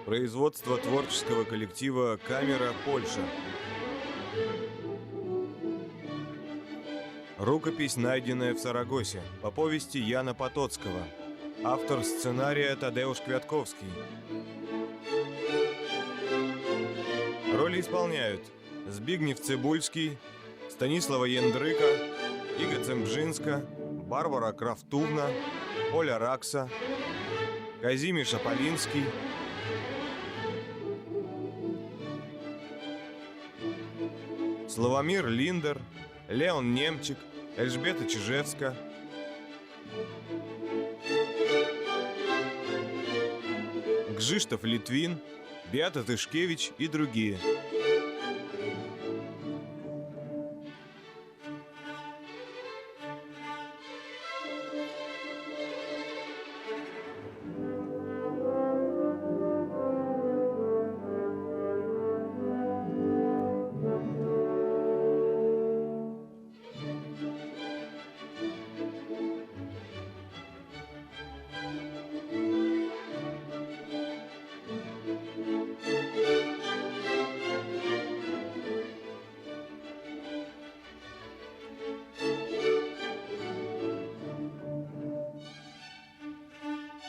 Производство творческого коллектива «Камера. Польша». Рукопись, найденная в Сарагосе, по повести Яна Потоцкого. Автор сценария Тадеуш Квятковский. Роли исполняют Збигнев Цибульский, Станислава Яндрыка, Ига Цембжинска, Барбара Крафтувна, Оля Ракса, Казимиш Аполинский, Славомир Линдер, Леон Немчик, Эльжбета Чижевска, Гжиштоф Литвин, Беата Тышкевич и другие.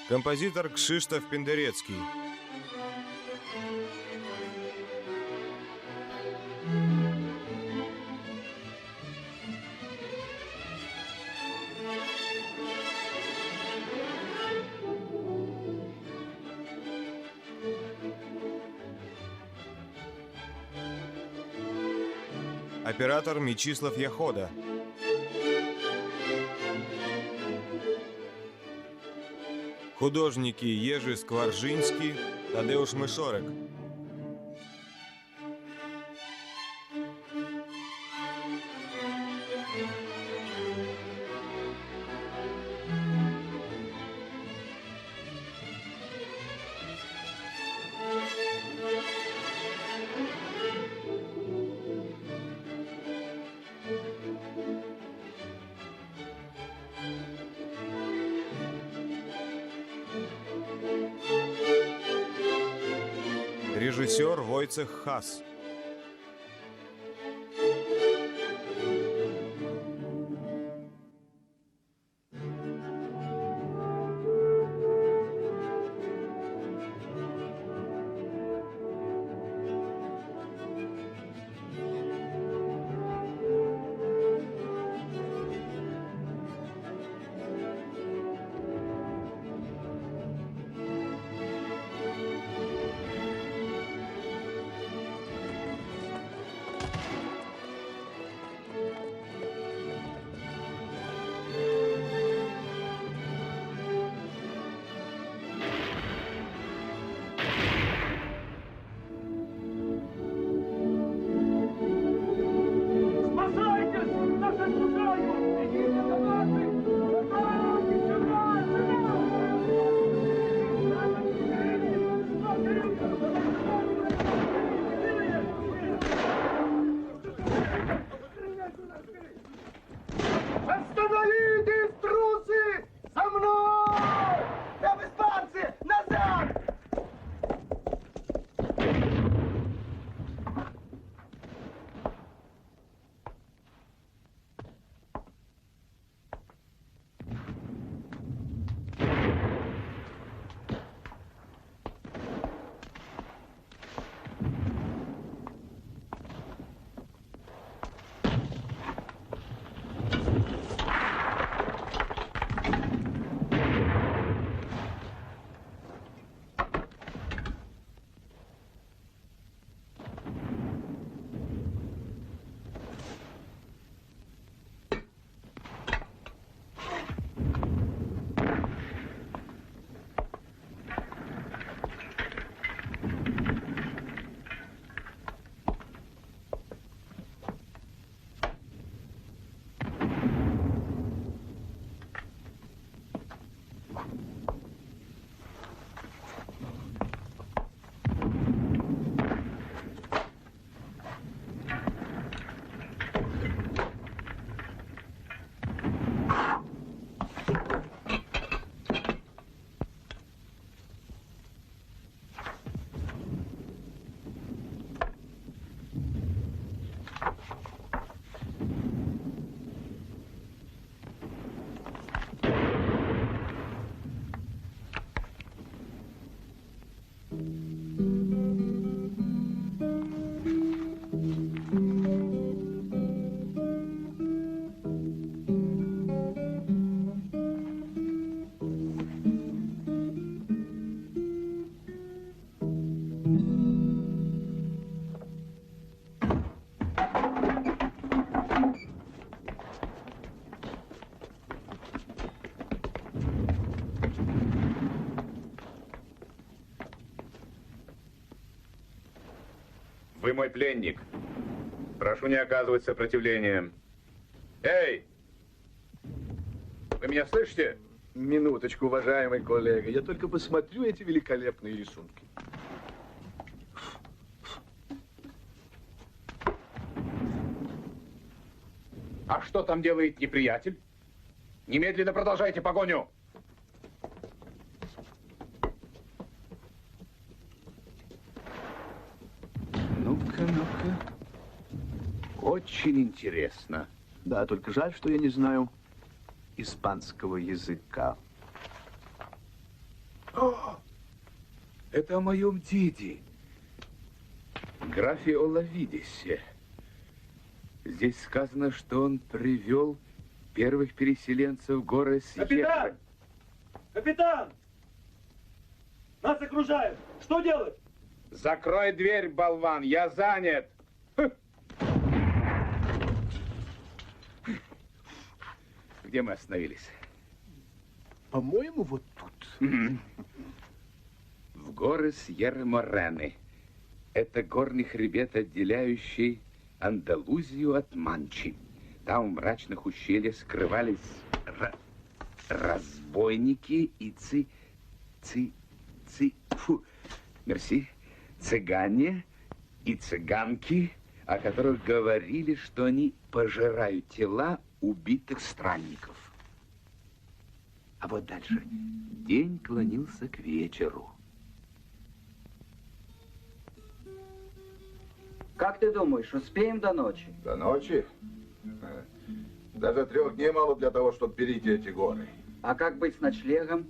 Композитор Кшиштоф Пендерецкий. Оператор Мечислав Яхода. Художники Ежи Скваржинский, Тадеуш Мышорек. Режиссер Войцех Хас. Вы мой пленник. Прошу не оказывать сопротивления. Эй! Вы меня слышите? Минуточку, уважаемый коллега. Я только посмотрю эти великолепные рисунки. А что там делает неприятель? Немедленно продолжайте погоню. Ну-ка, ну-ка. Очень интересно. Да, только жаль, что я не знаю испанского языка. О, это о моем деде. Графе Олавидисе. Здесь сказано, что он привел первых переселенцев в горы Сьерра. Капитан! Капитан! Нас окружают! Что делать? Закрой дверь, болван, я занят. Где мы остановились? По-моему, вот тут. В горы Сьерра-Морены. Это горный хребет, отделяющий Андалузию от Манчи. Там в мрачных ущельях скрывались разбойники и цыгане и цыганки, о которых говорили, что они пожирают тела убитых странников. А вот дальше. День клонился к вечеру. Как ты думаешь, успеем до ночи? До ночи? Даже 3 дней мало для того, чтобы перейти эти горы. А как быть с ночлегом?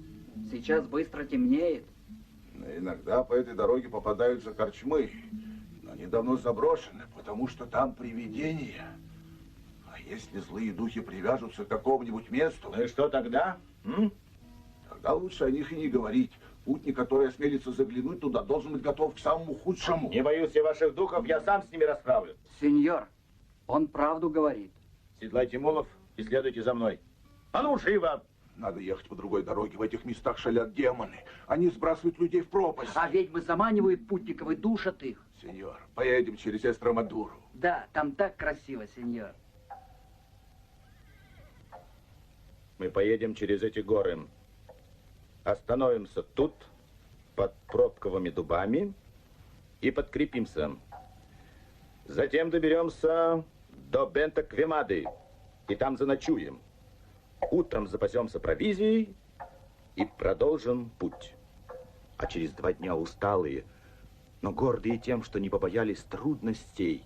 Сейчас быстро темнеет. Но иногда по этой дороге попадаются корчмы. Но они давно заброшены, потому что там привидения. А если злые духи привяжутся к какому-нибудь месту... Ну и что тогда? Тогда лучше о них и не говорить. Путник, который осмелится заглянуть туда, должен быть готов к самому худшему. Не боюсь я ваших духов, я сам с ними расправлюсь. Сеньор, он правду говорит. Седлайте мулов и следуйте за мной. А ну, живо! Надо ехать по другой дороге. В этих местах шалят демоны. Они сбрасывают людей в пропасть. А ведьмы заманивают путников и душат их. Сеньор, поедем через Эстромадуру. Да, там так красиво, сеньор. Мы поедем через эти горы. Остановимся тут, под пробковыми дубами, и подкрепимся. Затем доберемся до Бента-Квемады, и там заночуем. Утром запасемся провизией и продолжим путь. А через 2 дня усталые, но гордые тем, что не побоялись трудностей,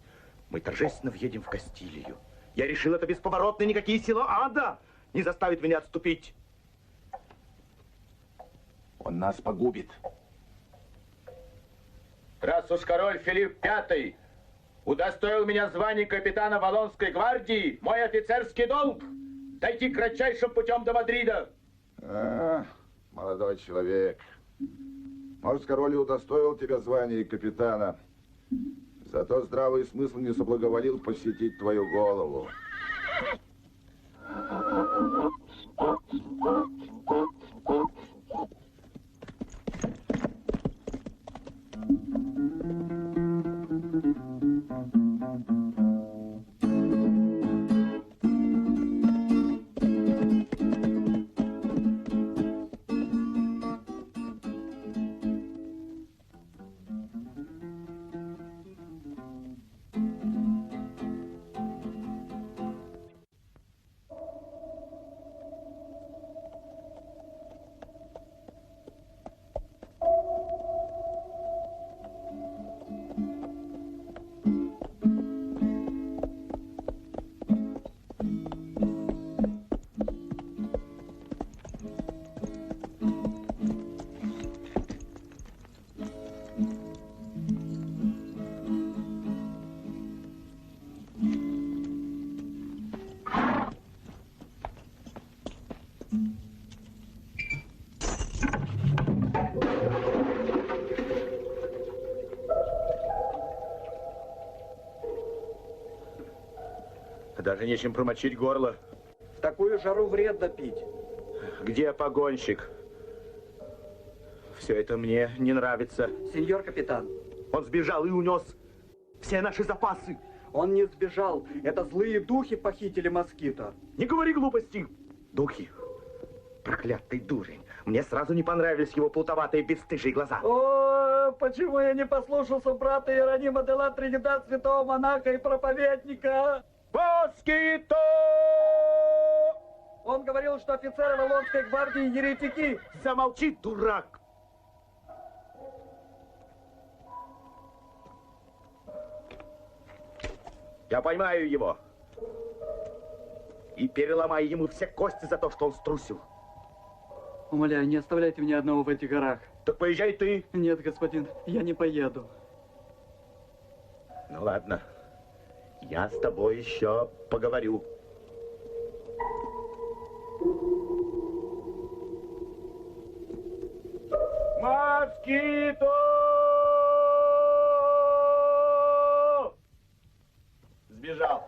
мы торжественно въедем в Кастилию. Я решил, это бесповоротно, никакие силы ада не заставят меня отступить. Он нас погубит. Раз уж король Филипп V удостоил меня звания капитана Валлонской гвардии, мой офицерский долг — дойти кратчайшим путем до Мадрида. Молодой человек. Может, король и удостоил тебя звания капитана, зато здравый смысл не соблаговолил посетить твою голову. Даже нечем промочить горло. В такую жару вредно пить. Где погонщик? Все это мне не нравится. Сеньор капитан, Он сбежал и унес все наши запасы. Он не сбежал. Это злые духи похитили москито. Не говори глупости. Духи. Проклятый дурень. Мне сразу не понравились его плутоватые бесстыжие глаза. О, почему я не послушался брата Иеронима де ла Тринидад, святого монаха и проповедника? Москито! Он говорил, что офицеры Вавилонской гвардии еретики. Замолчи, дурак! Я поймаю его и переломаю ему все кости за то, что он струсил. Умоляю, не оставляйте меня одного в этих горах. Так поезжай ты. Нет, господин, я не поеду. Ну ладно, я с тобой еще поговорю. Москито! Сбежал.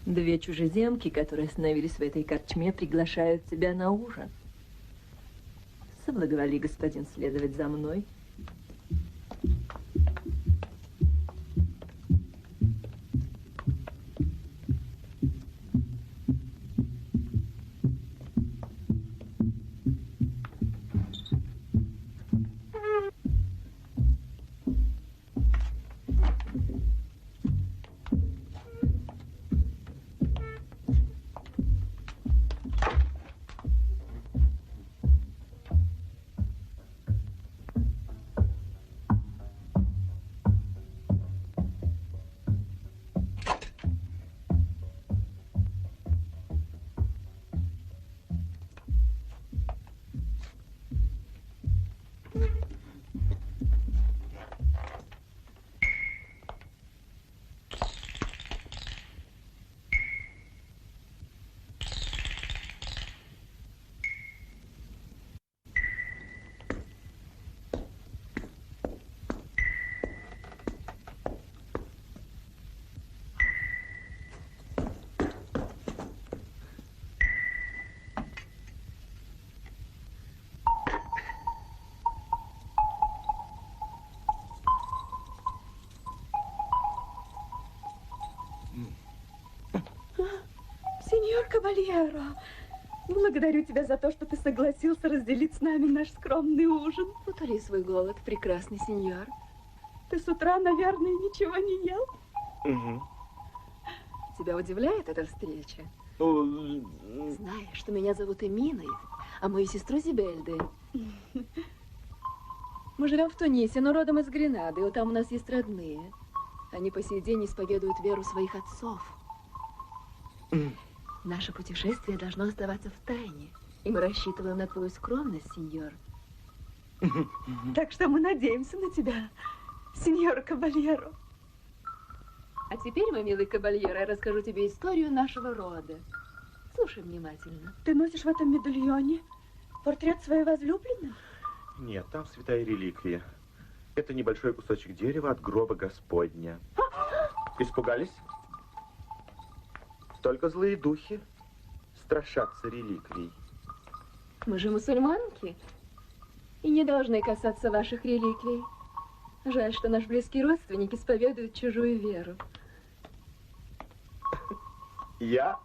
Две чужеземки, которые остановились в этой корчме, приглашают тебя на ужин. Соблаговоли, господин, следовать за мной. Кабальеро, благодарю тебя за то, что ты согласился разделить с нами наш скромный ужин. Утоли свой голод, прекрасный сеньор. Ты с утра, наверное, ничего не ел? Угу. Тебя удивляет эта встреча? Знаешь, что меня зовут Эминой, а мою сестру Зибельдой. Мы живем в Тунисе, но родом из Гренады, и там у нас есть родные. Они по сей день исповедуют веру своих отцов. Наше путешествие должно оставаться в тайне, и мы рассчитываем на твою скромность, сеньор. Так что мы надеемся на тебя, сеньор Кабальеро. А теперь, мой милый кабальеро, я расскажу тебе историю нашего рода. Слушай внимательно. Ты носишь в этом медальоне портрет своей возлюбленной? Нет, там святая реликвия. Это небольшой кусочек дерева от гроба Господня. Испугались? Только злые духи страшатся реликвий. Мы же мусульманки и не должны касаться ваших реликвий. Жаль, что наш близкий родственник исповедует чужую веру. Я?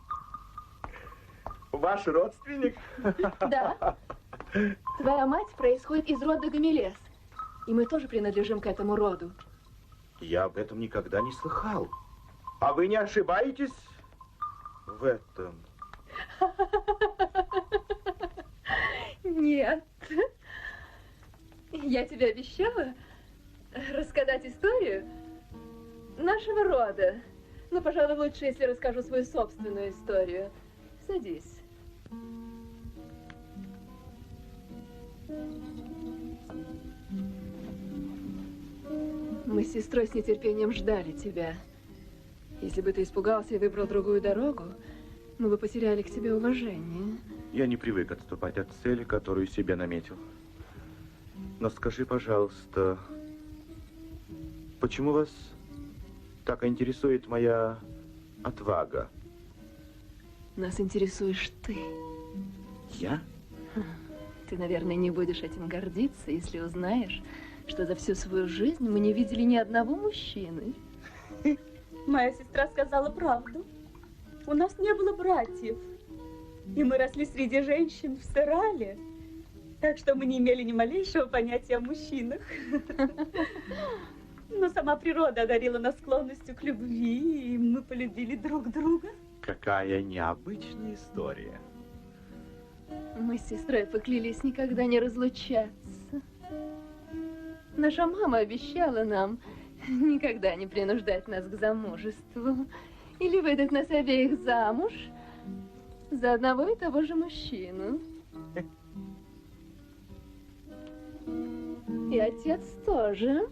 Ваш родственник? Да. Твоя мать происходит из рода Гамилес, и мы тоже принадлежим к этому роду. Я об этом никогда не слыхал. А вы не ошибаетесь в этом? Нет. Я тебе обещала рассказать историю нашего рода. Но, пожалуй, лучше, если расскажу свою собственную историю. Садись. Мы с сестрой с нетерпением ждали тебя. Если бы ты испугался и выбрал другую дорогу, мы бы потеряли к тебе уважение. Я не привык отступать от цели, которую себе наметил. Но скажи, пожалуйста, почему вас так интересует моя отвага? Нас интересуешь ты. Я? Ты, наверное, не будешь этим гордиться, если узнаешь, что за всю свою жизнь мы не видели ни одного мужчины. Моя сестра сказала правду. У нас не было братьев. И мы росли среди женщин в Серале. Так что мы не имели ни малейшего понятия о мужчинах. Но сама природа одарила нас склонностью к любви, и мы полюбили друг друга. Какая необычная история. Мы с сестрой поклялись никогда не разлучаться. Наша мама обещала нам никогда не принуждать нас к замужеству или выдать нас обеих замуж за одного и того же мужчину. И отец тоже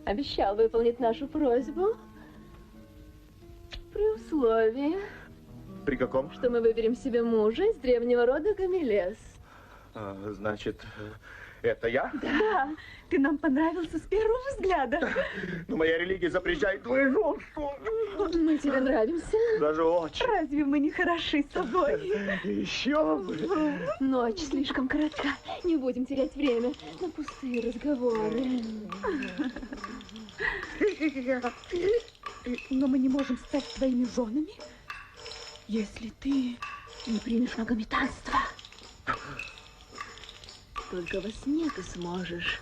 обещал выполнить нашу просьбу при условии, При каком? что мы выберем себе мужа из древнего рода Гамилес. Значит, это я? Да, ты нам понравился с первого взгляда. Но моя религия запрещает двоеженство. Мы тебе нравимся. Даже очень. Разве мы не хороши собой? Еще бы. Ночь слишком коротка. Не будем терять время на пустые разговоры. Но мы не можем стать твоими женами, если ты Не примешь магометанство. Только во сне ты сможешь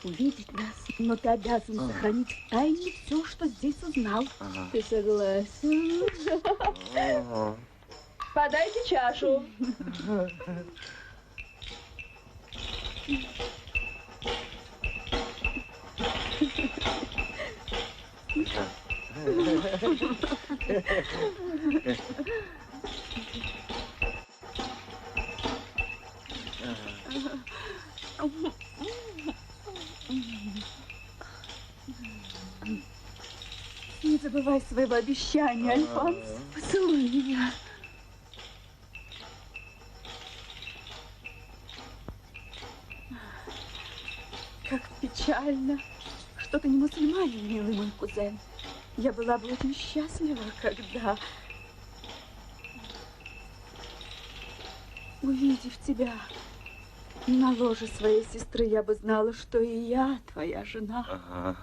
увидеть нас. Но ты обязан сохранить в тайне все, что здесь узнал. Ты согласен? Подайте чашу. Не забывай своего обещания, Альфонс. Поцелуй меня. Как печально, что ты не мусульманин, милый мой кузен. Я была бы очень счастлива, когда, увидев тебя на ложе своей сестры, я бы знала, что и я твоя жена. Ага.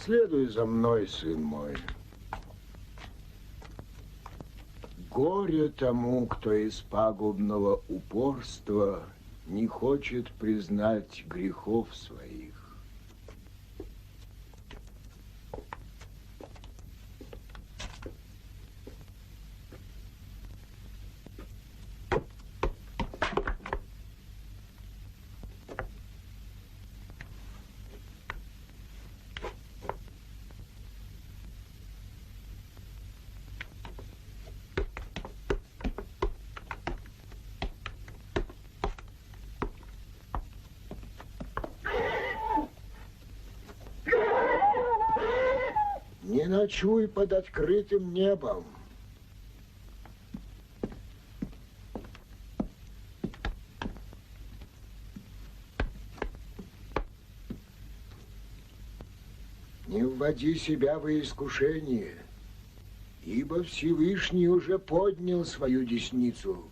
Следуй за мной, сын мой. Горе тому, кто из пагубного упорства не хочет признать грехов своих. Не ночуй под открытым небом. Не вводи себя во искушение, ибо Всевышний уже поднял свою десницу.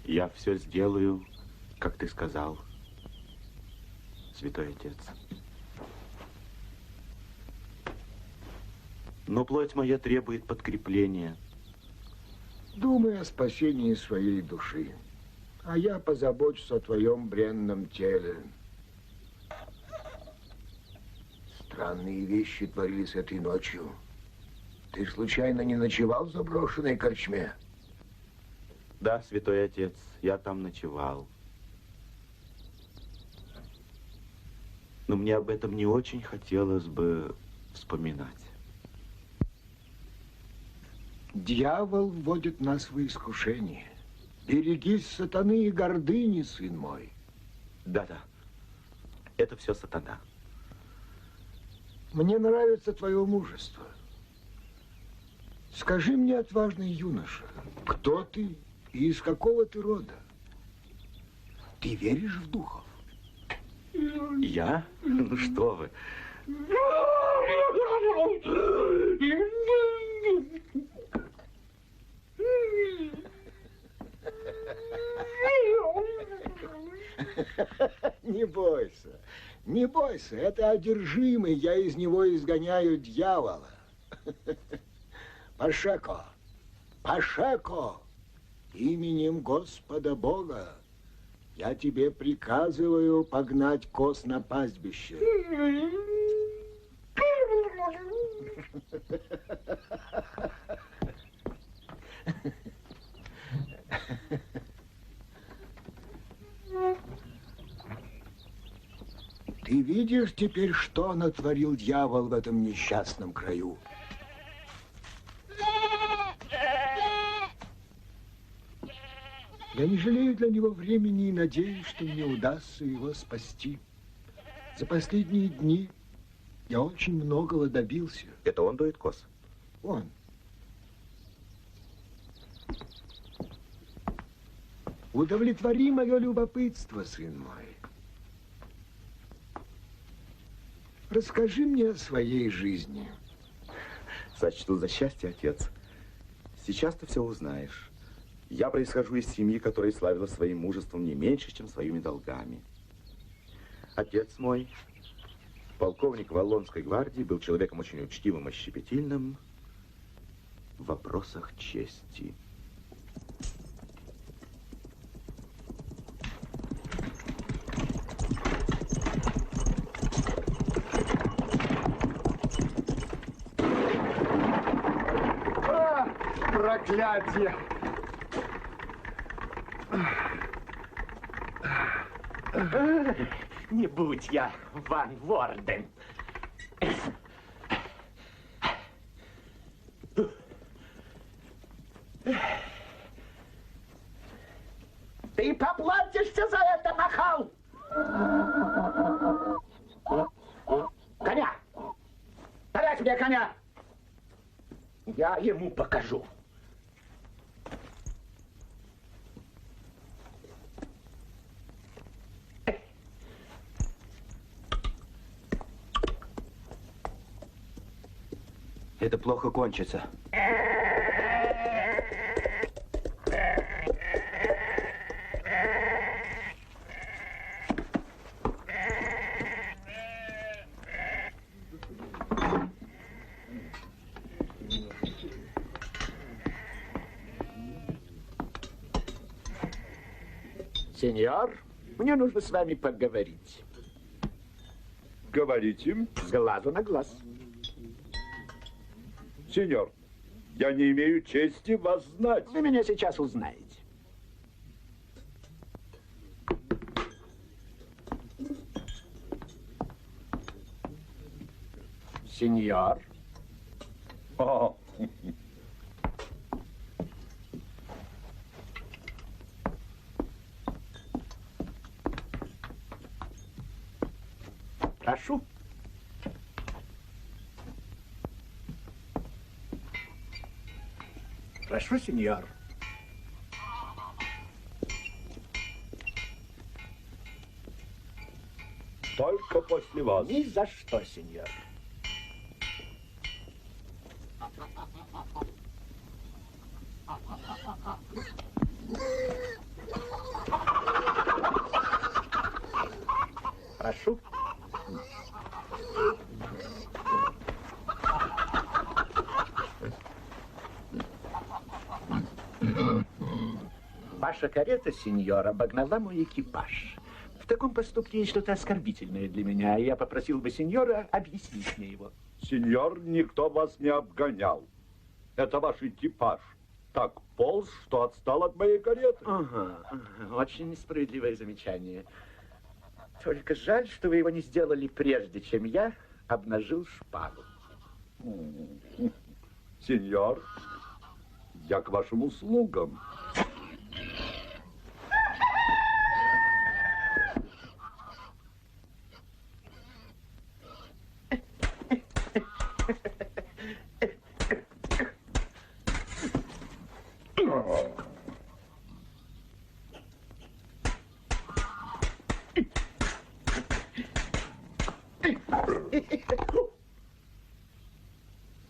Я все сделаю, как ты сказал, святой отец. Но плоть моя требует подкрепления. Думай о спасении своей души, а я позабочусь о твоем бренном теле. Странные вещи творились этой ночью. Ты случайно не ночевал в заброшенной корчме? Да, святой отец, я там ночевал. Но мне об этом не очень хотелось бы вспоминать. Дьявол вводит нас в искушение. Берегись сатаны и гордыни, сын мой. Да-да, это все сатана. Мне нравится твое мужество. Скажи мне, отважный юноша, кто ты и из какого ты рода? Ты веришь в духов? Я? Ну что вы? Не бойся, не бойся, это одержимый, я из него изгоняю дьявола. Пашеко, Пашеко, именем Господа Бога я тебе приказываю погнать коз на пастбище. Ты видишь теперь, что натворил дьявол в этом несчастном краю? Я не жалею для него времени и надеюсь, что мне удастся его спасти. За последние дни я очень многого добился. Это он дует коз? Он. Удовлетвори мое любопытство, сын мой. Расскажи мне о своей жизни. Сочту за счастье, отец. Сейчас ты все узнаешь. Я происхожу из семьи, которая славилась своим мужеством не меньше, чем своими долгами. Отец мой, полковник Валлонской гвардии, был человеком очень учтивым и щепетильным в вопросах чести. Проклятие! Не будь я Ван Ворден. Ты поплатишься за это, нахал! Коня! Подать мне коня! Я ему покажу. Это плохо кончится. Сеньор, мне нужно с вами поговорить. Говорите. С глазу на глаз. Сеньор, я не имею чести вас знать. Вы меня сейчас узнаете. Сеньор. О. Прошу. Прошу, сеньор. Только после вас. Ни за что, сеньор. Прошу. Ваша карета, сеньор, обогнала мой экипаж. В таком поступке есть что-то оскорбительное для меня, и я попросил бы сеньора объяснить мне его. Сеньор, никто вас не обгонял. Это ваш экипаж. Так полз, что отстал от моей кареты. Ага, очень несправедливое замечание. Только жаль, что вы его не сделали прежде, чем я обнажил шпагу. Сеньор, я к вашим услугам.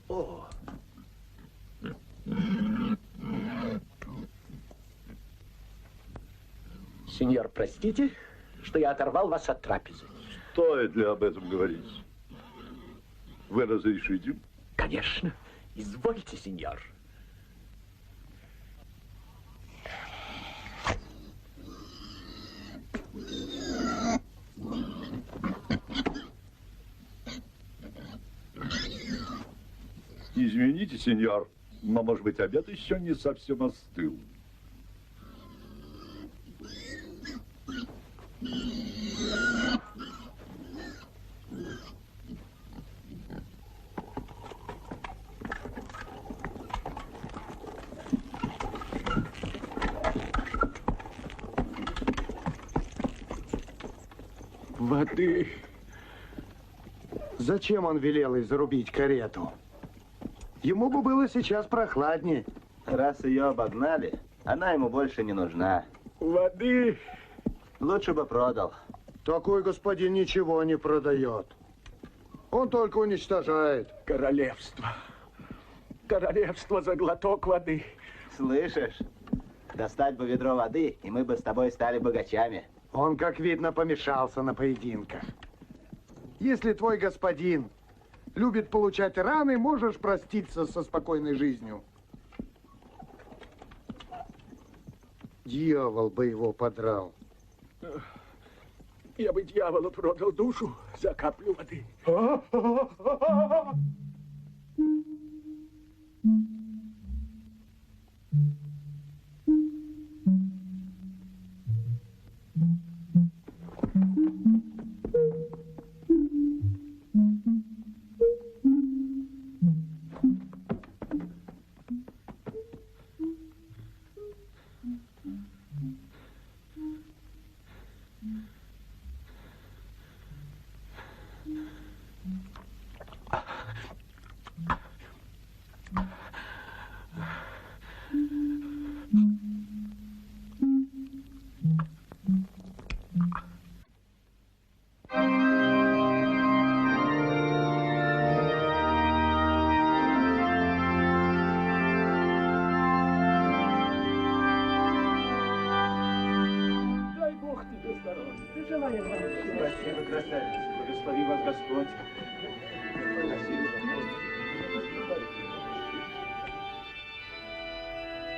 О. Сеньор, простите, что я оторвал вас от трапезы. Стоит ли об этом говорить? Вы разрешите? Конечно. Извольте, сеньор. Извините, сеньор, но, может быть, обед еще не совсем остыл. Воды. Зачем он велел ей зарубить карету? Ему бы было сейчас прохладнее. Раз ее обогнали, она ему больше не нужна. Воды. Лучше бы продал. Такой господин ничего не продает. Он только уничтожает. Королевство. Королевство за глоток воды. Слышишь? Достать бы ведро воды, и мы бы с тобой стали богачами. Он, как видно, помешался на поединках. Если твой господин любит получать раны, можешь проститься со спокойной жизнью. Дьявол бы его подрал. Я бы дьяволу продал душу за каплю воды. Спасибо, красавица. Благослови вас Господь.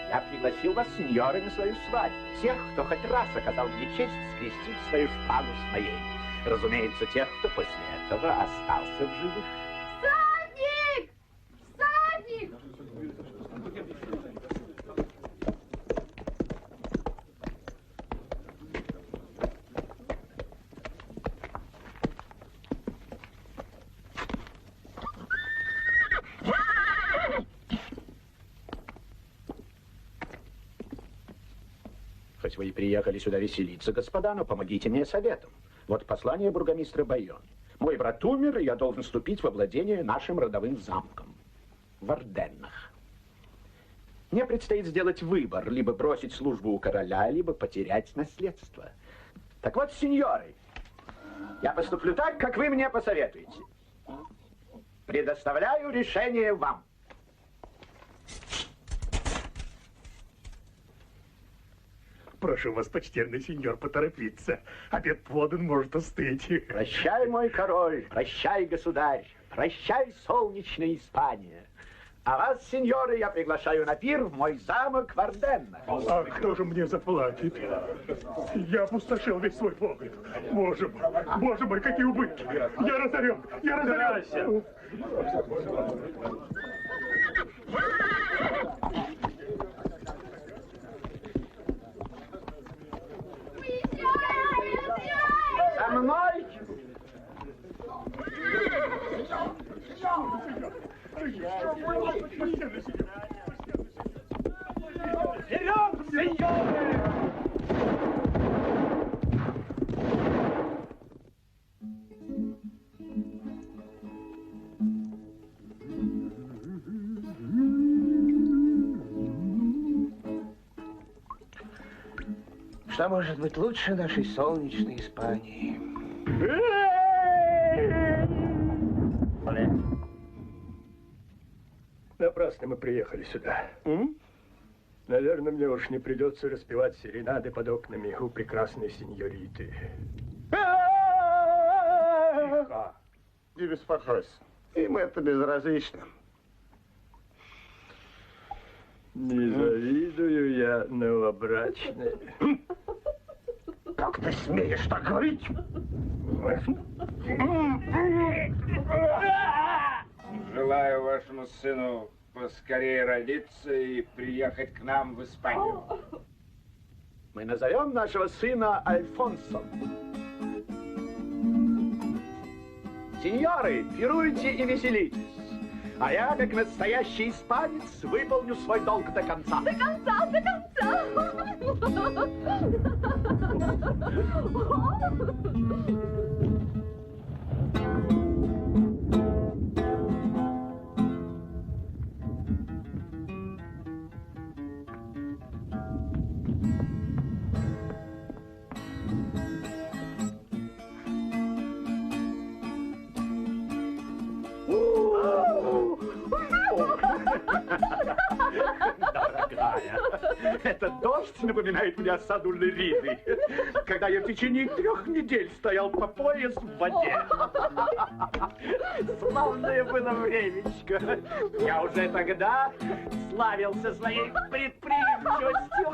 Я пригласил вас, сеньоры, на свою свадьбу. Тех, кто хоть раз оказал мне честь скрестить свою шпагу с моей. Разумеется, тех, кто после этого остался в живых. Всадник! Всадник! Хоть вы и приехали сюда веселиться, господа, но помогите мне советом. Вот послание бургомистра Байон. Мой брат умер, и я должен вступить во владение нашим родовым замком в Арденнах. Мне предстоит сделать выбор, либо бросить службу у короля, либо потерять наследство. Так вот, сеньоры, я поступлю так, как вы мне посоветуете. Предоставляю решение вам. Прошу вас, почтенный сеньор, поторопиться. Обед подан, может остыть. Прощай, мой король, прощай, государь, прощай, солнечная Испания. А вас, сеньоры, я приглашаю на пир в мой замок в Арденнах. А кто же мне заплатит? Я опустошил весь свой погреб. Боже мой, какие убытки. Я разорен, я разорен. За мной! Вперед, сеньоры! Что может быть лучше нашей солнечной Испании? Напрасно мы приехали сюда. Наверное, мне уж не придется распевать серенады под окнами у прекрасной сеньориты. Тихо. Не беспокойся. Им это безразлично. Не завидую я новобрачной. Как ты смеешь так говорить? Желаю вашему сыну поскорее родиться и приехать к нам в Испанию. Мы назовем нашего сына Альфонсо. Сеньоры, пируйте и веселитесь. А я, как настоящий испанец, выполню свой долг до конца. До конца, до конца! Дорогая, этот дождь напоминает мне осаду Лериды, когда я в течение 3 недель стоял по пояс в воде. Славное было времечко. Я уже тогда славился своей предприимчивостью.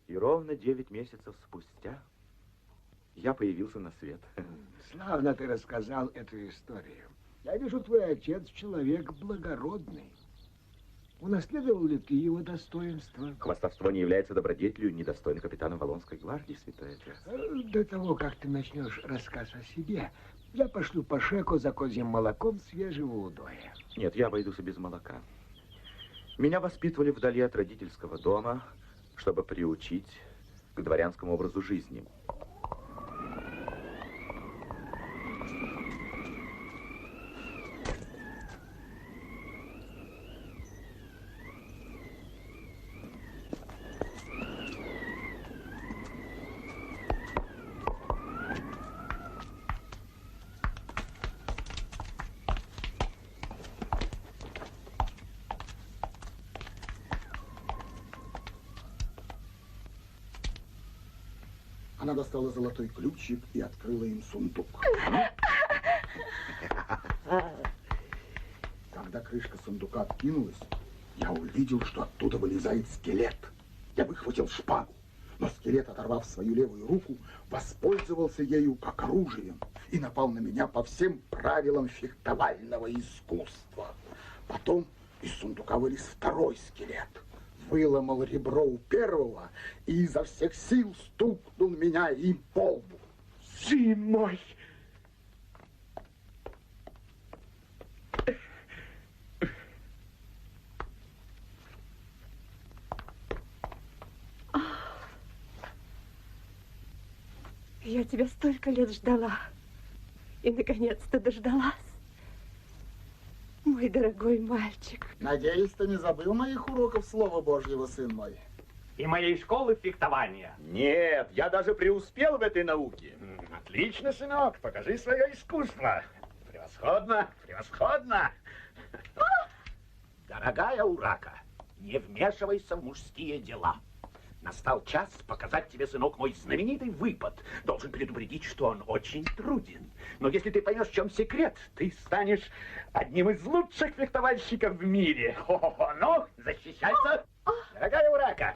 И ровно 9 месяцев спустя я появился на свет. Славно ты рассказал эту историю. Я вижу, твой отец человек благородный. Унаследовал ли ты его достоинство? Хвастовство не является добродетелью, недостойной капитана Валлонской гвардии, святой отец. До того, как ты начнешь рассказ о себе, я пошлю Пашеку за козьим молоком свежего удоя. Нет, я обойдусь без молока. Меня воспитывали вдали от родительского дома, чтобы приучить к дворянскому образу жизни. Она достала золотой ключик и открыла им сундук. Когда крышка сундука откинулась, я увидел, что оттуда вылезает скелет. Я выхватил шпагу, но скелет, оторвав свою левую руку, воспользовался ею как оружием и напал на меня по всем правилам фехтовального искусства. Потом из сундука вылез второй скелет. Выломал ребро у первого и изо всех сил стукнул меня им по лбу. Сын мой! Я тебя столько лет ждала. И, наконец-то, дождалась. Мой дорогой мальчик. Надеюсь, ты не забыл моих уроков Слова Божьего, сын мой. И моей школы фехтования. Нет, я даже преуспел в этой науке. Отлично, сынок, покажи свое искусство. Превосходно, превосходно. Дорогая Урака, не вмешивайся в мужские дела. Настал час показать тебе, сынок, мой знаменитый выпад. Должен предупредить, что он очень труден. Но если ты поймешь, в чем секрет, ты станешь одним из лучших фехтовальщиков в мире. Хо-хо-хо, ну, защищайся. Дорогая Урака,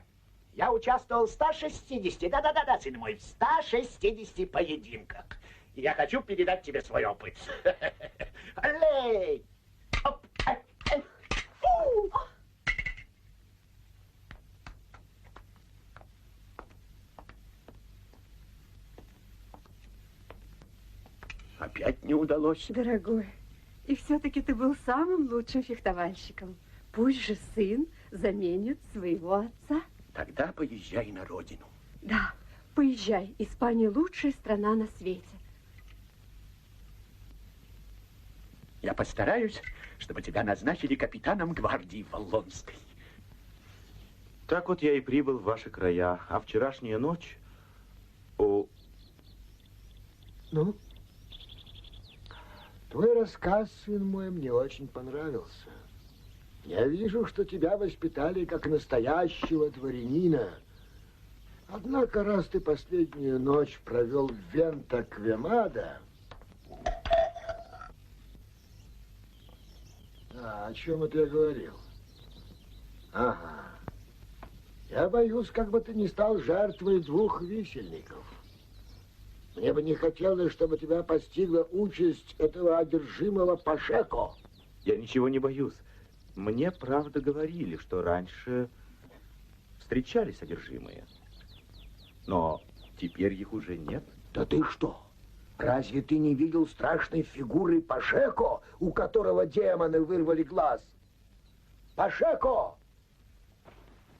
я участвовал в 160, да-да-да, сын мой, в 160 поединках. И я хочу передать тебе свой опыт. Аллей! Оп, фу! Опять не удалось. Дорогой, и все-таки ты был самым лучшим фехтовальщиком. Пусть же сын заменит своего отца. Тогда поезжай на родину. Да, поезжай. Испания лучшая страна на свете. Я постараюсь, чтобы тебя назначили капитаном гвардии Валлонской. Так вот я и прибыл в ваши края, а вчерашняя ночь... Ну? Твой рассказ, сын мой, мне очень понравился. Я вижу, что тебя воспитали как настоящего дворянина. Однако, раз ты последнюю ночь провел в Вента-Квемада... о чем это я говорил? Ага. Я боюсь, как бы ты не стал жертвой двух висельников. Мне бы не хотелось, чтобы тебя постигла участь этого одержимого Пашеко. Я ничего не боюсь. Мне, правда, говорили, что раньше встречались одержимые. Но теперь их уже нет. Да ты что? Разве ты не видел страшной фигуры Пашеко, у которого демоны вырвали глаз? Пашеко!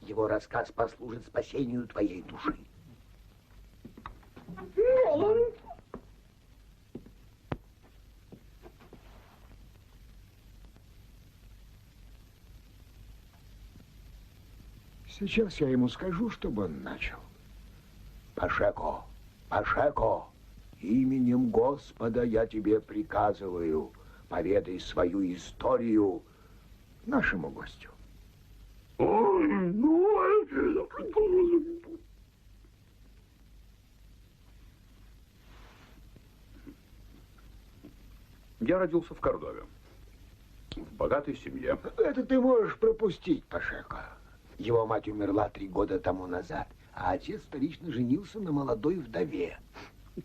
Его рассказ послужит спасению твоей души. Сейчас я ему скажу, чтобы он начал. Пашеко, Пашеко, именем Господа я тебе приказываю, поведай свою историю нашему гостю. Я родился в Кордове, в богатой семье. Это ты можешь пропустить, Пашеко. Его мать умерла 3 года тому назад, а отец вторично женился на молодой вдове.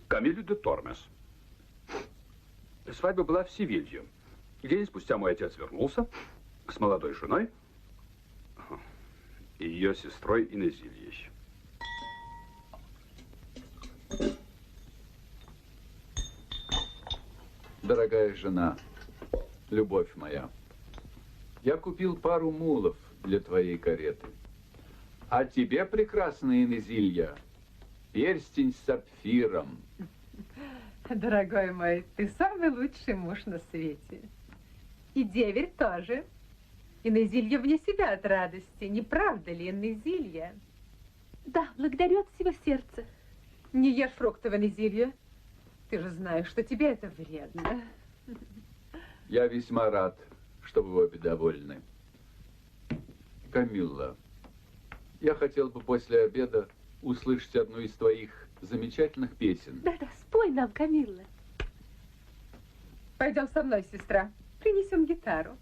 Камиле де Тормес. Свадьба была в Севилье. День спустя мой отец вернулся с молодой женой и ее сестрой Инезильей. Дорогая жена, любовь моя, я купил пару мулов для твоей кареты. А тебе, прекрасная Инезилья, перстень с сапфиром. Дорогой мой, ты самый лучший муж на свете. И деверь тоже. Инезилья вне себя от радости. Не правда ли, Инезилья? Да, благодарю от всего сердца. Не ешь фруктов, Инезилья. Ты же знаешь, что тебе это вредно. Я весьма рад, что вы обе довольны. Камилла, я хотел бы после обеда услышать одну из твоих замечательных песен. Да-да, спой нам, Камилла. Пойдем со мной, сестра. Принесем гитару.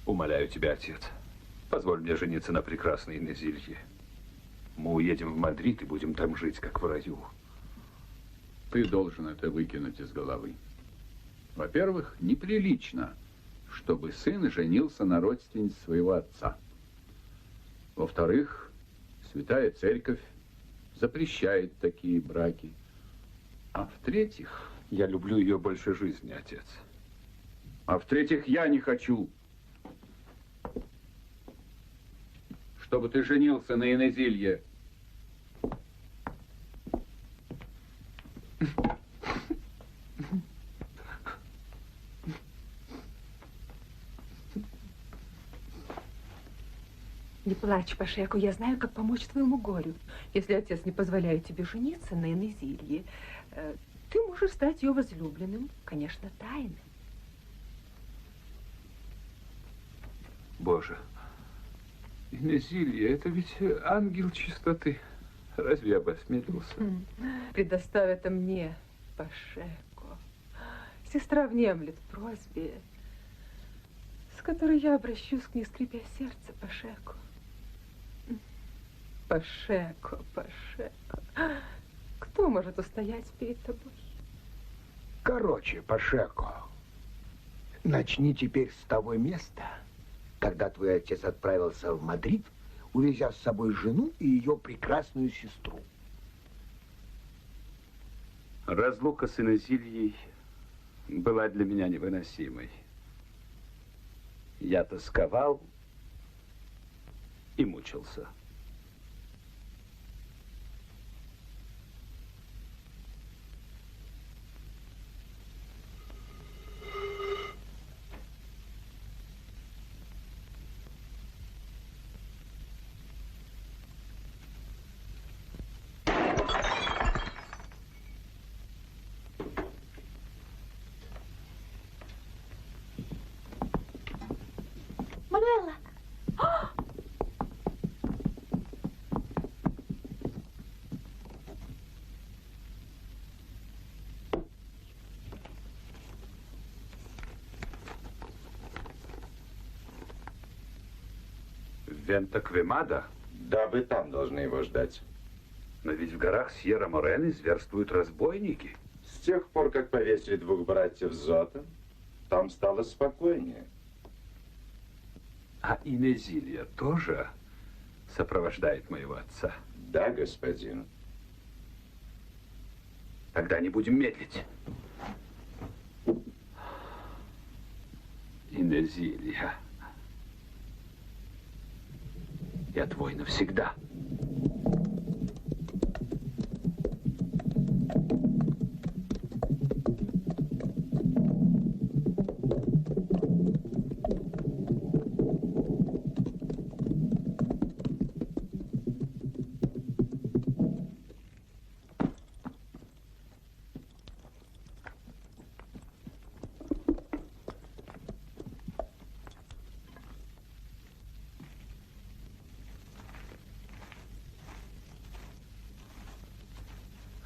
Умоляю тебя, отец, позволь мне жениться на прекрасной Инезилье. Мы уедем в Мадрид и будем там жить, как в раю. Ты должен это выкинуть из головы. Во-первых, неприлично, чтобы сын женился на родственнице своего отца. Во-вторых, Святая Церковь запрещает такие браки. А в-третьих... Я люблю ее больше жизни, отец. А в-третьих, я не хочу, чтобы ты женился на Инезилье. Не плачь, Пашеко, я знаю, как помочь твоему горю. Если отец не позволяет тебе жениться на Инезилье, ты можешь стать ее возлюбленным, конечно, тайно. Боже, Инезилья, это ведь ангел чистоты. Разве я бы осмелился? Предоставь это мне, Пашеко. Сестра внемлет просьбе, с которой я обращусь к ней, скрипя сердце, Пашеко. Пашеко, Пашеко. Кто может устоять перед тобой? Короче, Пашеко, начни теперь с того места, когда твой отец отправился в Мадрид, увезя с собой жену и ее прекрасную сестру. Разлука с Инезильей была для меня невыносимой. Я тосковал и мучился. Мануэла! Вента-Квемада? Да, вы там должны его ждать. Но ведь в горах Сьерра-Морены зверствуют разбойники. С тех пор, как повесили двух братьев Зота, там стало спокойнее. А Инезилья тоже сопровождает моего отца? Да, господин. Тогда не будем медлить. Инезилья. Я твой навсегда.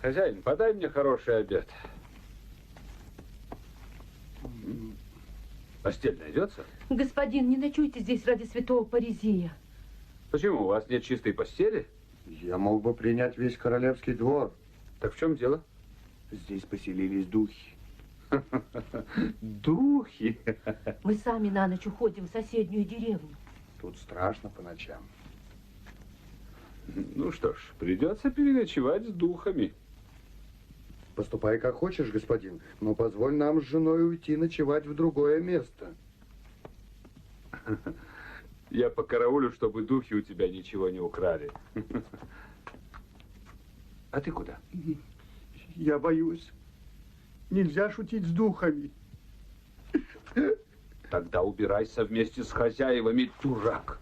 Хозяин, подай мне хороший обед. Постель найдется? Господин, не ночуйте здесь ради святого Паризия. Почему? У вас нет чистой постели? Я мог бы принять весь королевский двор. Так в чем дело? Здесь поселились духи. Духи? Мы сами на ночь уходим в соседнюю деревню. Тут страшно по ночам. Ну что ж, придется переночевать с духами. Поступай как хочешь, господин, но позволь нам с женой уйти ночевать в другое место. Я покараулю, чтобы духи у тебя ничего не украли. А ты куда? Я боюсь. Нельзя шутить с духами. Тогда убирайся вместе с хозяевами, дурак.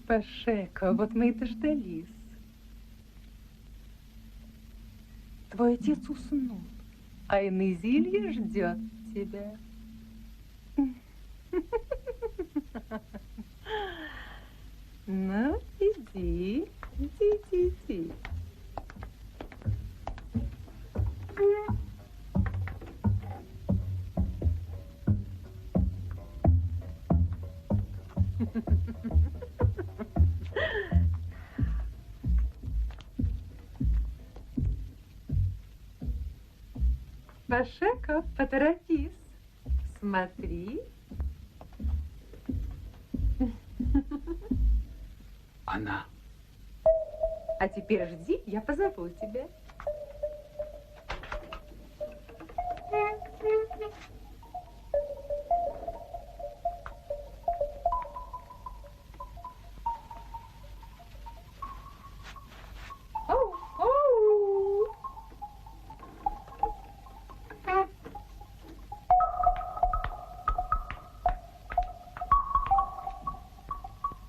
Пашека, вот мы и дождались. Твой отец уснул, а Инезилья ждет тебя. Ну, иди, иди. Пашека, поторопись. Смотри. Она. А теперь жди, я позову тебя.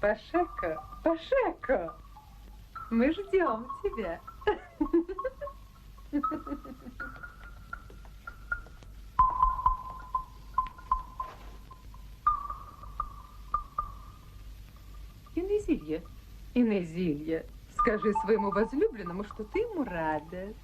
Пашека, Пашека, мы ждем тебя. Инезилья, Инезилья, скажи своему возлюбленному, что ты ему рада.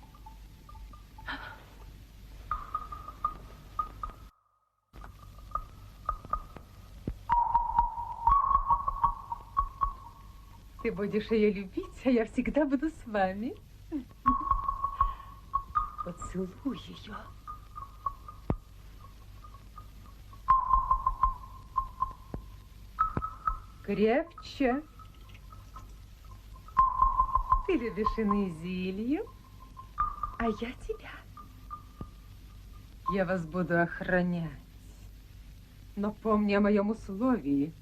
Ты будешь ее любить, а я всегда буду с вами. Поцелуй ее. Крепче. Ты любишь Инезилью, а я тебя. Я вас буду охранять. Но помни о моем условии.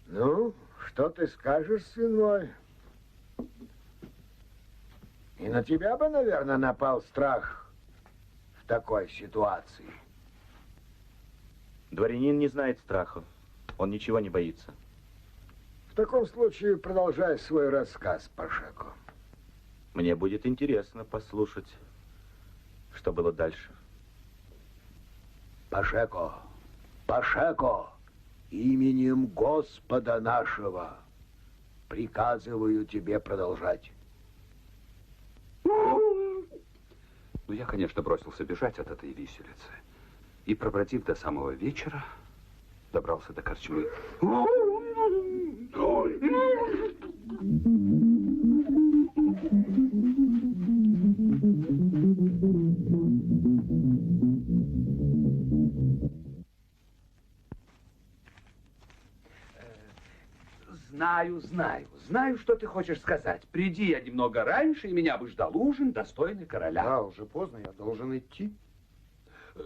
Ну, что ты скажешь, сын мой? И на тебя бы, наверное, напал страх в такой ситуации. Дворянин не знает страха. Он ничего не боится. В таком случае продолжай свой рассказ, Пашеко. Мне будет интересно послушать, что было дальше. Пашеко, Пашеко, именем Господа нашего приказываю тебе продолжать. Ну, я, конечно, бросился бежать от этой виселицы. И, пробродив до самого вечера, добрался до корчмы. Знаю, что ты хочешь сказать. Приди я немного раньше, и меня бы ждал ужин, достойный короля. Да, уже поздно, я должен идти.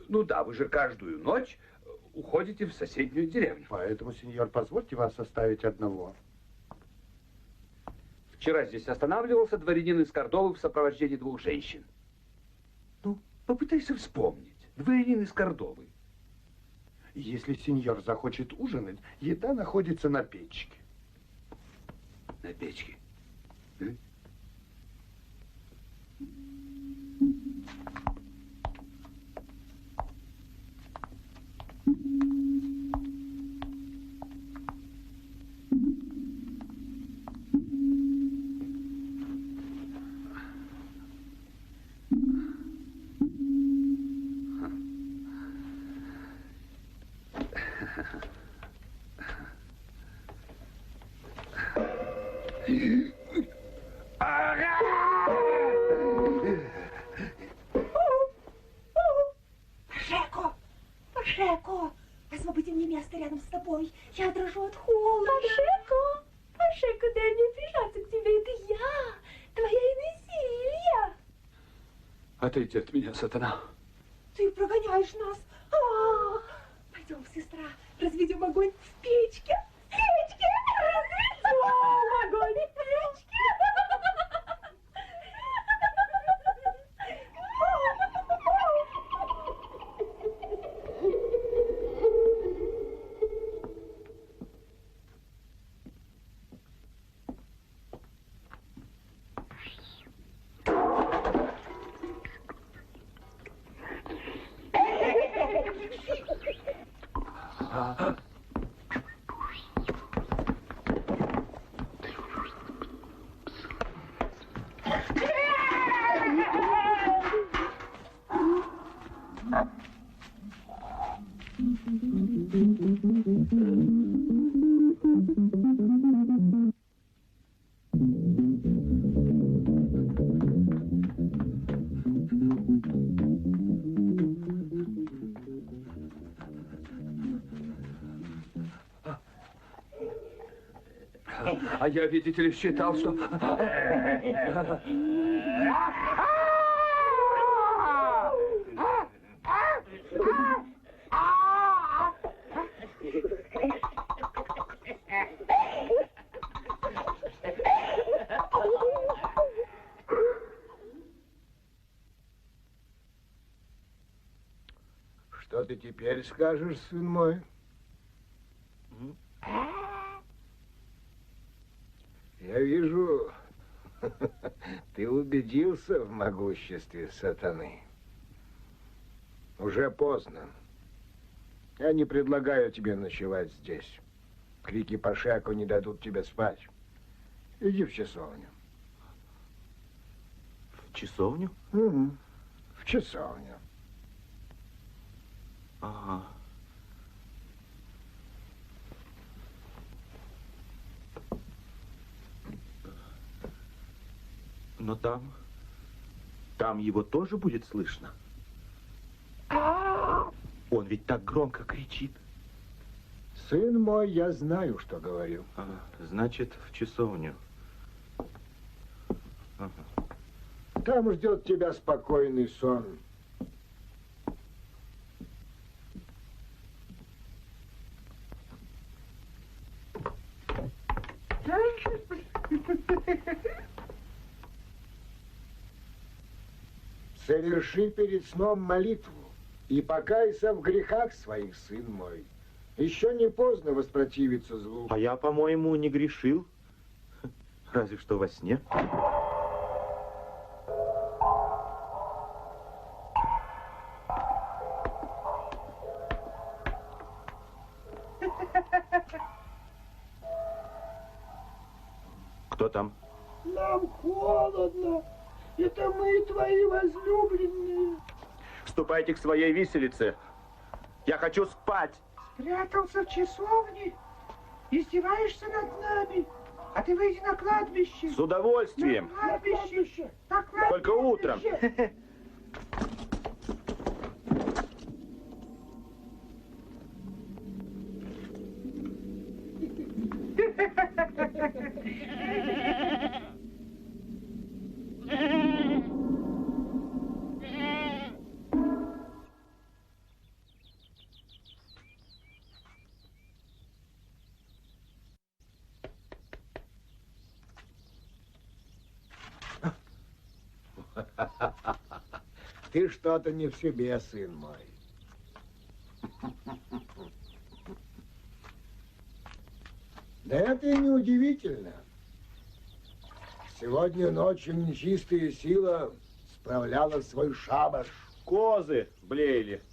Ну да, вы же каждую ночь уходите в соседнюю деревню. Поэтому, сеньор, позвольте вас оставить одного. Вчера здесь останавливался дворянин из Кордовы в сопровождении 2 женщин. Ну, попытайся вспомнить. Дворянин из Кордовы. Если сеньор захочет ужинать, еда находится на печке. На печке. Пашеко! Пашеко! Освободи мне место рядом с тобой. Я дрожу от холода. Пашеко! Пашеко, дай мне прижаться к тебе. Это я, твоя Инезилья. Отойди от меня, сатана. Ты прогоняешь нас. Пойдем, сестра, разведем огонь в печке. В печке! Разведем огонь в печке! А я, видите ли, считал, что... Что ты теперь скажешь, сын мой? Я вижу, ты убедился в могуществе сатаны. Уже поздно. Я не предлагаю тебе ночевать здесь. Крики по шаку не дадут тебе спать. Иди в часовню. В часовню? Угу. В часовню. Ага. Но там его тоже будет слышно. Он ведь так громко кричит. Сын мой, я знаю, что говорю. Значит, в часовню. Ага. Там ждет тебя спокойный сон. Соверши перед сном молитву и покайся в грехах своих, сын мой. Еще не поздно воспротивиться злу. А я, по-моему, не грешил. Разве что во сне. Кто там? Нам холодно. Это мы твои возлюбленные. Ступайте к своей виселице. Я хочу спать. Спрятался в часовне? Издеваешься над нами? А ты выйди на кладбище. С удовольствием. На кладбище. На кладбище. Только утром. Ты что-то не в себе, сын мой. Да это и не удивительно. Сегодня ночью нечистая сила справляла свой шабаш. Козы блеяли.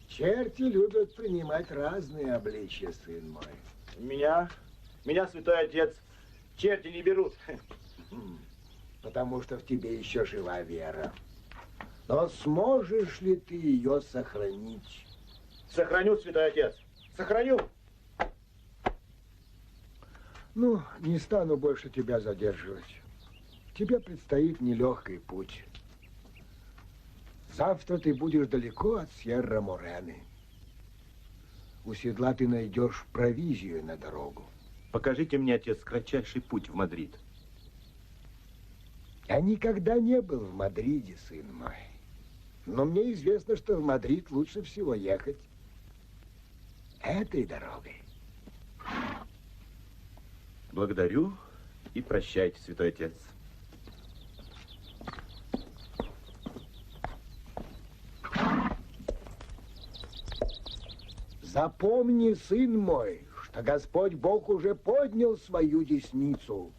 Черти любят принимать разные обличия, сын мой. Меня, святой отец, черти не берут. Потому что в тебе еще жива вера. Но сможешь ли ты ее сохранить? Сохраню, святой отец, сохраню. Ну, не стану больше тебя задерживать. Тебе предстоит нелегкий путь. Завтра ты будешь далеко от Сьерра-Морены. У седла ты найдешь провизию на дорогу. Покажите мне, отец, кратчайший путь в Мадрид. Я никогда не был в Мадриде, сын мой. Но мне известно, что в Мадрид лучше всего ехать этой дорогой. Благодарю и прощайте, святой отец. Запомни, сын мой, что Господь Бог уже поднял свою десницу.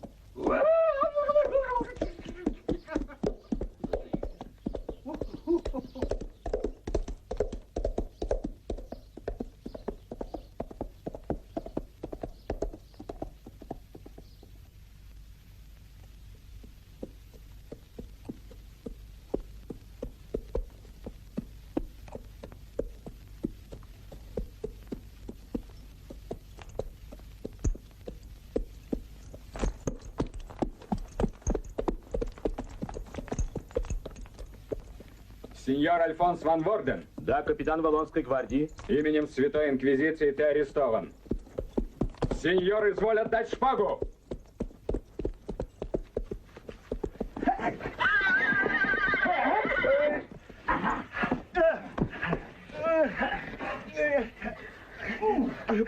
Сеньор Альфонс ван Ворден. Да, капитан Валлонской гвардии. Именем Святой Инквизиции ты арестован. Сеньор, изволь отдать шпагу.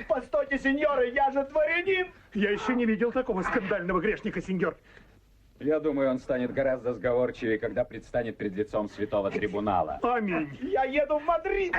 Постойте, сеньоры, я же дворянин! Я еще не видел такого скандального грешника, сеньор. Я думаю, он станет гораздо сговорчивее, когда предстанет перед лицом святого трибунала. Аминь. Я еду в Мадрид!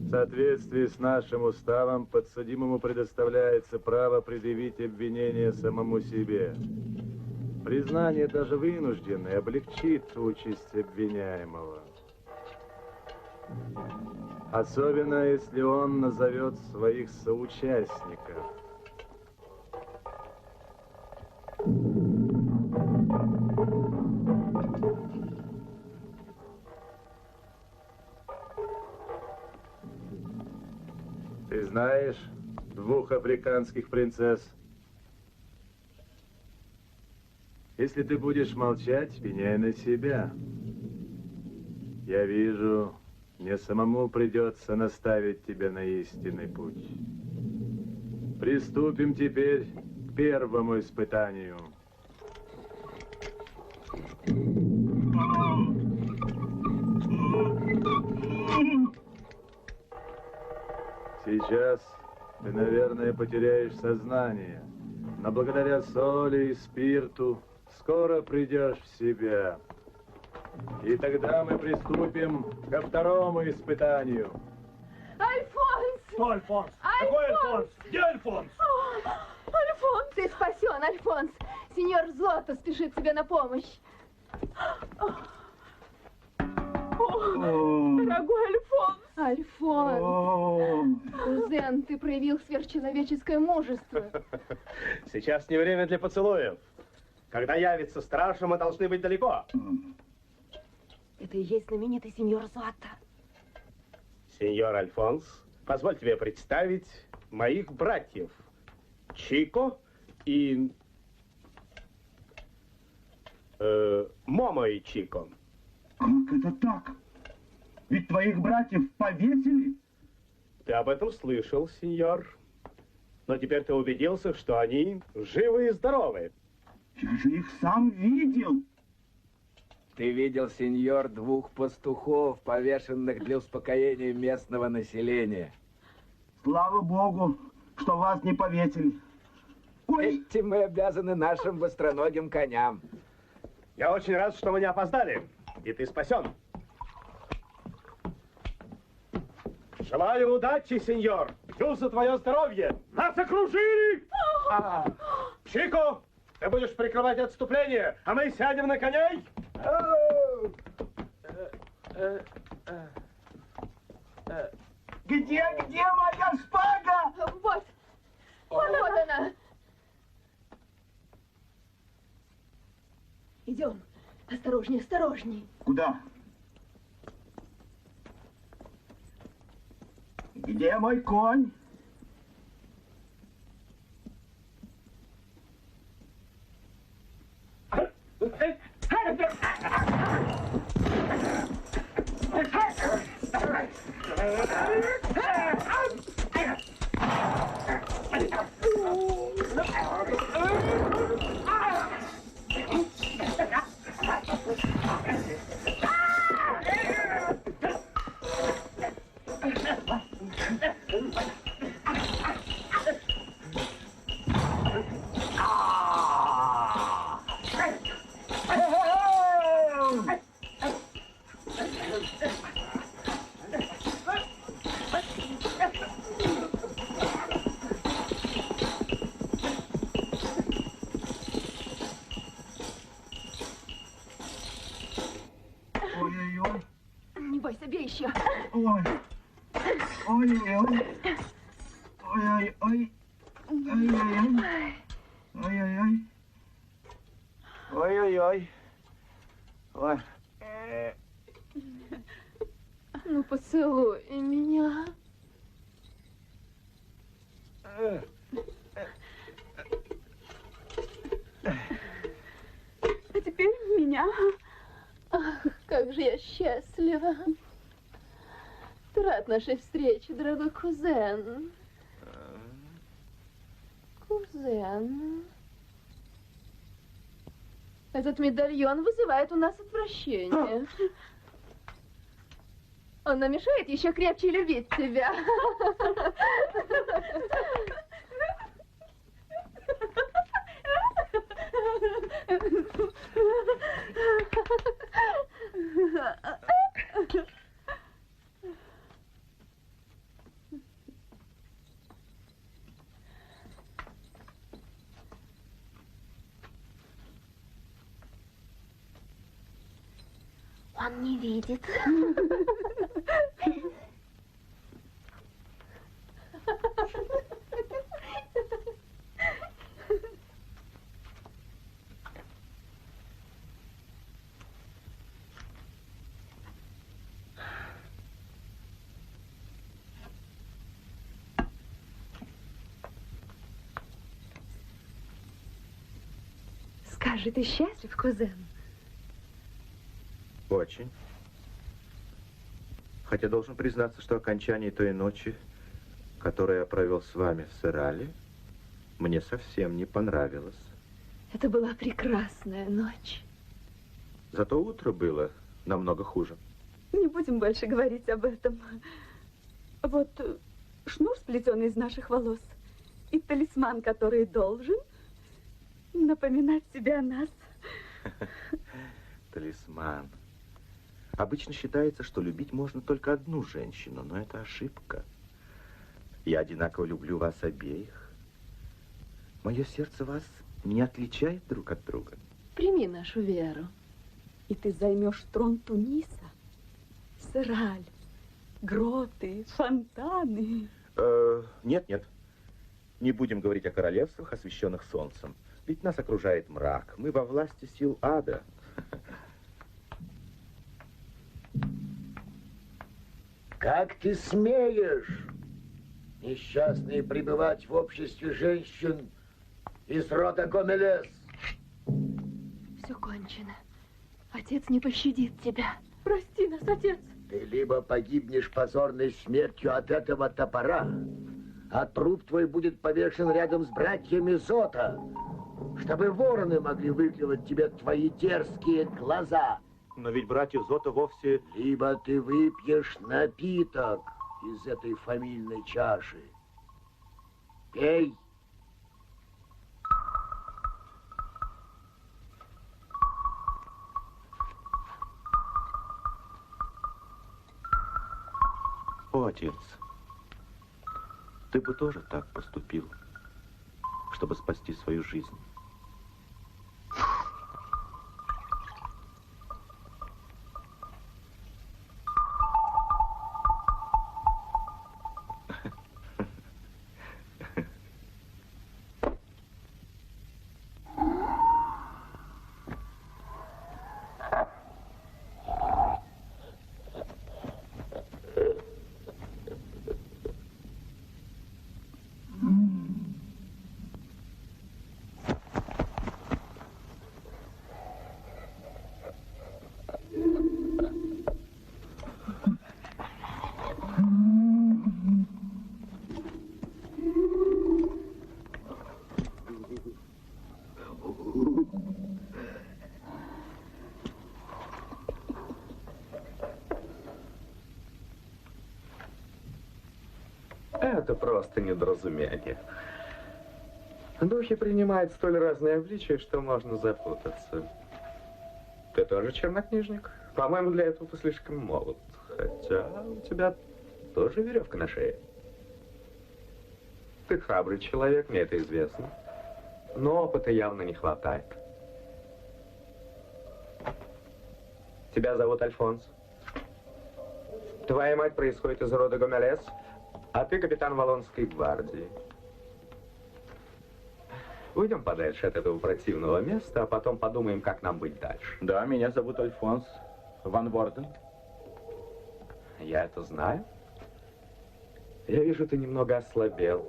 В соответствии с нашим уставом подсудимому предоставляется право предъявить обвинение самому себе. Признание даже вынужденное облегчит участь обвиняемого. Особенно, если он назовет своих соучастников. Ты знаешь 2 африканских принцесс? Если ты будешь молчать, пеняй на себя. Я вижу, мне самому придется наставить тебя на истинный путь. Приступим теперь к первому испытанию. Сейчас ты, наверное, потеряешь сознание, но благодаря соли и спирту скоро придешь в себя. И тогда мы приступим ко второму испытанию. Альфонс! Что Альфонс? Какой Альфонс? Где Альфонс? Альфонс! Ты спасен, Альфонс! Сеньор Злато спешит тебе на помощь. Дорогой Альфонс! Альфонс! Кузен, ты проявил сверхчеловеческое мужество. Сейчас не время для поцелуев. Когда явится стража, мы должны быть далеко. Это и есть знаменитый сеньор Злато. Сеньор Альфонс, позволь тебе представить моих братьев. Чико и... Момо и Чико. Как это так? Ведь твоих братьев повесили? Ты об этом слышал, сеньор. Но теперь ты убедился, что они живы и здоровы. Я же их сам видел. Ты видел, сеньор, 2 пастухов, повешенных для успокоения местного населения. Слава богу, что вас не повесили. Этим мы обязаны нашим быстроногим коням. Я очень рад, что мы не опоздали, и ты спасен. Желаю удачи, сеньор. Пью за твое здоровье. Нас окружили! Чико, ты будешь прикрывать отступление, а мы сядем на коней. Где моя шпага? Вот! Вот она! Идем. Осторожней, осторожней. Куда? Где мой конь? Не бойся, бей еще. Ой. Ой-ой-ой. Ой-ой-ой. Ой-ой-ой. Ой-ой-ой. Ой-ой-ой. Ой. Ну, поцелуй меня. А теперь меня. Ах, как же я счастлива. Ты рад нашей встрече, дорогой кузен. кузен. Этот медальон вызывает у нас отвращение. Он намешает еще крепче любить тебя. Он не видит. Скажи, ты счастлив, кузен? Очень. Хотя должен признаться, что окончание той ночи, которую я провел с вами в Сырале, мне совсем не понравилось. Это была прекрасная ночь. Зато утро было намного хуже. Не будем больше говорить об этом. Вот шнур, сплетенный из наших волос, и талисман, который должен напоминать себе о нас. Талисман. Обычно считается, что любить можно только одну женщину, но это ошибка. Я одинаково люблю вас обеих. Мое сердце вас не отличает друг от друга. Прими нашу веру. И ты займешь трон Туниса. Сыраль, гроты, фонтаны. Нет, нет. Не будем говорить о королевствах, освященных солнцем. Ведь нас окружает мрак. Мы во власти сил ада. Как ты смеешь, несчастный, пребывать в обществе женщин из рода Гомелес? Все кончено. Отец не пощадит тебя. Прости нас, отец. Ты либо погибнешь позорной смертью от этого топора, а труп твой будет повешен рядом с братьями Зота, чтобы вороны могли выклевать тебе твои дерзкие глаза. Но ведь братья Зота вовсе... Либо ты выпьешь напиток из этой фамильной чаши. Пей. О, отец, ты бы тоже так поступил, чтобы спасти свою жизнь. Это просто недоразумение. Духи принимают столь разные обличия, что можно запутаться. Ты тоже чернокнижник? По-моему, для этого ты слишком молод. Хотя у тебя тоже веревка на шее. Ты храбрый человек, мне это известно. Но опыта явно не хватает. Тебя зовут Альфонс. Твоя мать происходит из рода Гомелес, а ты капитан Валлонской гвардии. Уйдем подальше от этого противного места, а потом подумаем, как нам быть дальше. Да, меня зовут Альфонс Ван Ворден. Я это знаю. Я вижу, ты немного ослабел.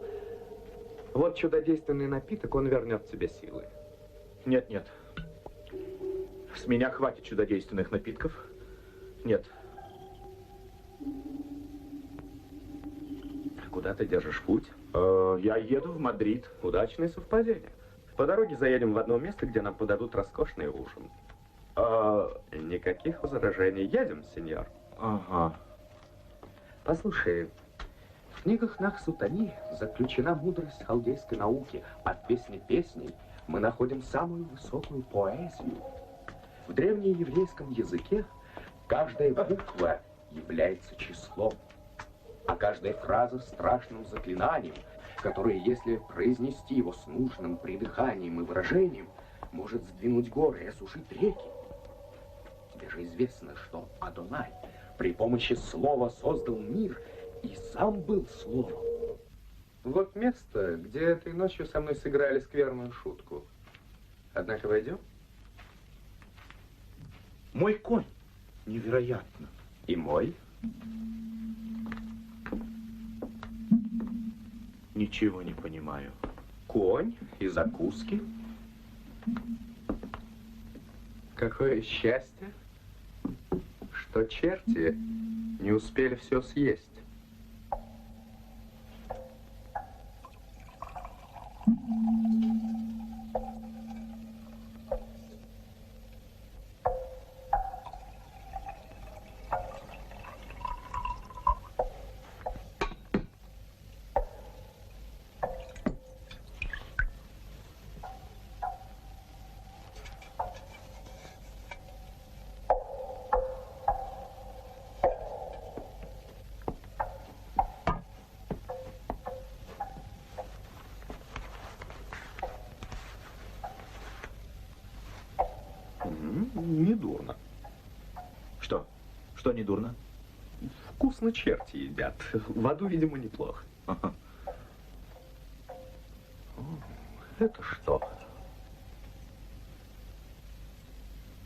Вот чудодейственный напиток, он вернет тебе силы. Нет, нет. С меня хватит чудодейственных напитков. Нет. Куда ты держишь путь? Я еду в Мадрид. Удачное совпадение. По дороге заедем в одно место, где нам подадут роскошный ужин. Никаких возражений. Едем, сеньор. Ага. Послушай, в книгах Нахсутани заключена мудрость халдейской науки. От песни песней мы находим самую высокую поэзию. В древнееврейском языке каждая буква является числом, а каждая фраза страшным заклинанием, которое, если произнести его с нужным придыханием и выражением, может сдвинуть горы и осушить реки. Тебе же известно, что Адонай при помощи слова создал мир и сам был словом. Вот место, где этой ночью со мной сыграли скверную шутку. Однако войдем? Мой конь. Невероятно. И мой? Ничего не понимаю. Конь и закуски. Какое счастье, что черти не успели все съесть. Недурно. Что? Что не дурно? Вкусно черти едят. В аду, видимо, неплохо. Ага. Это что?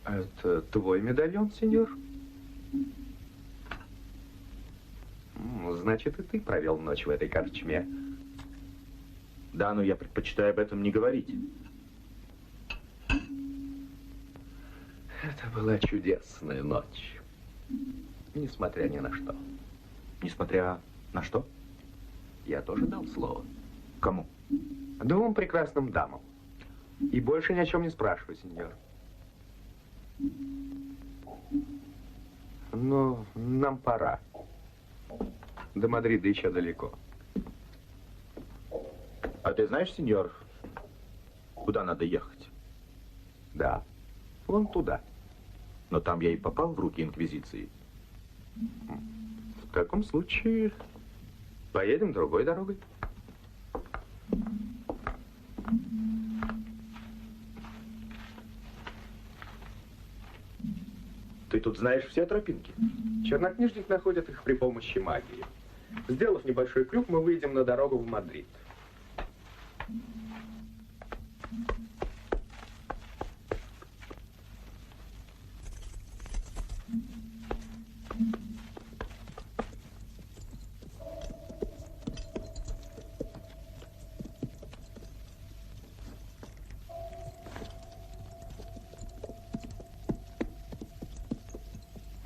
Это твой медальон, сеньор? Значит, и ты провел ночь в этой корчме. Да, но я предпочитаю об этом не говорить. Это была чудесная ночь. Несмотря ни на что. Несмотря на что? Я тоже дал слово. Кому? Двум прекрасным дамам. И больше ни о чем не спрашивай, сеньор. Но нам пора. До Мадрида еще далеко. А ты знаешь, сеньор, куда надо ехать? Да, вон туда. Но там я и попал в руки инквизиции. В таком случае поедем другой дорогой. Ты тут знаешь все тропинки? Чернокнижник находит их при помощи магии. Сделав небольшой крюк, мы выйдем на дорогу в Мадрид.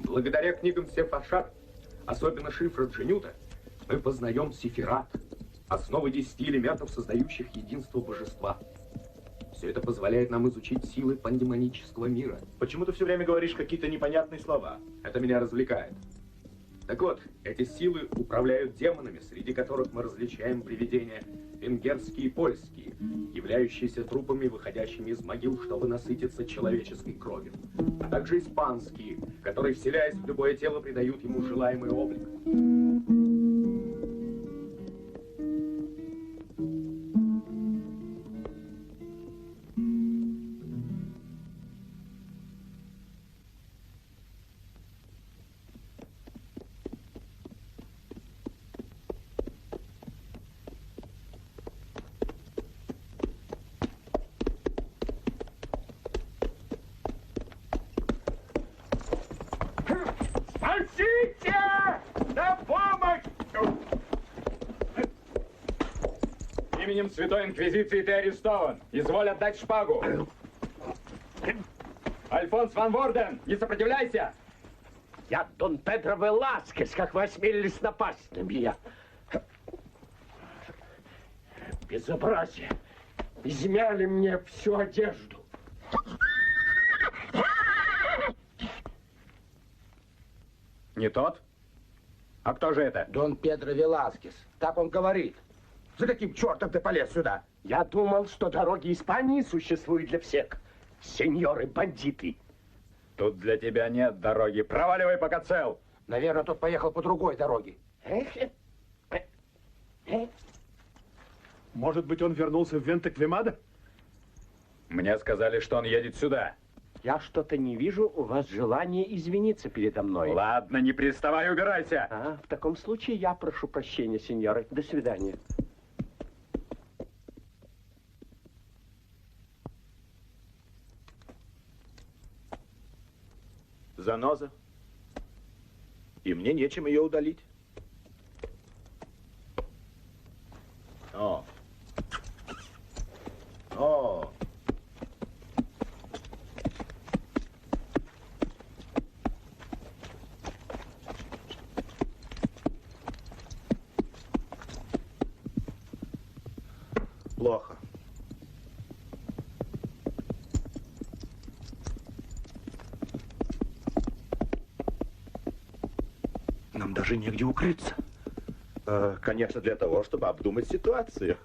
Благодаря книгам Сефашар, особенно шифра Джинюта, мы познаем сифират, основы 10 элементов, создающих единство божества. Все это позволяет нам изучить силы пандемонического мира. Почему ты все время говоришь какие-то непонятные слова? Это меня развлекает. Так вот, эти силы управляют демонами, среди которых мы различаем привидения венгерские и польские, являющиеся трупами, выходящими из могил, чтобы насытиться человеческой кровью, а также испанские, которые, вселяясь в любое тело, придают ему желаемый облик. Спасите! На помощь! Именем Святой Инквизиции ты арестован. Изволь отдать шпагу. Альфонс ван Ворден, не сопротивляйся! Я Дон Педро Веласкес, как вы осмелились напасть на меня. Безобразие. Измяли мне всю одежду. Не тот? А кто же это? Дон Педро Веласкес. Так он говорит. За каким чертом ты полез сюда? Я думал, что дороги Испании существуют для всех. Сеньоры-бандиты. Тут для тебя нет дороги. Проваливай, пока цел. Наверное, тот поехал по другой дороге. Может быть, он вернулся в Венте-Квемада? Мне сказали, что он едет сюда. Я что-то не вижу у вас желания извиниться передо мной. Ладно, не приставай, убирайся. В таком случае я прошу прощения, сеньоры. До свидания. Заноза. И мне нечем ее удалить. О. О. Плохо. Нам даже негде укрыться. Конечно, для того, чтобы обдумать ситуацию.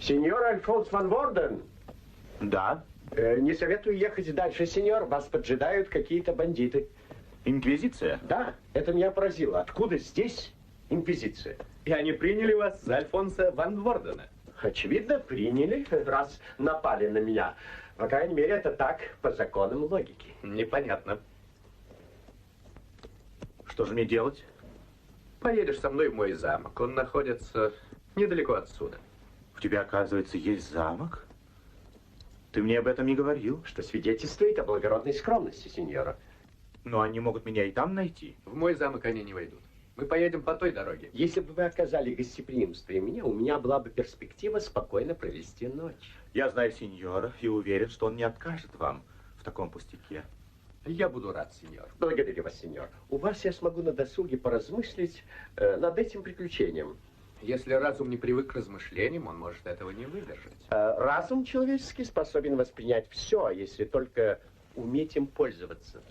Сеньор Альфонс ван Ворден. Да. Не советую ехать дальше, сеньор. Вас поджидают какие-то бандиты. Инквизиция? Да, это меня поразило. Откуда здесь инквизиция? И они приняли вас за Альфонса ван Вордена. Очевидно, приняли, раз напали на меня. По крайней мере, это так, по законам логики. Непонятно. Что же мне делать? Поедешь со мной в мой замок. Он находится недалеко отсюда. У тебя, оказывается, есть замок? Ты мне об этом не говорил. Что свидетельствует о благородной скромности, сеньора. Но они могут меня и там найти. В мой замок они не войдут. Мы поедем по той дороге. Если бы вы оказали гостеприимство и мне, у меня была бы перспектива спокойно провести ночь. Я знаю сеньора и уверен, что он не откажет вам в таком пустяке. Я буду рад, сеньор. Благодарю вас, сеньор. У вас я смогу на досуге поразмыслить над этим приключением. Если разум не привык к размышлениям, он может этого не выдержать. Разум человеческий способен воспринять все, если только уметь им пользоваться.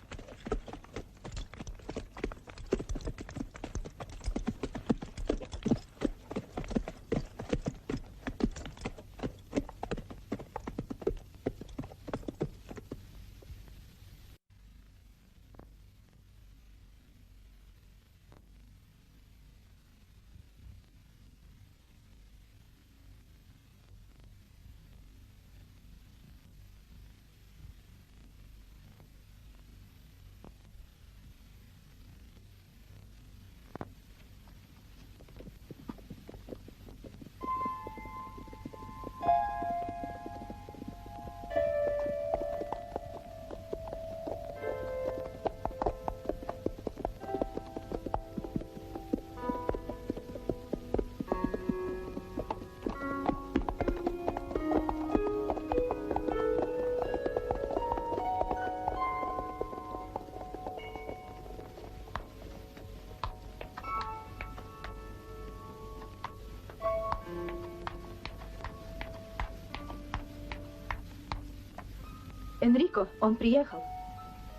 Энрико, он приехал.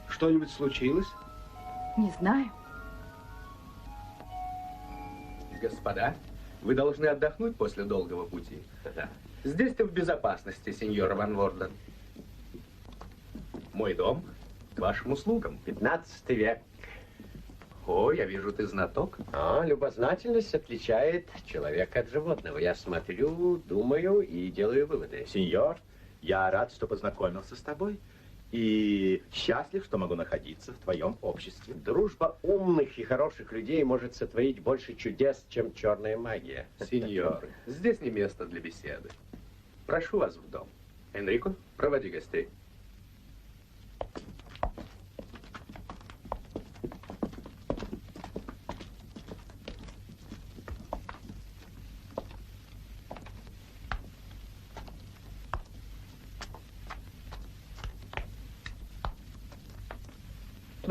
Что-нибудь случилось? Не знаю. Господа, вы должны отдохнуть после долгого пути. Да. Здесь ты в безопасности, сеньор ван Ворден. Мой дом к вашим услугам. 15 век. О, я вижу, ты знаток. Любознательность отличает человека от животного. Я смотрю, думаю и делаю выводы. Сеньор, я рад, что познакомился с тобой. И счастлив, что могу находиться в твоем обществе. Дружба умных и хороших людей может сотворить больше чудес, чем черная магия. Сеньоры, здесь не место для беседы. Прошу вас в дом. Энрико, проводи гостей.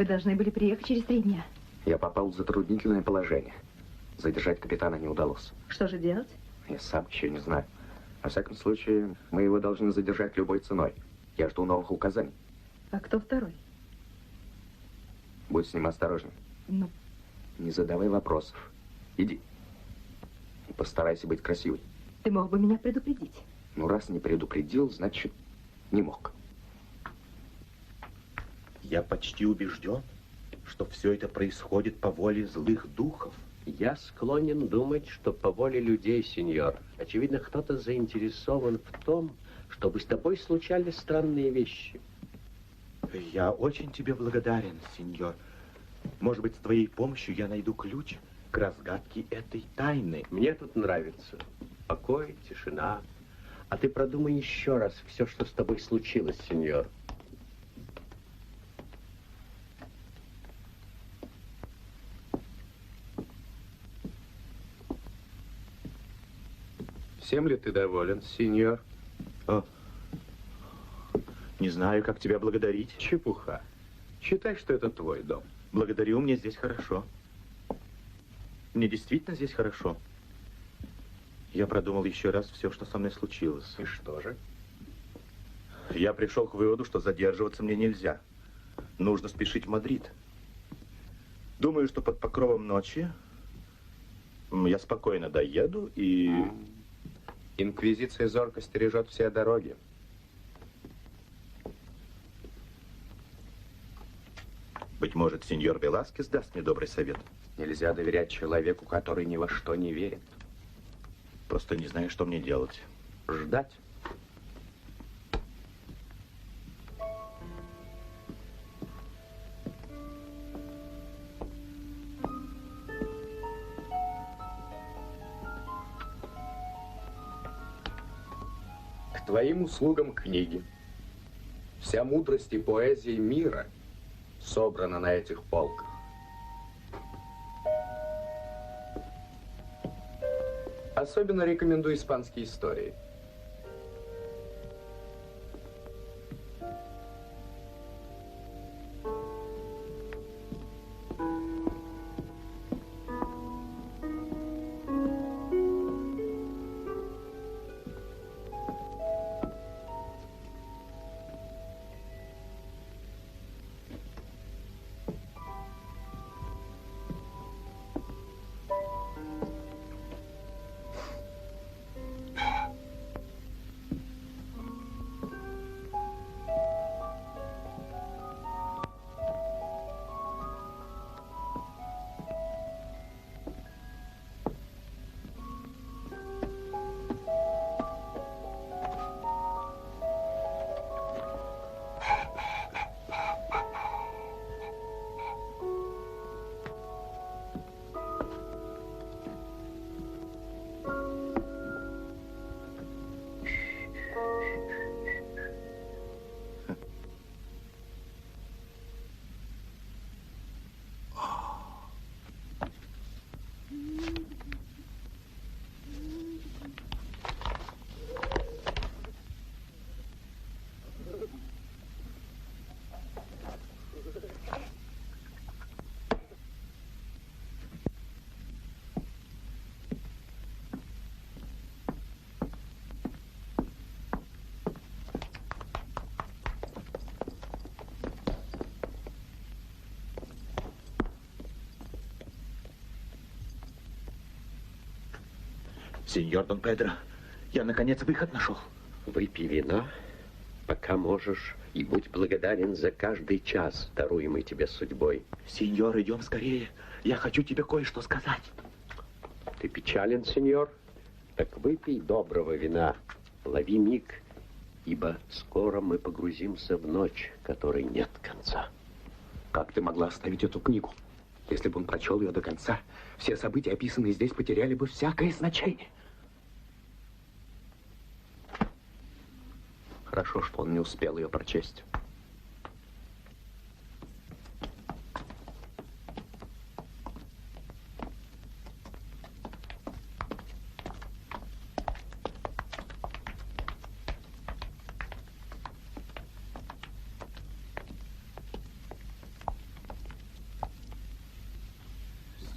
Вы должны были приехать через 3 дня. Я попал в затруднительное положение. Задержать капитана не удалось. Что же делать? Я сам еще не знаю. Во всяком случае, мы его должны задержать любой ценой. Я жду новых указаний. А кто второй? Будь с ним осторожен. Ну, Не задавай вопросов. Иди. И постарайся быть красивой. ты мог бы меня предупредить. Ну, раз не предупредил, значит, не мог. Я почти убежден, что все это происходит по воле злых духов. Я склонен думать, что по воле людей, сеньор. Очевидно, кто-то заинтересован в том, чтобы с тобой случались странные вещи. Я очень тебе благодарен, сеньор. Может быть, с твоей помощью я найду ключ к разгадке этой тайны. Мне тут нравится. Покой, тишина. А ты продумай еще раз все, что с тобой случилось, сеньор. Всем ли ты доволен, сеньор? О, не знаю, как тебя благодарить. Чепуха. Считай, что это твой дом. Благодарю, мне здесь хорошо. Мне действительно здесь хорошо. Я продумал еще раз все, что со мной случилось. И что же? Я пришел к выводу, что задерживаться мне нельзя. Нужно спешить в Мадрид. Думаю, что под покровом ночи я спокойно доеду и... Инквизиция зорко стережет все дороги. Быть может, сеньор Веласкес даст мне добрый совет. Нельзя доверять человеку, который ни во что не верит. Просто не знаю, что мне делать. Ждать. К твоим услугам книги. Вся мудрость и поэзия мира собрана на этих полках. Особенно рекомендую испанские истории. Сеньор Дон Педро, я наконец выход нашел. Выпей вина, пока можешь, и будь благодарен за каждый час, даруемый тебе судьбой. Сеньор, идем скорее. Я хочу тебе кое-что сказать. Ты печален, сеньор? Так выпей доброго вина, лови миг, ибо скоро мы погрузимся в ночь, которой нет конца. Как ты могла оставить эту книгу? Если бы он прочел ее до конца, все события, описанные здесь, потеряли бы всякое значение. Хорошо, что он не успел ее прочесть.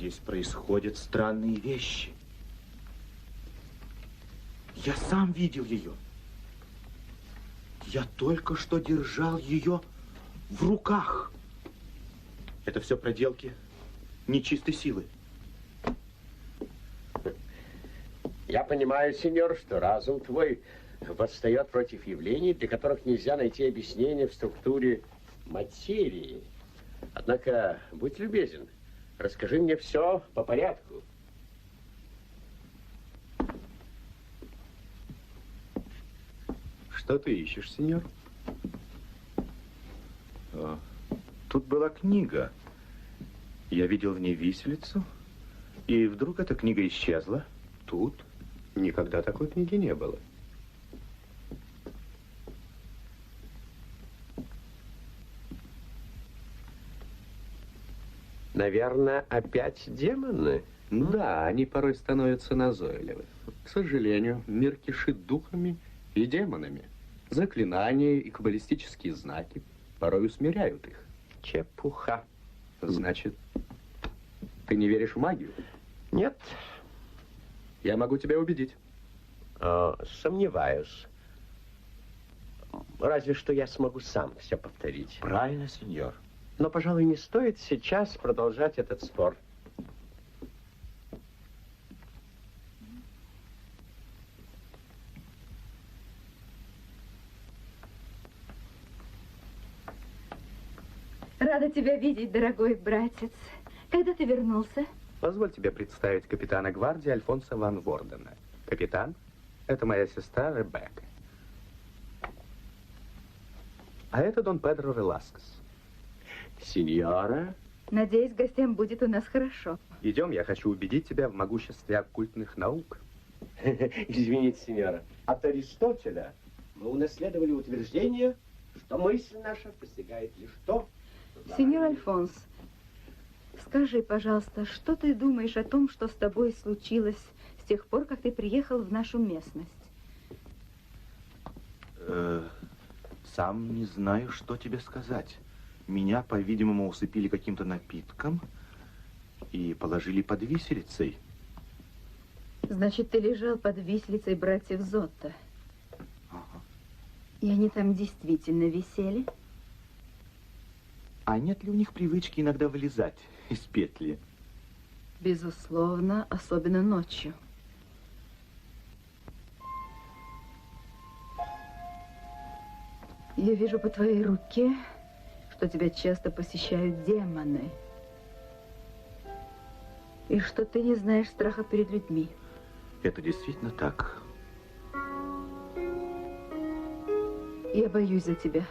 Здесь происходят странные вещи. Я сам видел ее. Я только что держал ее в руках. Это все проделки нечистой силы. Я понимаю, сеньор, что разум твой восстает против явлений, для которых нельзя найти объяснение в структуре материи. Однако, будь любезен, расскажи мне все по порядку. Что ты ищешь, сеньор? Тут была книга. Я видел в ней виселицу, и вдруг эта книга исчезла. Тут никогда такой книги не было. Наверное, опять демоны? Да, они порой становятся назойливы. К сожалению, мир кишит духами и демонами. Заклинания и каббалистические знаки порой усмиряют их. Чепуха. Значит, ты не веришь в магию? Нет. Я могу тебя убедить. Сомневаюсь. Разве что я смогу сам все повторить. Правильно, сеньор. Но, пожалуй, не стоит сейчас продолжать этот спор. Рада тебя видеть, дорогой братец. Когда ты вернулся? Позволь тебе представить капитана гвардии Альфонса ван Вордена. Капитан, это моя сестра Ребекка. А это Дон Педро Веласкес. Сеньора. Надеюсь, гостям будет у нас хорошо. Идем, я хочу убедить тебя в могуществе оккультных наук. Извините, сеньора. От Аристотеля мы унаследовали утверждение, что мысль наша постигает лишь то, что... Сеньор Альфонс, скажи, пожалуйста, что ты думаешь о том, что с тобой случилось с тех пор, как ты приехал в нашу местность? Сам не знаю, что тебе сказать. Меня, по-видимому, усыпили каким-то напитком и положили под виселицей. Значит, ты лежал под виселицей братьев Зотто. Ага. И они там действительно висели? А нет ли у них привычки иногда вылезать из петли? Безусловно, особенно ночью. Я вижу по твоей руке, что тебя часто посещают демоны. И что ты не знаешь страха перед людьми. Это действительно так. Я боюсь за тебя.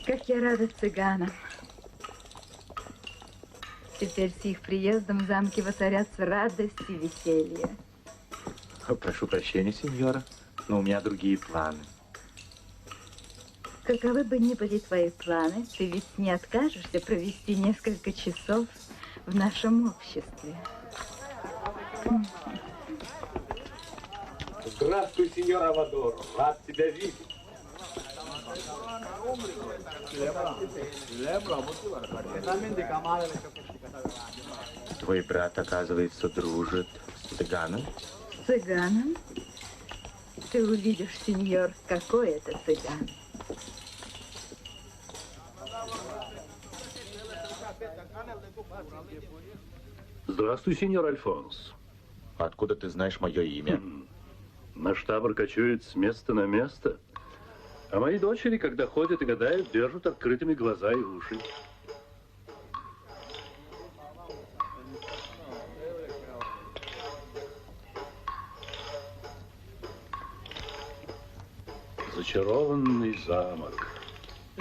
Как я рада цыганам. Теперь с их приездом в замке воцарятся радость и веселье. Прошу прощения, сеньора, но у меня другие планы. Каковы бы ни были твои планы, ты ведь не откажешься провести несколько часов в нашем обществе. Здравствуй, сеньор Авадор. Рад тебя видеть. Твой брат, оказывается, дружит с цыганом? С цыганом? Ты увидишь, сеньор, какой это цыган. Здравствуй, сеньор Альфонс. Откуда ты знаешь мое имя? Наш табор кочует с места на место. А мои дочери, когда ходят и гадают, держат открытыми глаза и уши. Зачарованный замок.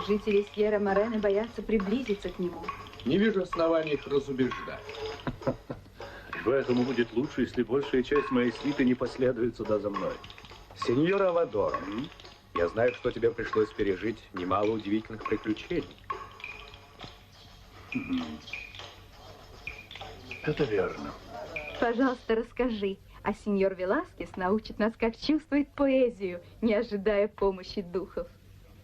Жители Сьерра-Морены боятся приблизиться к нему. Не вижу оснований их разубеждать. Поэтому будет лучше, если большая часть моей свиты не последует сюда за мной. Сеньор Авадор, Я знаю, что тебе пришлось пережить немало удивительных приключений. Это верно. Пожалуйста, расскажи, а сеньор Веласкес научит нас, как чувствовать поэзию, не ожидая помощи духов.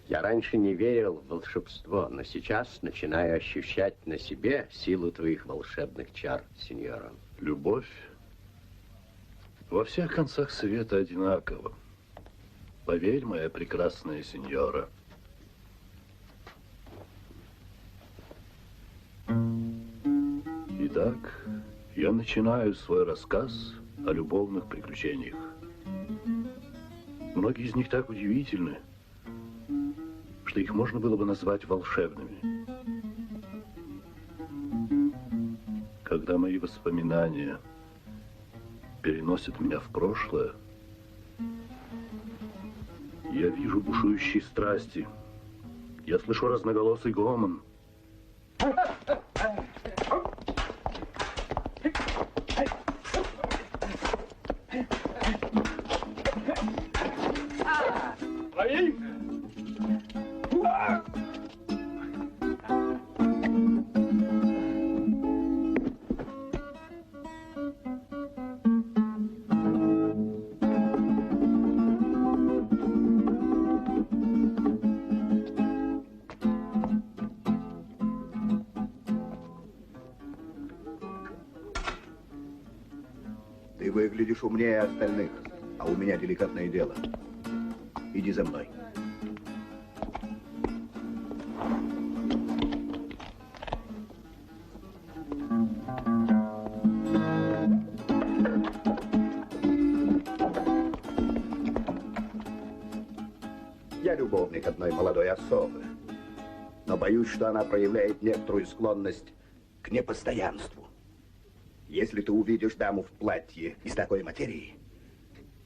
Я раньше не верил в волшебство, но сейчас начинаю ощущать на себе силу твоих волшебных чар, сеньора. Любовь во всех концах света одинакова. Поверь, моя прекрасная сеньора. Итак, я начинаю свой рассказ о любовных приключениях. Многие из них так удивительны, что их можно было бы назвать волшебными. Когда мои воспоминания переносят меня в прошлое, я вижу бушующие страсти. Я слышу разноголосый гомон. Ты выглядишь умнее остальных, а у меня деликатное дело. Иди за мной. Я любовник одной молодой особы, но боюсь, что она проявляет некоторую склонность к непостоянству. Если ты увидишь даму в платье из такой материи,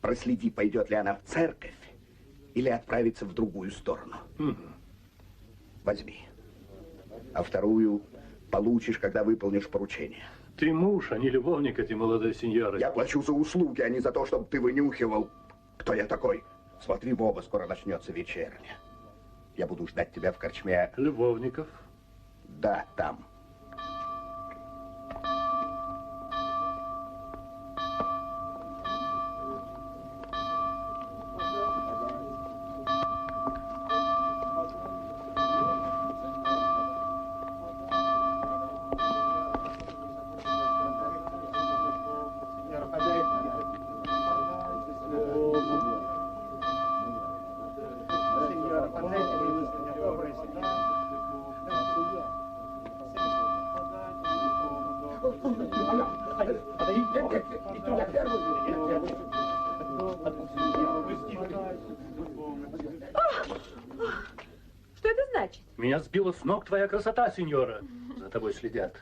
проследи, пойдет ли она в церковь или отправится в другую сторону. Возьми. А вторую получишь, когда выполнишь поручение. Ты муж, а не любовник этой молодой сеньоры. Я плачу за услуги, а не за то, чтобы ты вынюхивал, кто я такой. Смотри в оба, скоро начнется вечерня. Я буду ждать тебя в корчме. Любовников? Да, там. Что это значит? Меня сбила с ног твоя красота, сеньора. За тобой следят.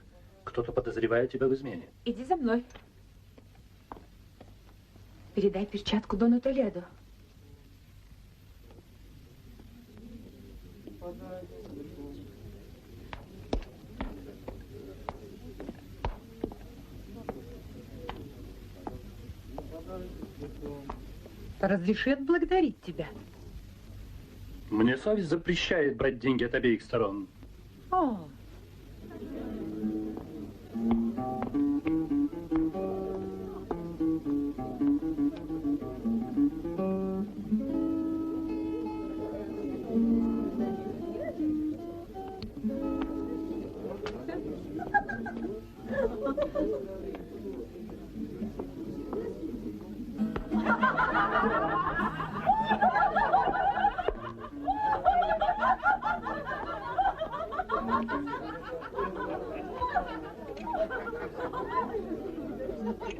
Кто-то подозревает тебя в измене. Иди за мной. Передай перчатку Дону Толедо. Разреши отблагодарить тебя. Мне совесть запрещает брать деньги от обеих сторон. О.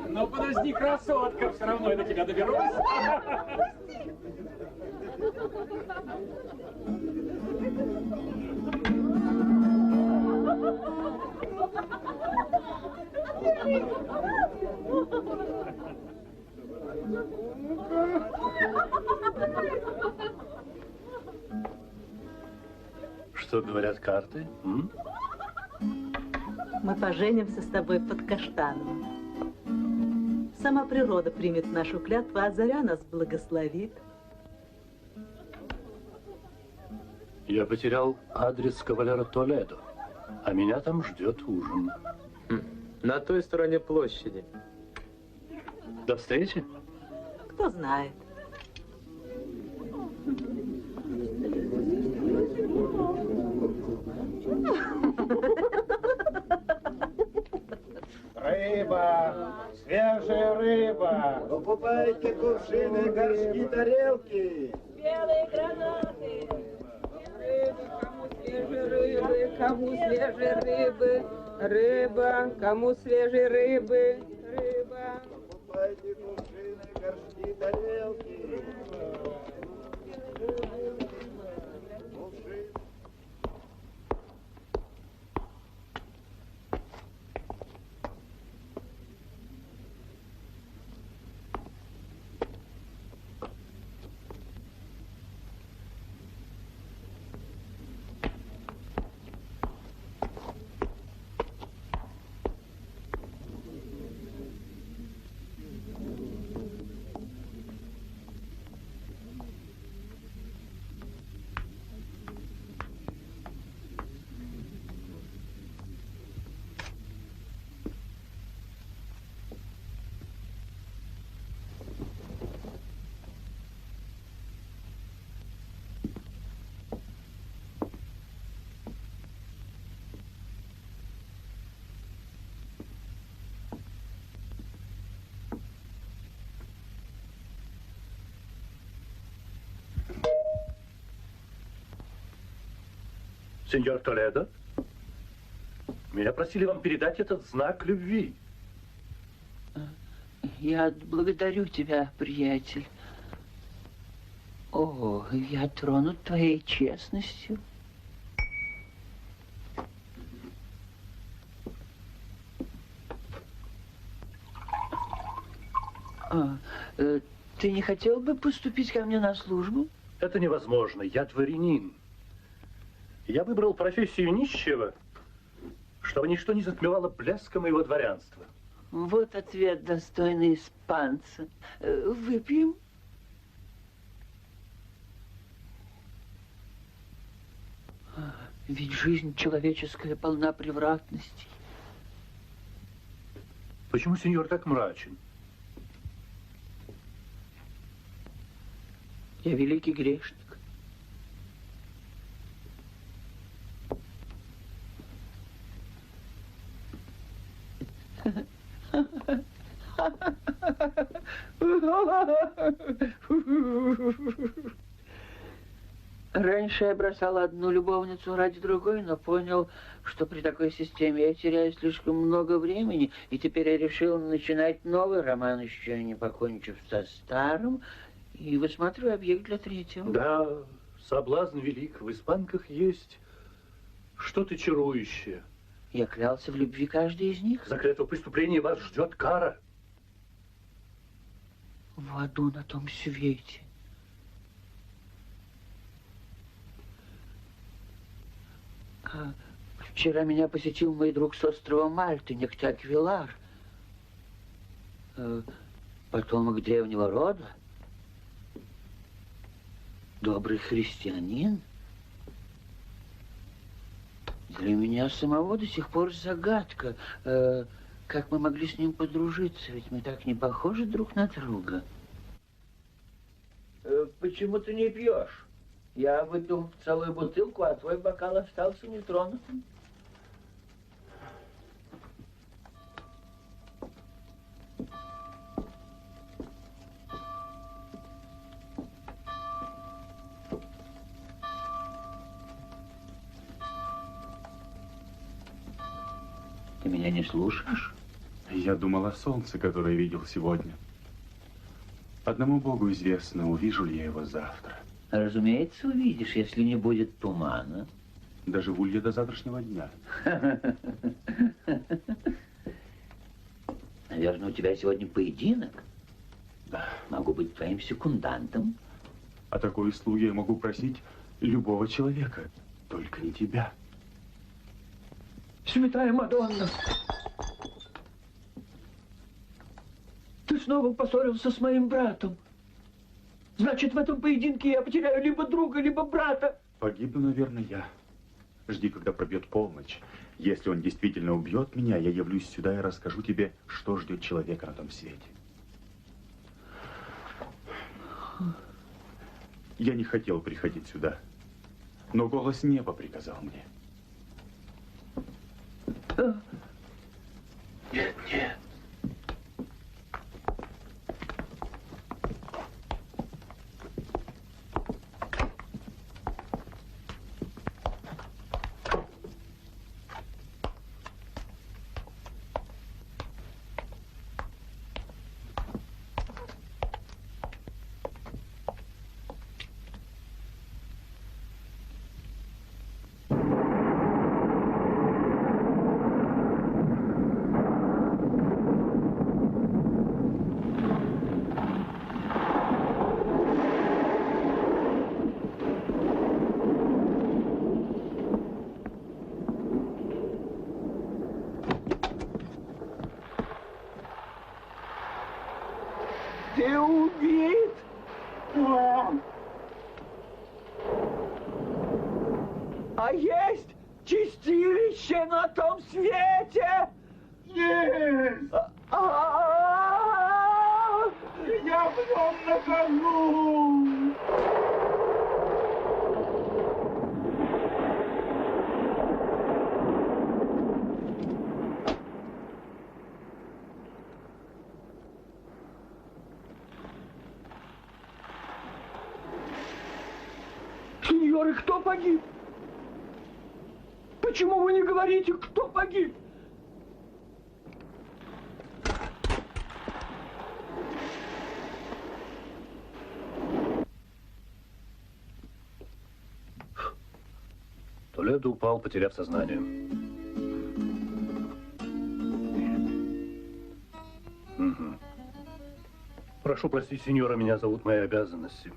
Ну подожди, красотка, все равно я до тебя доберусь. Что говорят карты? Мы поженимся с тобой под каштаном. Сама природа примет нашу клятву, а заря нас благословит. Я потерял адрес кавалера Толедо, а меня там ждет ужин. На той стороне площади. До встречи. Кто знает. Рыба, свежая рыба. Покупайте кувшины, горшки, тарелки. Белые гранаты. Рыбы, кому свежей рыбы, рыба, кому свежей рыбы, рыба. Покупайте кувшины, горшки, тарелки. Сеньор Толедо, меня просили вам передать этот знак любви. Я благодарю тебя, приятель. О, я тронут твоей честностью. Ты не хотел бы поступить ко мне на службу? Это невозможно. Я дворянин. Я выбрал профессию нищего, чтобы ничто не затмевало блеска моего дворянства. Вот ответ, достойный испанца. Выпьем? Ведь жизнь человеческая полна превратностей. Почему сеньор так мрачен? Я великий грешник. Раньше я бросал одну любовницу ради другой, но понял, что при такой системе я теряю слишком много времени, и теперь я решил начинать новый роман, еще не покончив со старым, и высматриваю объект для третьего. Да, соблазн велик. В испанках есть что-то чарующее. Я клялся в любви каждой из них. За клятву преступления вас ждет кара. В аду на том свете. Вчера меня посетил мой друг с острова Мальты, некто Аквилар. Потомок древнего рода. Добрый христианин. Для меня самого до сих пор загадка, как мы могли с ним подружиться, ведь мы так не похожи друг на друга. Почему ты не пьешь? Я выпил целую бутылку, а твой бокал остался нетронутым. Ты меня не слушаешь? Я думал о солнце, которое видел сегодня. Одному Богу известно, увижу ли я его завтра. Разумеется, увидишь, если не будет тумана. Доживу ли я до завтрашнего дня? Наверное, у тебя сегодня поединок. Да. Могу быть твоим секундантом. О такой услуге я могу просить любого человека, только не тебя. Святая Мадонна! Ты снова поссорился с моим братом. Значит, в этом поединке я потеряю либо друга, либо брата. Погибну, наверное, я. Жди, когда пробьет полночь. Если он действительно убьет меня, я явлюсь сюда и расскажу тебе, что ждет человека на том свете. Я не хотел приходить сюда, но голос неба приказал мне. Нет, нет. Ты убит? А есть чистилище на том свете? Есть! Я в нем нахожусь! Сеньоры, кто погиб? Почему вы не говорите, кто погиб? Толедо упал, потеряв сознание. Угу. Прошу простить, сеньора, меня зовут мои обязанности.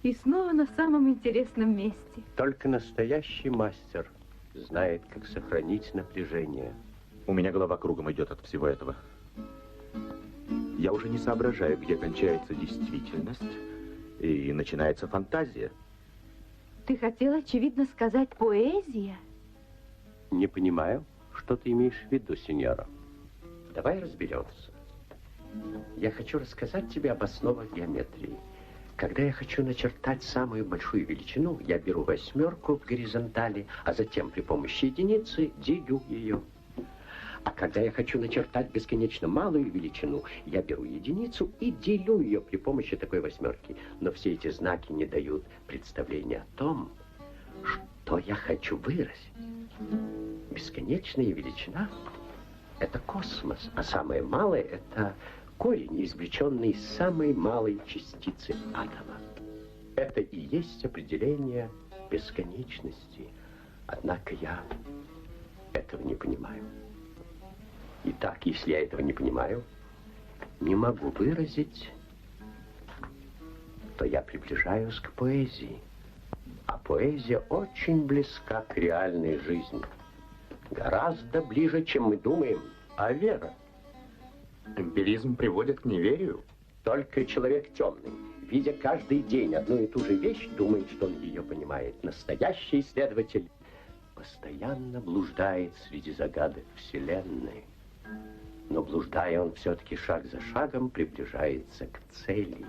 И снова на самом интересном месте. Только настоящий мастер знает, как сохранить напряжение. У меня голова кругом идет от всего этого. Я уже не соображаю, где кончается действительность и начинается фантазия. Ты хотел, очевидно, сказать поэзия? Не понимаю, что ты имеешь в виду, сеньора. Давай разберемся. Я хочу рассказать тебе об основах геометрии. Когда я хочу начертать самую большую величину, я беру восьмерку в горизонтали, а затем при помощи единицы делю ее. А когда я хочу начертать бесконечно малую величину, я беру единицу и делю ее при помощи такой восьмерки. Но все эти знаки не дают представления о том, что я хочу выразить. Бесконечная величина — это космос, а самое малое — это корень, извлеченный из самой малой частицы атома. Это и есть определение бесконечности. Однако я этого не понимаю. Итак, если я этого не понимаю, не могу выразить, то я приближаюсь к поэзии. А поэзия очень близка к реальной жизни. Гораздо ближе, чем мы думаем. А вера? Эмпиризм приводит к неверию. Только человек темный, видя каждый день одну и ту же вещь, думает, что он ее понимает. Настоящий исследователь постоянно блуждает среди загадок Вселенной. Но блуждая, он все-таки шаг за шагом приближается к цели.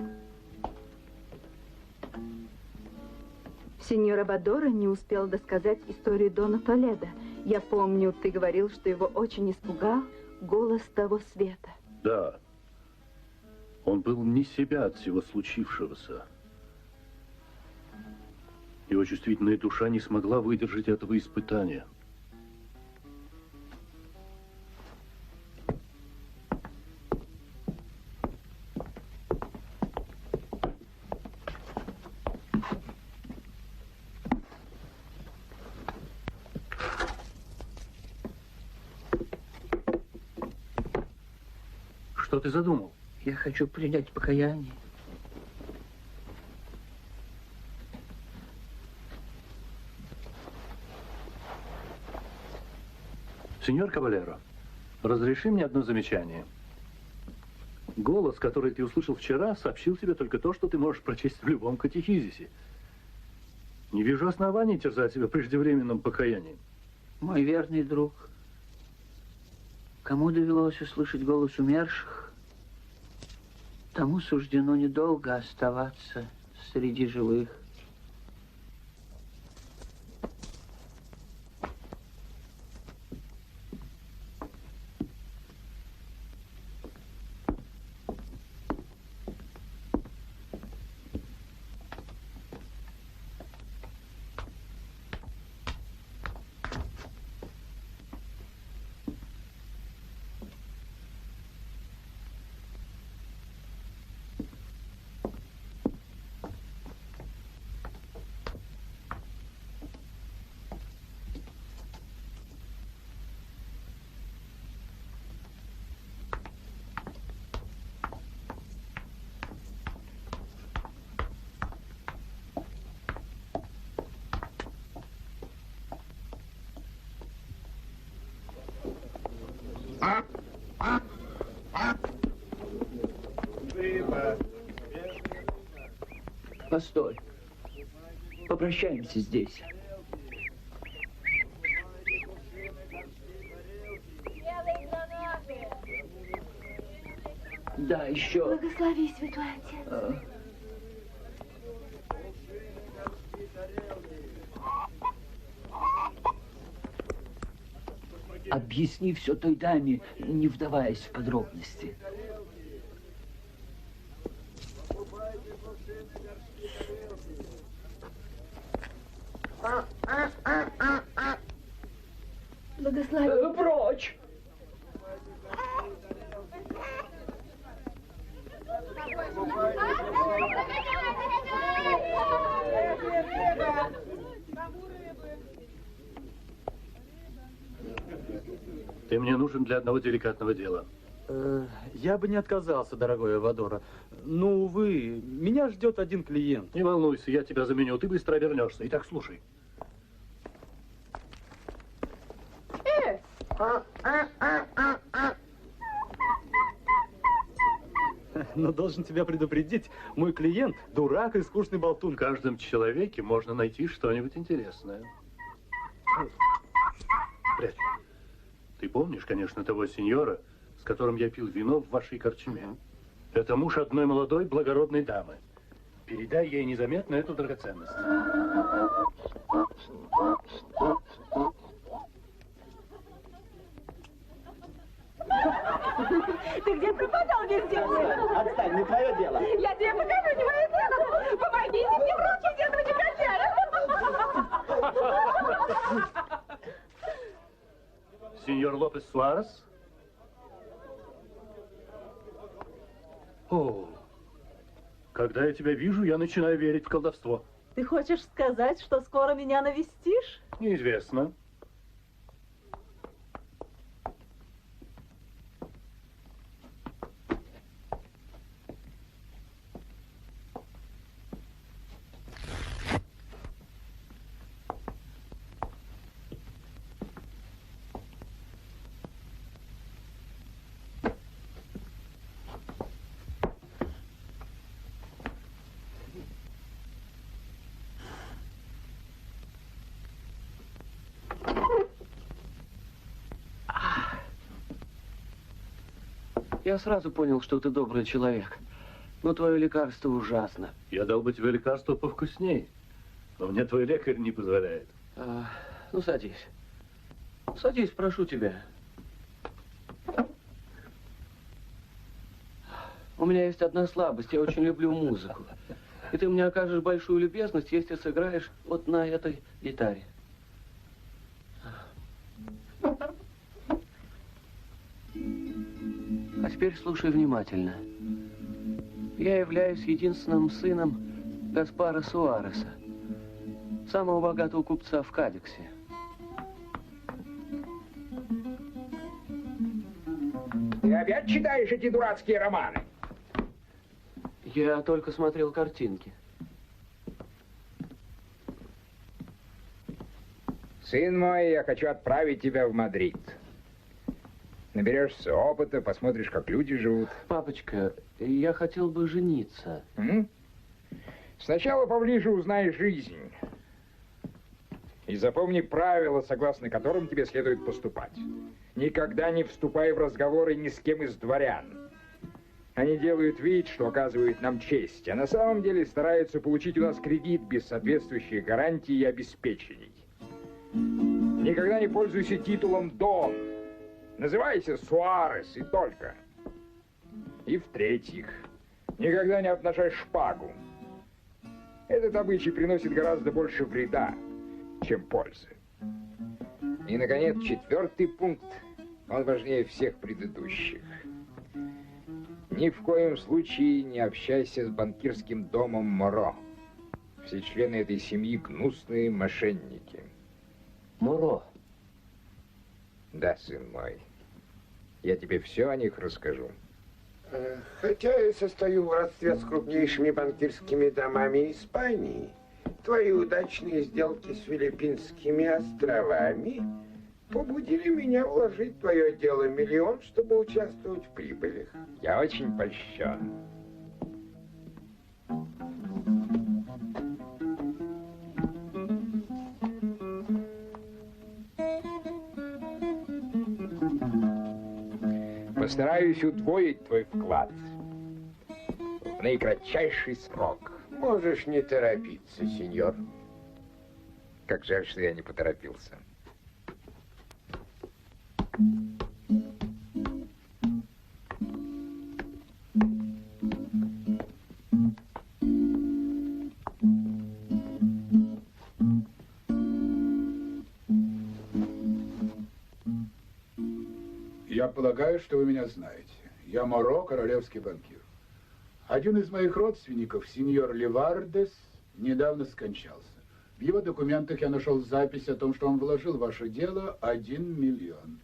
Сеньор Абадора не успел досказать историю Дона Толедо. Я помню, ты говорил, что его очень испугал голос того света. Да. Он был не себя от всего случившегося. Его чувствительная душа не смогла выдержать этого испытания. Что ты задумал? Я хочу принять покаяние. Сеньор Кавалеро, разреши мне одно замечание. Голос, который ты услышал вчера, сообщил тебе только то, что ты можешь прочесть в любом катехизисе. Не вижу оснований терзать себя преждевременным покаянием. Мой верный друг, кому довелось услышать голос умерших, тому суждено недолго оставаться среди живых. Постой. Попрощаемся здесь. Да, еще. Благослови, святой отец. Объясни все той даме, не вдаваясь в подробности. Благослови. Прочь! Ты мне нужен для одного деликатного дела. Я бы не отказался, дорогой Авадора. Но, увы, меня ждет один клиент. Не волнуйся, я тебя заменю, ты быстро вернешься. Итак, слушай. Но должен тебя предупредить, мой клиент – дурак и скучный болтун. В каждом человеке можно найти что-нибудь интересное. Прячь. Ты помнишь, конечно, того сеньора, с которым я пил вино в вашей корчме? Это муж одной молодой благородной дамы. Передай ей незаметно эту драгоценность. Ты где пропадал весь день? Отстань, не твое дело. Я тебе покажу, не мое дело. Помогите мне вручить этого негодяя. Сеньор Лопес Суарес? О, когда я тебя вижу, я начинаю верить в колдовство. Ты хочешь сказать, что скоро меня навестишь? Неизвестно. Я сразу понял, что ты добрый человек. Но твое лекарство ужасно. Я дал бы тебе лекарство повкуснее, но мне твой лекарь не позволяет. Ну, садись. Садись, прошу тебя. У меня есть одна слабость. Я очень люблю музыку. И ты мне окажешь большую любезность, если сыграешь вот на этой гитаре. А теперь слушай внимательно. Я являюсь единственным сыном Гаспара Суареса, самого богатого купца в Кадиксе. Ты опять читаешь эти дурацкие романы? Я только смотрел картинки. Сын мой, я хочу отправить тебя в Мадрид. Наберешься опыта, посмотришь, как люди живут. Папочка, я хотел бы жениться. Сначала поближе узнай жизнь. И запомни правила, согласно которым тебе следует поступать. Никогда не вступай в разговоры ни с кем из дворян. Они делают вид, что оказывают нам честь, а на самом деле стараются получить у нас кредит без соответствующих гарантий и обеспечений. Никогда не пользуйся титулом «Дон». Называйся Суарес и только. И в-третьих, никогда не обнажай шпагу. Этот обычай приносит гораздо больше вреда, чем пользы. И, наконец, 4-й пункт. Он важнее всех предыдущих. Ни в коем случае не общайся с банкирским домом Моро. Все члены этой семьи гнусные мошенники. Моро? Да, сын мой. Я тебе все о них расскажу. Хотя я состою в родстве с крупнейшими банкирскими домами Испании, твои удачные сделки с Филиппинскими островами побудили меня вложить в твое дело 1 миллион, чтобы участвовать в прибылях. Я очень польщен. Постараюсь удвоить твой вклад в наикратчайший срок. Можешь не торопиться, сеньор. Как жаль, что я не поторопился. Я полагаю, что вы меня знаете. Я Моро, королевский банкир. Один из моих родственников, сеньор Ливардес, недавно скончался. В его документах я нашел запись о том, что он вложил в ваше дело 1 миллион.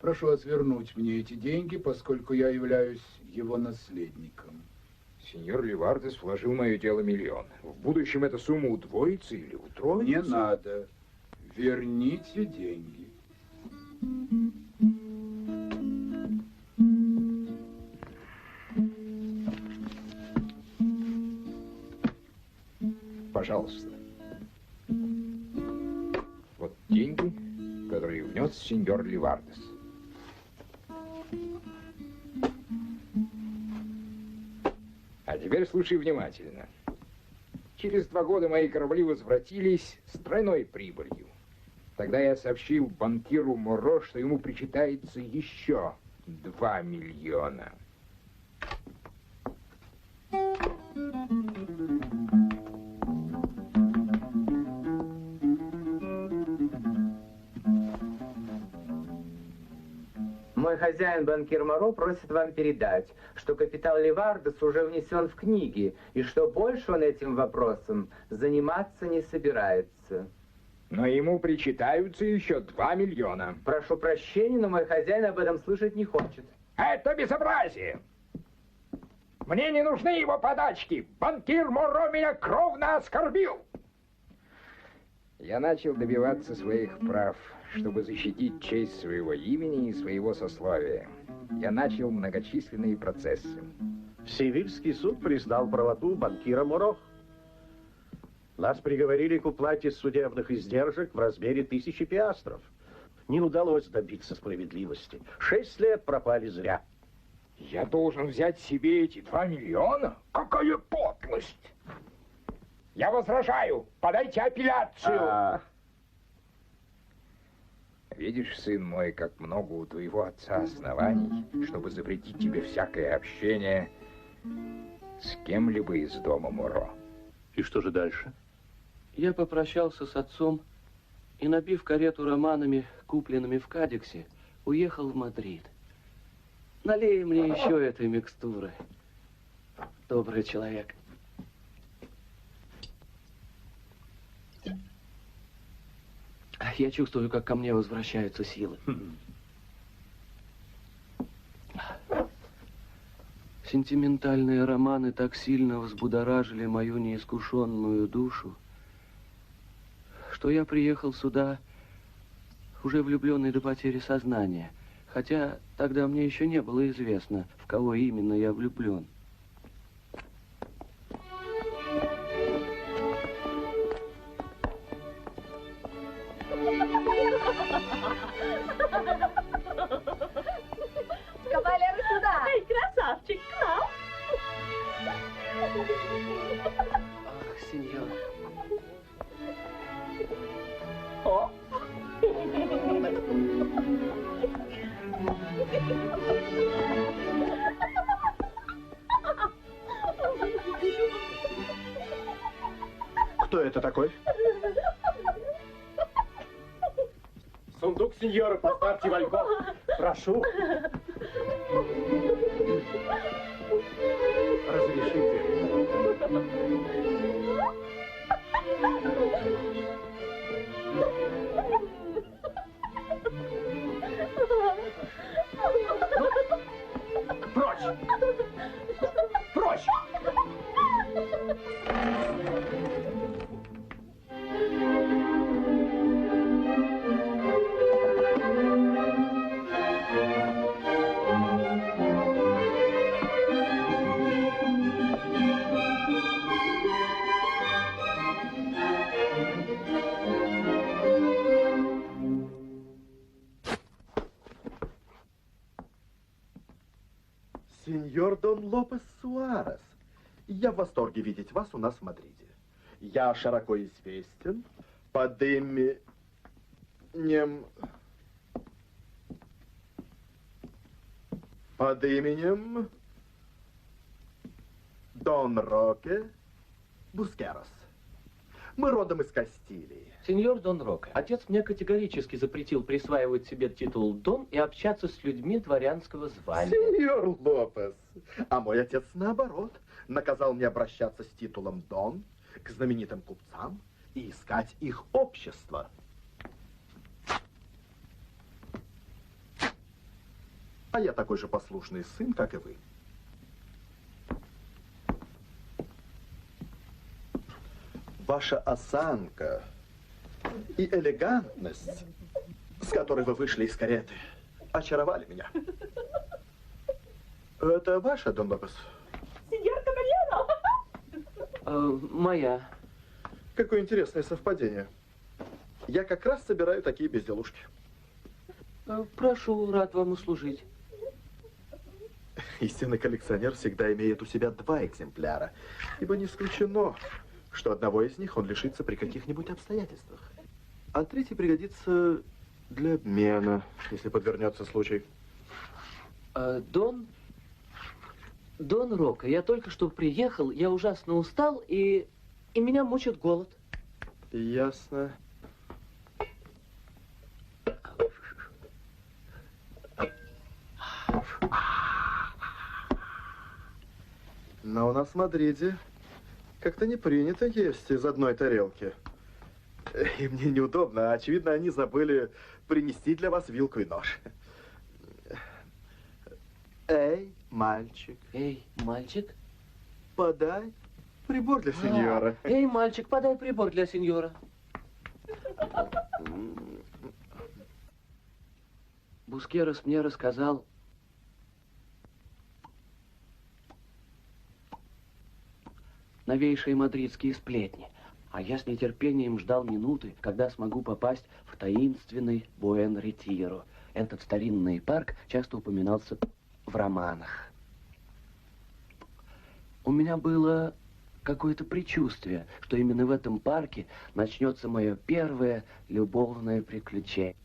Прошу вас вернуть мне эти деньги, поскольку я являюсь его наследником. Сеньор Ливардес вложил в мое дело 1 миллион. В будущем эта сумма удвоится или утроится? Не надо. Верните деньги. Пожалуйста. Вот деньги, которые внес сеньор Ливардес. А теперь слушай внимательно. Через 2 года мои корабли возвратились с тройной прибылью. Тогда я сообщил банкиру Моро, что ему причитается еще 2 миллиона. Мой хозяин, банкир Моро, просит вам передать, что капитал Ливардес уже внесен в книги, и что больше он этим вопросом заниматься не собирается. Но ему причитаются еще 2 миллиона. Прошу прощения, но мой хозяин об этом слышать не хочет. Это безобразие! Мне не нужны его подачки! Банкир Моро меня кровно оскорбил! Я начал добиваться своих прав, чтобы защитить честь своего имени и своего сословия. Я начал многочисленные процессы. Севильский суд признал правоту банкира Моро. Нас приговорили к уплате судебных издержек в размере 1000 пиастров. Не удалось добиться справедливости. 6 лет пропали зря. Я должен взять себе эти 2 миллиона? Какая подлость! Я возражаю! Подайте апелляцию! Видишь, сын мой, как много у твоего отца оснований, чтобы запретить тебе всякое общение с кем-либо из дома Моро. И что же дальше? Я попрощался с отцом и, набив карету романами, купленными в Кадиксе, уехал в Мадрид. Налей мне еще этой микстуры, добрый человек. Я чувствую, как ко мне возвращаются силы. Сентиментальные романы так сильно взбудоражили мою неискушенную душу, что я приехал сюда уже влюбленный до потери сознания, хотя тогда мне еще не было известно, в кого именно я влюблен. Кто это такой? Сундук сеньора, поставьте в альков. Прошу. Разрешите. Прочь! Прочь! Сеньор Дон Лопес Суарес, я в восторге видеть вас у нас в Мадриде. Я широко известен под именем... Дон Роке Бускерос. Мы родом из Кастилии. Сеньор Дон Роке, отец мне категорически запретил присваивать себе титул Дон и общаться с людьми дворянского звания. Сеньор Лопес, а мой отец, наоборот, наказал мне обращаться с титулом Дон к знаменитым купцам и искать их общество. А я такой же послушный сын, как и вы. Ваша осанка и элегантность, с которой вы вышли из кареты, очаровали меня. Это ваша, Дон Лопес? Сеньор Кабальеро! Моя. Какое интересное совпадение. Я как раз собираю такие безделушки. Прошу, рад вам услужить. Истинный коллекционер всегда имеет у себя два экземпляра, ибо не исключено, что одного из них он лишится при каких-нибудь обстоятельствах. А третий пригодится для обмена, если подвернется случай. Дон Роке, я только что приехал, я ужасно устал, и меня мучит голод. Ясно. Но у нас в Мадриде как-то не принято есть из одной тарелки. И мне неудобно. Очевидно, они забыли принести для вас вилку и нож. Эй, мальчик. Эй, мальчик. Подай прибор для сеньора. Эй, мальчик, подай прибор для сеньора. Бускерос мне рассказал... новейшие мадридские сплетни. А я с нетерпением ждал минуты, когда смогу попасть в таинственный Буэн-Ретиро. Этот старинный парк часто упоминался в романах. У меня было какое-то предчувствие, что именно в этом парке начнется мое первое любовное приключение.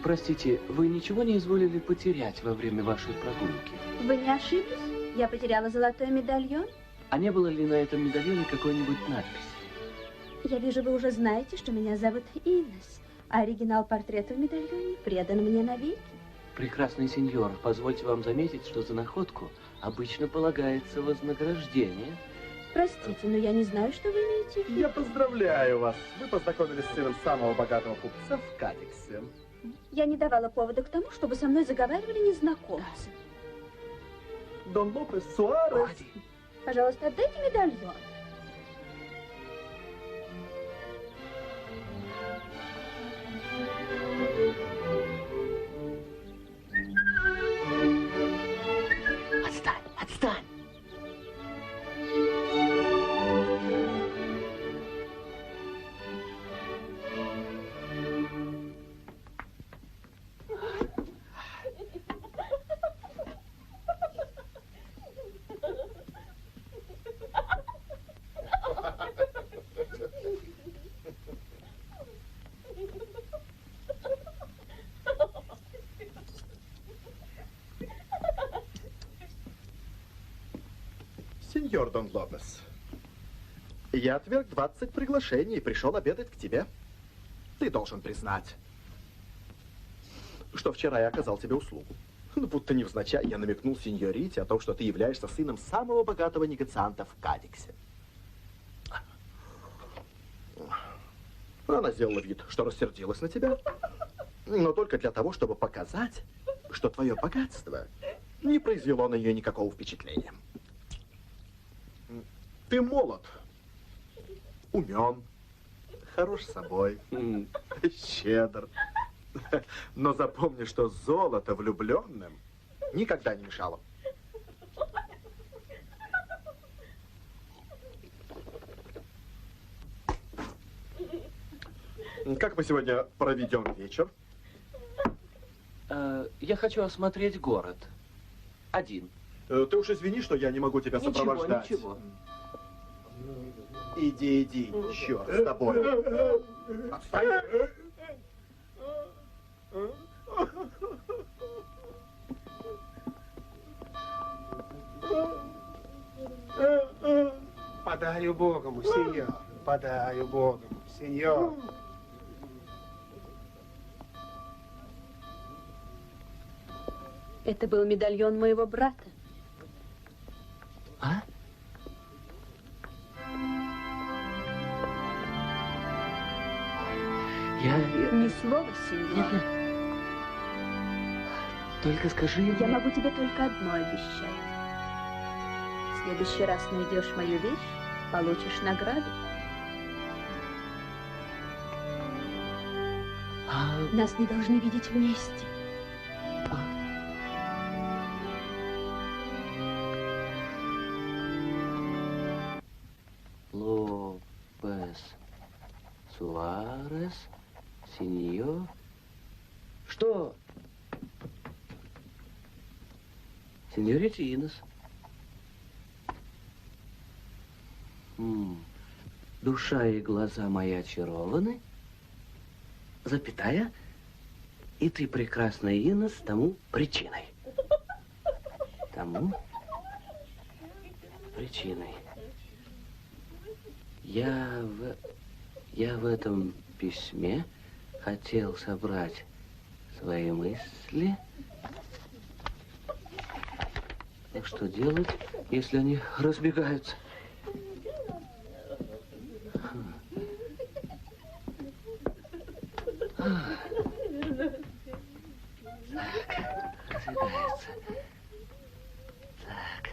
Простите, вы ничего не изволили потерять во время вашей прогулки? Вы не ошиблись? Я потеряла золотой медальон. А не было ли на этом медальоне какой-нибудь надписи? Я вижу, вы уже знаете, что меня зовут Инес, а оригинал портрета в медальоне предан мне навеки. Прекрасный сеньор, позвольте вам заметить, что за находку обычно полагается вознаграждение. Простите, но я не знаю, что вы имеете в виду. Я поздравляю вас. Вы познакомились с сыном самого богатого купца в Кадиксе. Я не давала повода к тому, чтобы со мной заговаривали незнакомцы. Дон Лопес Суарес. Пожалуйста, отдайте медальон. Отстань, отстань! Сеньор Дон Лопес, я отверг 20 приглашений и пришел обедать к тебе. Ты должен признать, что вчера я оказал тебе услугу. Ну, будто невзначай я намекнул сеньорите о том, что ты являешься сыном самого богатого негацианта в Кадиксе. Она сделала вид, что рассердилась на тебя, но только для того, чтобы показать, что твое богатство не произвело на нее никакого впечатления. Ты молод, умен, хорош собой, щедр. Но запомни, что золото влюбленным никогда не мешало. Как мы сегодня проведем вечер? Я хочу осмотреть город. Один. Ты уж извини, что я не могу тебя сопровождать. Ничего. Иди, черт с тобой. Отстань. Подай убогому, сеньор. Подай убогому, сеньор. Это был медальон моего брата. А? Ни слова, сеньор. Только скажи... Я могу тебе только одно обещать. В следующий раз найдешь мою вещь, получишь награду. Нас не должны видеть вместе. Лопес Суарес, сеньор. Что? Сеньорita Инес. Душа и глаза мои очарованы, запятая, и ты, прекрасная Инес, тому причиной. Тому причиной. Я в этом письме хотел собрать свои мысли. А что делать, если они разбегаются? Разбегаются. Так.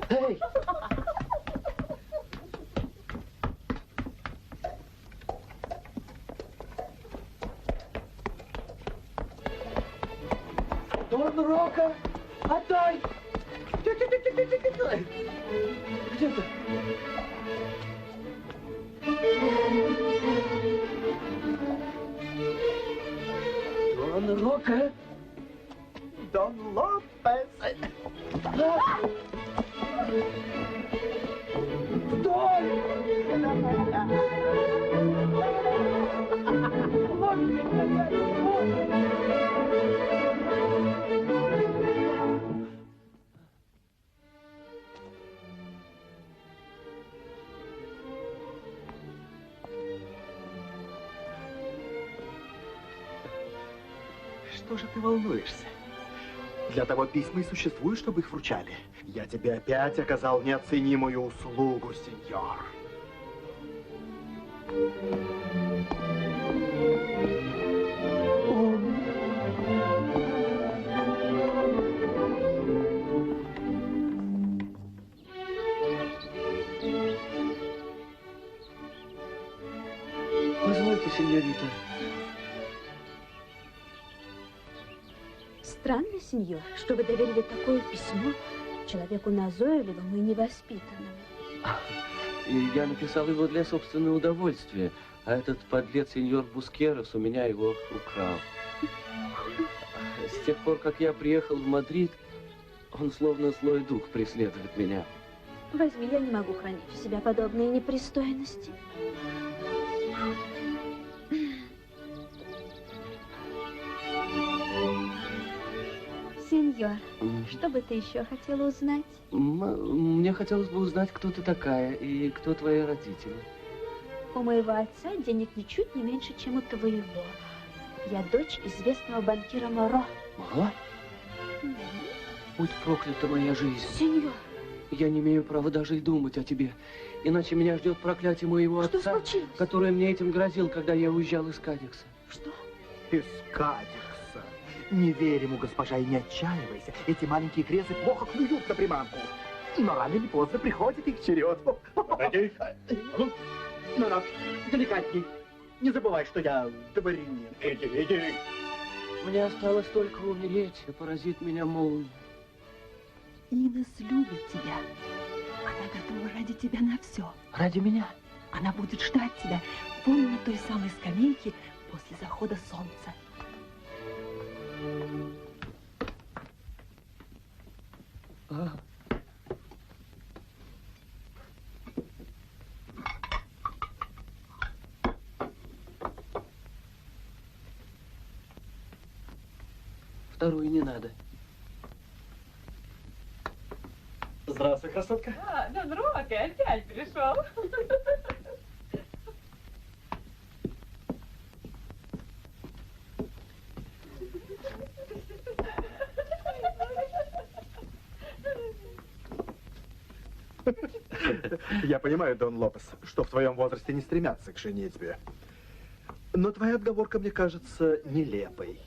Эй! Дон Рока! Отдай! Где ты? Дон Рока! Дон Лопес! Что же ты волнуешься? Для того письма и существуют, чтобы их вручали. Я тебе опять оказал неоценимую услугу, сеньор. Позвольте, сеньорита. Странно, сеньор, что вы доверили такое письмо человеку назойливому и невоспитанному. И я написал его для собственного удовольствия, а этот подлец сеньор Бускерос у меня его украл. С тех пор, как я приехал в Мадрид, он словно злой дух преследует меня. Возьми, я не могу хранить у себя подобные непристойности. Сеньор, что бы ты еще хотела узнать? Мне хотелось бы узнать, кто ты такая и кто твои родители. У моего отца денег ничуть не меньше, чем у твоего. Я дочь известного банкира Моро. Моро? Будь проклята моя жизнь. Сеньор! Я не имею права даже и думать о тебе. Иначе меня ждет проклятие моего Что отца, случилось? которое мне этим грозил, когда я уезжал из Кадикса. Что? Из Кадикса. Не верь ему, госпожа, и не отчаивайся. Эти маленькие крезы плохо клюют на приманку. Но рано или поздно приходит их черед. Ну, деликатней. Не забывай, что я дворянин. Иди. Мне осталось только умереть, и поразит меня молния. Инес любит тебя. Она готова ради тебя на все. Ради меня? Она будет ждать тебя вон на той самой скамейке после захода солнца. Вторую не надо. Здравствуй, красотка. Дон Роке опять пришел. Я понимаю, Дон Лопес, что в твоем возрасте не стремятся к женитьбе. Но твоя отговорка мне кажется нелепой.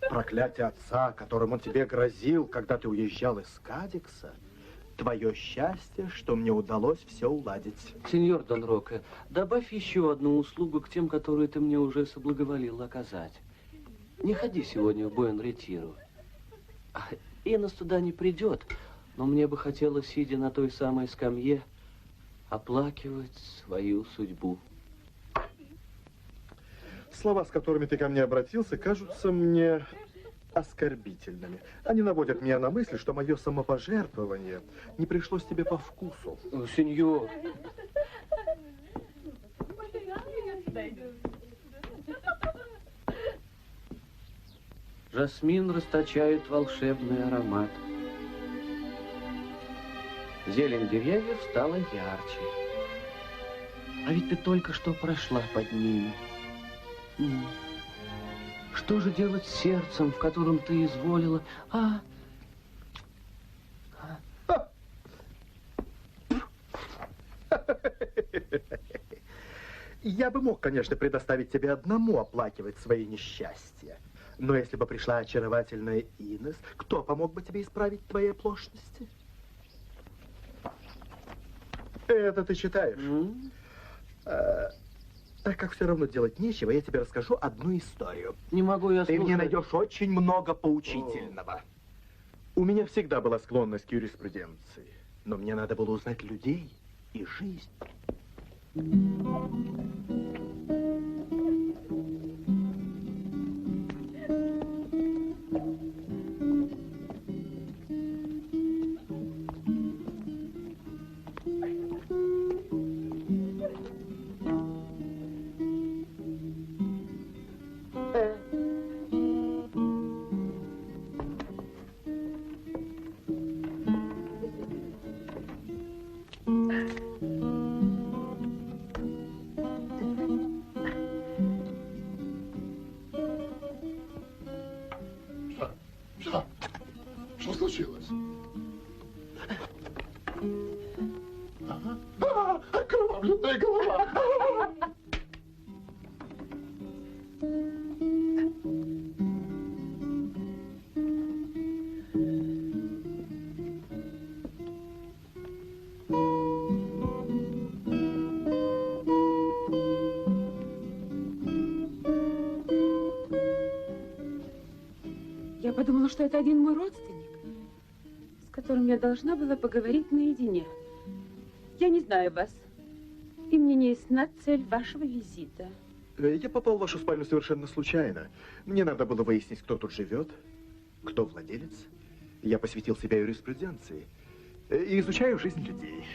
Проклятие отца, которым он тебе грозил, когда ты уезжал из Кадикса, твое счастье, что мне удалось все уладить. Сеньор Дон Роке, добавь еще одну услугу к тем, которые ты мне уже соблаговолил оказать. Не ходи сегодня в Буэн-Ретиру. Инес туда не придет, но мне бы хотелось, сидя на той самой скамье, оплакивать свою судьбу. Слова, с которыми ты ко мне обратился, кажутся мне оскорбительными. Они наводят меня на мысль, что мое самопожертвование не пришлось тебе по вкусу. Сеньор. Жасмин расточает волшебный аромат. Зелень деревьев стала ярче. А ведь ты только что прошла под ними. Что же делать с сердцем, в котором ты изволила? Я бы мог, конечно, предоставить тебе одному оплакивать свои несчастья. Но если бы пришла очаровательная Инес, кто помог бы тебе исправить твои оплошности? Это ты читаешь? Так как все равно делать нечего, я тебе расскажу одну историю. Не могу я слушать. Ты мне найдешь очень много поучительного. У меня всегда была склонность к юриспруденции, но мне надо было узнать людей и жизнь. Что случилось? Окровавленная голова! Я подумала, что это один мой родственник, с которым я должна была поговорить наедине. Я не знаю вас, и мне не ясна цель вашего визита. Я попал в вашу спальню совершенно случайно. Мне надо было выяснить, кто тут живет, кто владелец. Я посвятил себя юриспруденции и изучаю жизнь людей.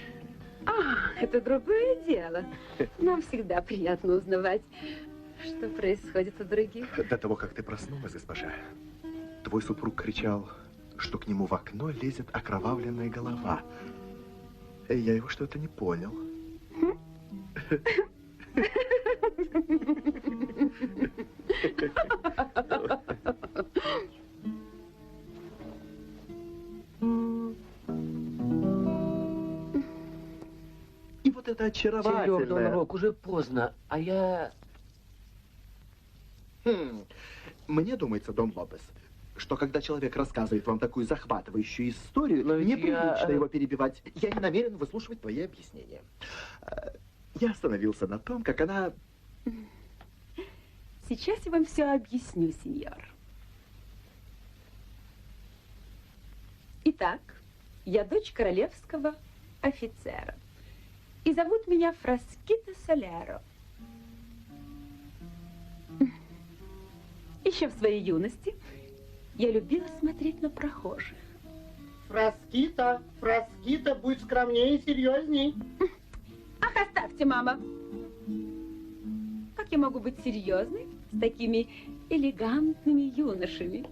Это другое дело. Нам всегда приятно узнавать, что происходит у других. До того, как ты проснулась, госпожа, твой супруг кричал что к нему в окно лезет окровавленная голова. Я его что-то не понял. И вот это очаровательное. Сеньор Дон Рок, уже поздно, а я... Мне думается, Дон Лопес, что когда человек рассказывает вам такую захватывающую историю, Но ведь неприлично его перебивать. Я не намерен выслушивать твои объяснения. Я остановился на том, как она... Сейчас я вам все объясню, сеньор. Итак, я дочь королевского офицера. И зовут меня Фраскита Соляро. Еще в своей юности я любила смотреть на прохожих. Фраскита, Фраскита, будь скромнее и серьезней. Ах, оставьте, мама. Как я могу быть серьезной с такими элегантными юношами?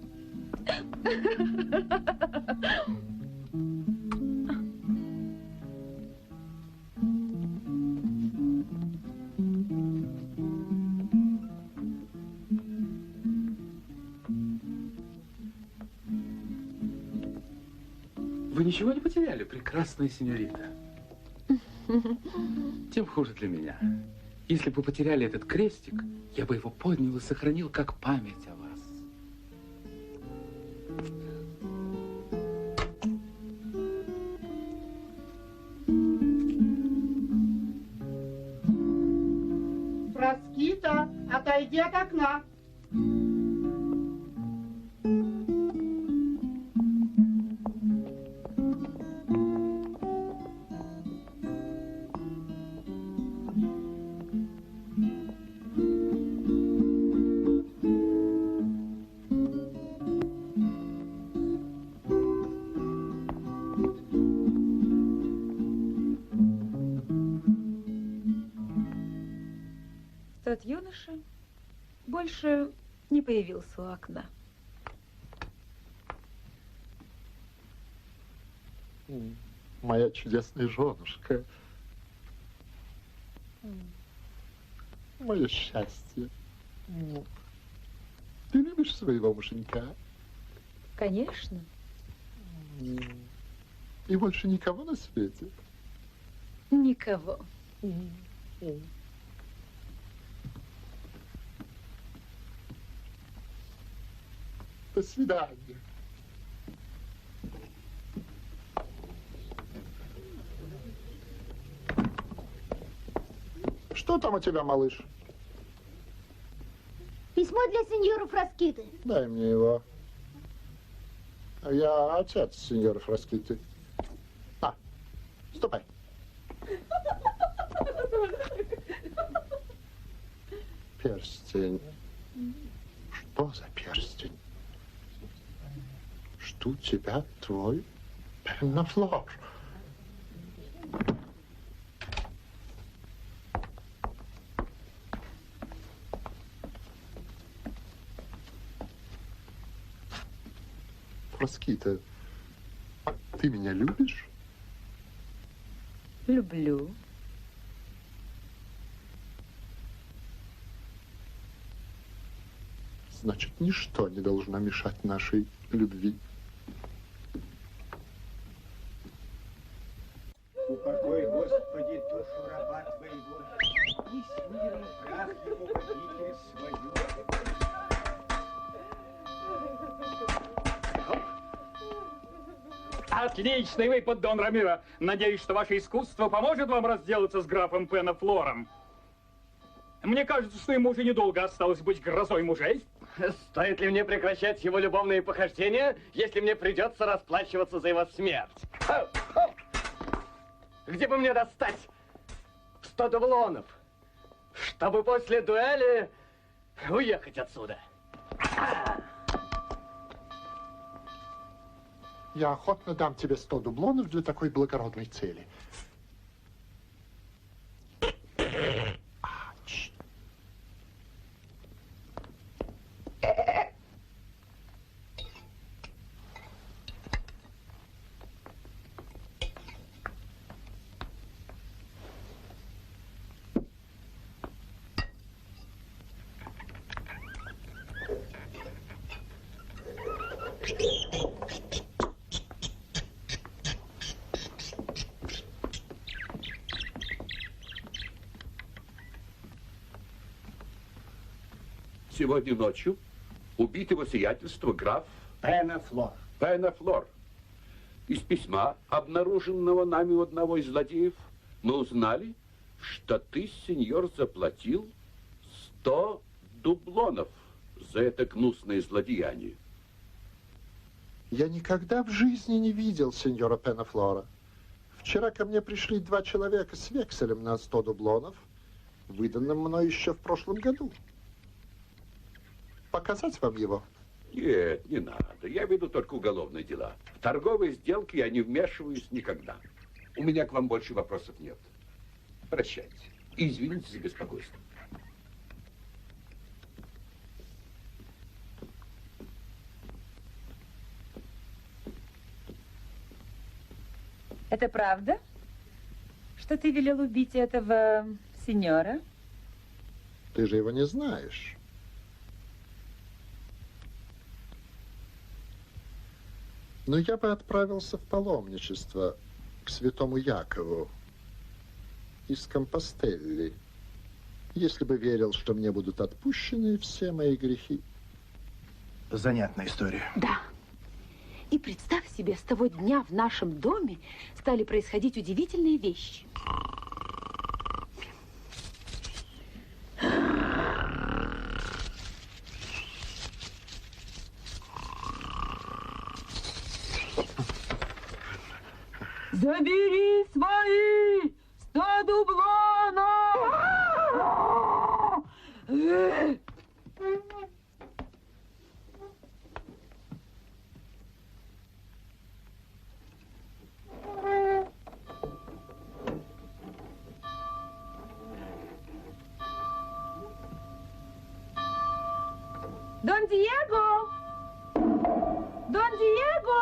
Вы ничего не потеряли, прекрасная сеньорита. Тем хуже для меня. Если бы потеряли этот крестик, я бы его поднял и сохранил как память о вас. Фраскита, отойди от окна. Тот юноша больше не появился у окна. Моя чудесная женушка. Мое счастье. Ты любишь своего муженька? Конечно. И больше никого на свете? Никого. До свидания. Что там у тебя, малыш? Письмо для сеньора Фраскиты. Дай мне его. Я отец сеньора Фраскиты. Ступай. Перстень. Что за перстень? Жду тебя, твой Пеннафлор. Фраскита, ты меня любишь? Люблю. Значит, ничто не должно мешать нашей любви. Упокой, Господи, душу раба Твоего, и с миром прах ему в обитель свою. Отличный выпад, Дон Рамиро. Надеюсь, что ваше искусство поможет вам разделаться с графом Пеннафлором. Мне кажется, что ему уже недолго осталось быть грозой мужей. Стоит ли мне прекращать его любовные похождения, если мне придется расплачиваться за его смерть? Где бы мне достать 100 дублонов, чтобы после дуэли уехать отсюда? Я охотно дам тебе 100 дублонов для такой благородной цели. Сегодня ночью убит его сиятельство граф Пенафлор. Пенафлор. Из письма, обнаруженного нами у одного из злодеев, мы узнали, что ты, сеньор, заплатил 100 дублонов за это гнусное злодеяние. Я никогда в жизни не видел сеньора Пенафлора. Вчера ко мне пришли 2 человека с векселем на 100 дублонов, выданным мной еще в прошлом году. Показать вам его? Нет, не надо. Я веду только уголовные дела. В торговые сделки я не вмешиваюсь никогда. У меня к вам больше вопросов нет. Прощайте. И извините за беспокойство. Это правда, что ты велел убить этого сеньора? Ты же его не знаешь. Но я бы отправился в паломничество к святому Якову из Компостелли, если бы верил, что мне будут отпущены все мои грехи. Занятная история. Да. И представь себе, с того дня в нашем доме стали происходить удивительные вещи. Забери свои 100 дублонов! Дон Диего! Дон Диего!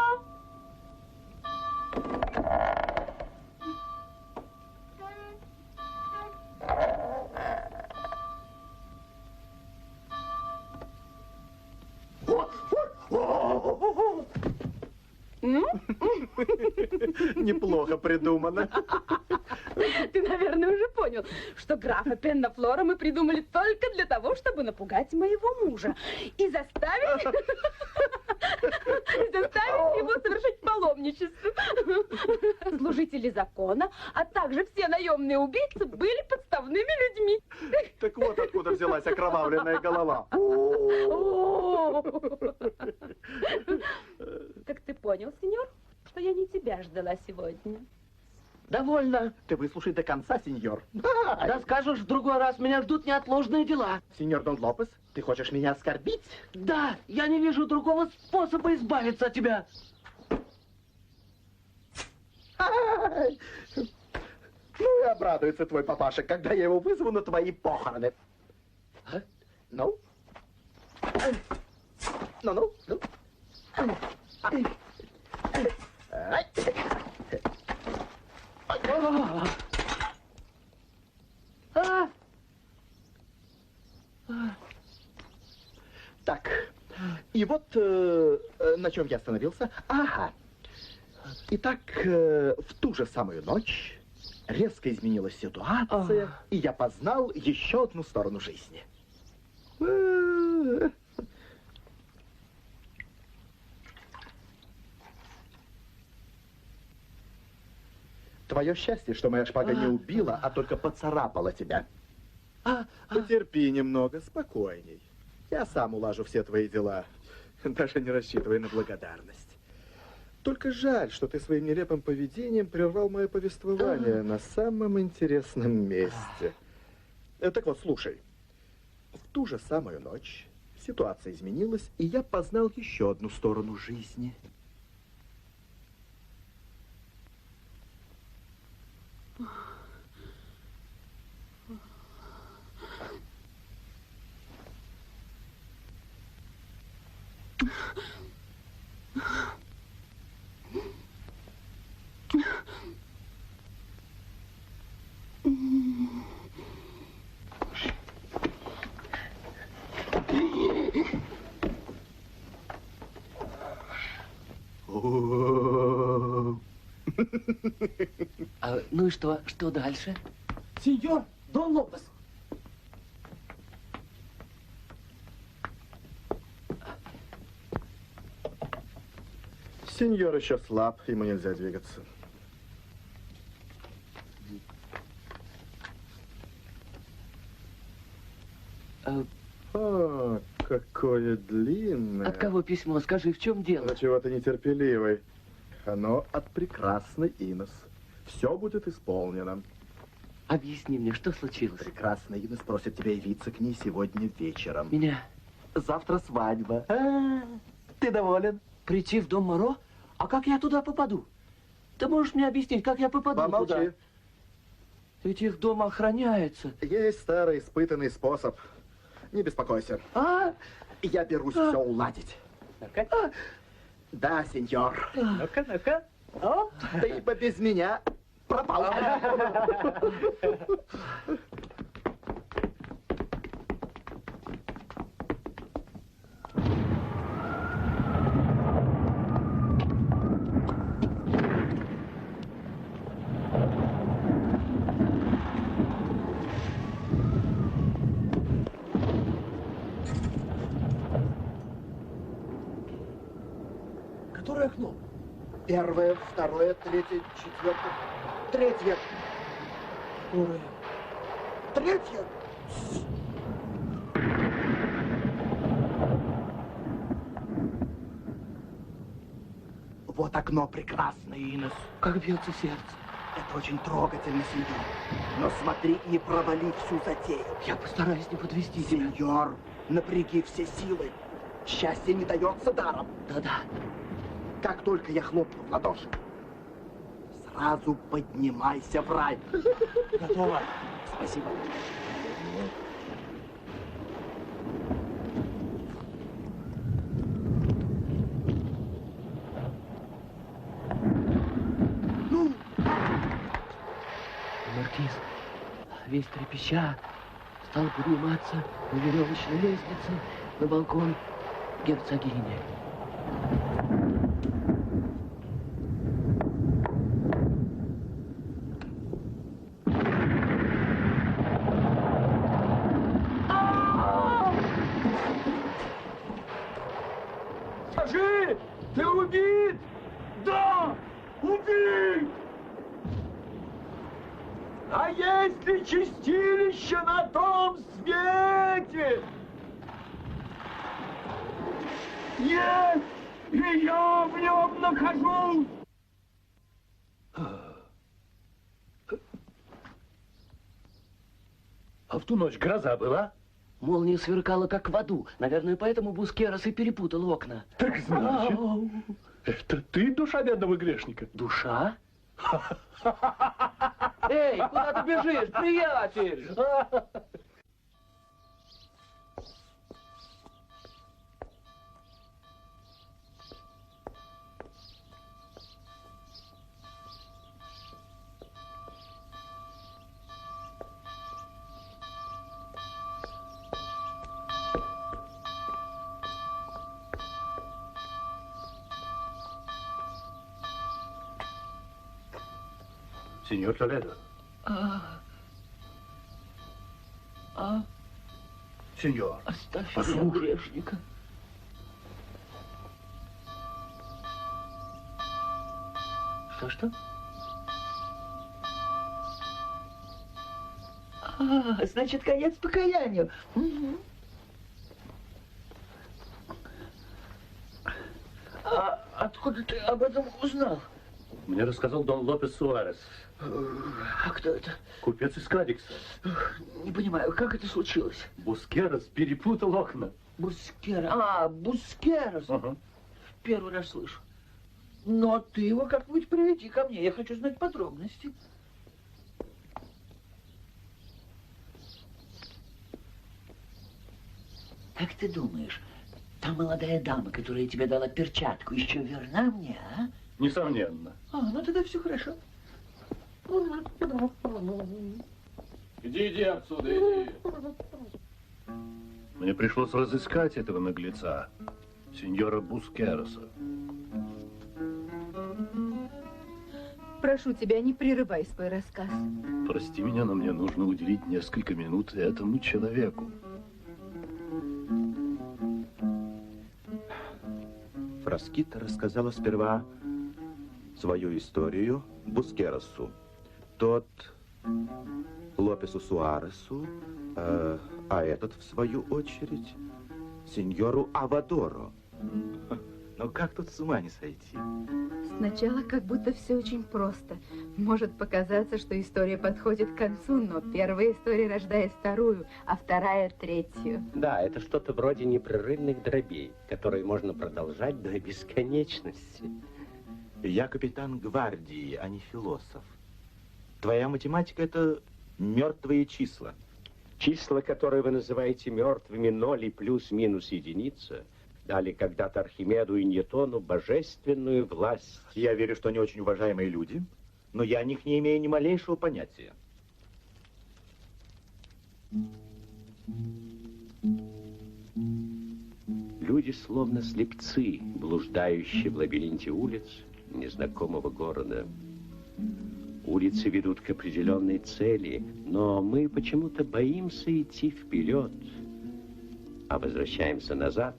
Неплохо придумано. Ты, наверное, уже понял, что графа Пеннафлора мы придумали только для того, чтобы напугать моего мужа и заставить его совершить паломничество. Служители закона, а также все наемные убийцы были подставными людьми. Так вот откуда взялась окровавленная голова. Так ты понял, сеньор, что я не тебя ждала сегодня? Довольно. Ты выслушай до конца, сеньор. Да скажешь, в другой раз меня ждут неотложные дела. Сеньор Дон Лопес, ты хочешь меня оскорбить? Да, я не вижу другого способа избавиться от тебя. Ну и обрадуется твой папаша, когда я его вызову на твои похороны. А? Ну? Ну. Так, и вот на чем я остановился. Ага. Итак, в ту же самую ночь резко изменилась ситуация, и я познал еще одну сторону жизни. Твое счастье, что моя шпага не убила, а только поцарапала тебя. Потерпи немного, спокойней. Я сам улажу все твои дела, даже не рассчитывая на благодарность. Только жаль, что ты своим нелепым поведением прервал мое повествование на самом интересном месте. Так вот, слушай. В ту же самую ночь ситуация изменилась, и я познал еще одну сторону жизни. Ну и что? Что дальше? Сеньор Дон Лопес. Сеньор еще слаб, ему нельзя двигаться. О, какое длинное. От кого письмо? Скажи, в чем дело? Ну, чего ты нетерпеливый? Оно от прекрасной Инес. Все будет исполнено. Объясни мне, что случилось? Прекрасная Инес просит тебя явиться к ней сегодня вечером. Меня? Завтра свадьба. Ты доволен? Прийти в дом Моро? А как я туда попаду? Ты можешь мне объяснить, как я попаду Помолчи. туда? Ведь их дом охраняется. Есть старый испытанный способ. Не беспокойся. Я берусь все уладить. Ну-ка. Да, сеньор. Ну-ка, ну-ка. О. Ты бы без меня пропал. Которое окно? Первое, второе, третье, четвертое, третье. Второе. Третье. Вот окно прекрасное, Инес. Как бьется сердце. Это очень трогательно, сеньор. Но смотри, не провали всю затею. Я постараюсь не подвести тебя. Сеньор, напряги все силы. Счастье не дается даром. Да-да. Как только я хлопну в ладоши, сразу поднимайся в рай. Готово. Спасибо. Маркиз, весь трепеща, стал подниматься на веревочной лестнице на балкон герцогини. Скажи, ты убит? Да, убит! А есть ли чистилище на том свете? Есть, и я в нем нахожусь. А в ту ночь гроза была? Молния сверкала, как в аду. Наверное, поэтому Бускерос и перепутал окна. Так значит, это ты душа бедного грешника? Душа? Эй, куда ты бежишь, приятель? Сеньор Толедо. Сеньор, Оставь меня, послушай. грешника. Что? Значит, конец покаянию. Угу. Откуда ты об этом узнал? Мне рассказал Дон Лопес Суарес. А кто это? Купец из Кадикса. Не понимаю, как это случилось? Бускерос перепутал окна. Бускерос. Бускерос. Ага. Первый раз слышу. Но ты его как-нибудь приведи ко мне. Я хочу знать подробности. Как ты думаешь, та молодая дама, которая тебе дала перчатку, еще верна мне, а? Несомненно. Ну тогда все хорошо. Иди отсюда, иди. Мне пришлось разыскать этого наглеца, сеньора Бускероса. Прошу тебя, не прерывай свой рассказ. Прости меня, но мне нужно уделить несколько минут этому человеку. Фраскита рассказала сперва свою историю Бускеросу, тот Лопесу Суаресу, а этот, в свою очередь, сеньору Авадоро. Ну как тут с ума не сойти? Сначала как будто все очень просто. Может показаться, что история подходит к концу, но первая история рождает вторую, а вторая третью. Да, это что-то вроде непрерывных дробей, которые можно продолжать до бесконечности. Я капитан гвардии, а не философ. Твоя математика — это мертвые числа. Числа, которые вы называете мертвыми, 0 и плюс-минус единица, дали когда-то Архимеду и Ньютону божественную власть. Я верю, что они очень уважаемые люди, но я о них не имею ни малейшего понятия. Люди словно слепцы, блуждающие в лабиринте улиц незнакомого города. Улицы ведут к определенной цели, но мы почему-то боимся идти вперед, а возвращаемся назад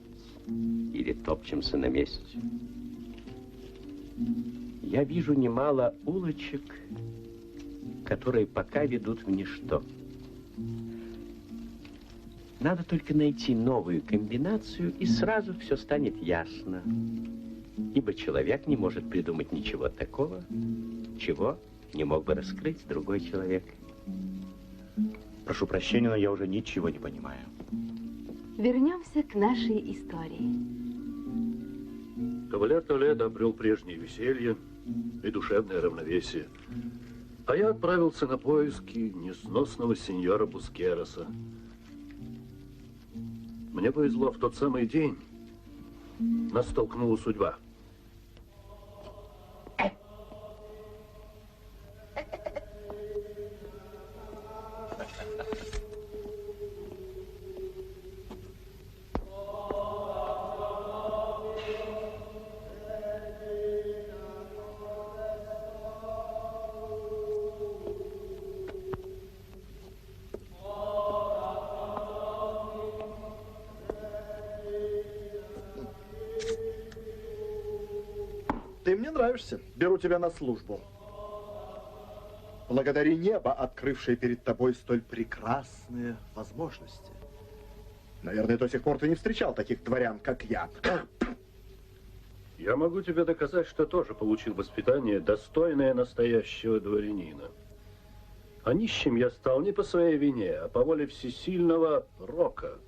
или топчемся на месте. Я вижу немало улочек, которые пока ведут в ничто. Надо только найти новую комбинацию, и сразу все станет ясно. Ибо человек не может придумать ничего такого, чего не мог бы раскрыть другой человек. Прошу прощения, но я уже ничего не понимаю. Вернемся к нашей истории. Кавалер Толедо обрел прежнее веселье и душевное равновесие. А я отправился на поиски несносного сеньора Бускероса. Мне повезло, в тот самый день нас столкнула судьба. Ты мне нравишься. Беру тебя на службу. Благодари небо, открывшее перед тобой столь прекрасные возможности. Наверное, до сих пор ты не встречал таких дворян, как я. Я могу тебе доказать, что тоже получил воспитание, достойное настоящего дворянина. А нищим я стал не по своей вине, а по воле всесильного Рока.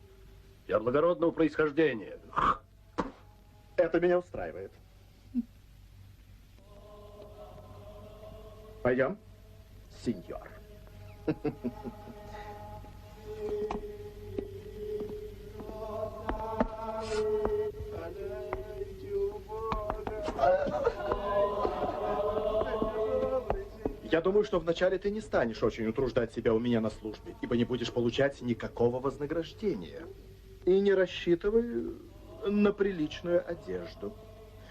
Я благородного происхождения. Это меня устраивает. Пойдем, сеньор. Я думаю, что вначале ты не станешь очень утруждать себя у меня на службе, ибо не будешь получать никакого вознаграждения. И не рассчитывай на приличную одежду.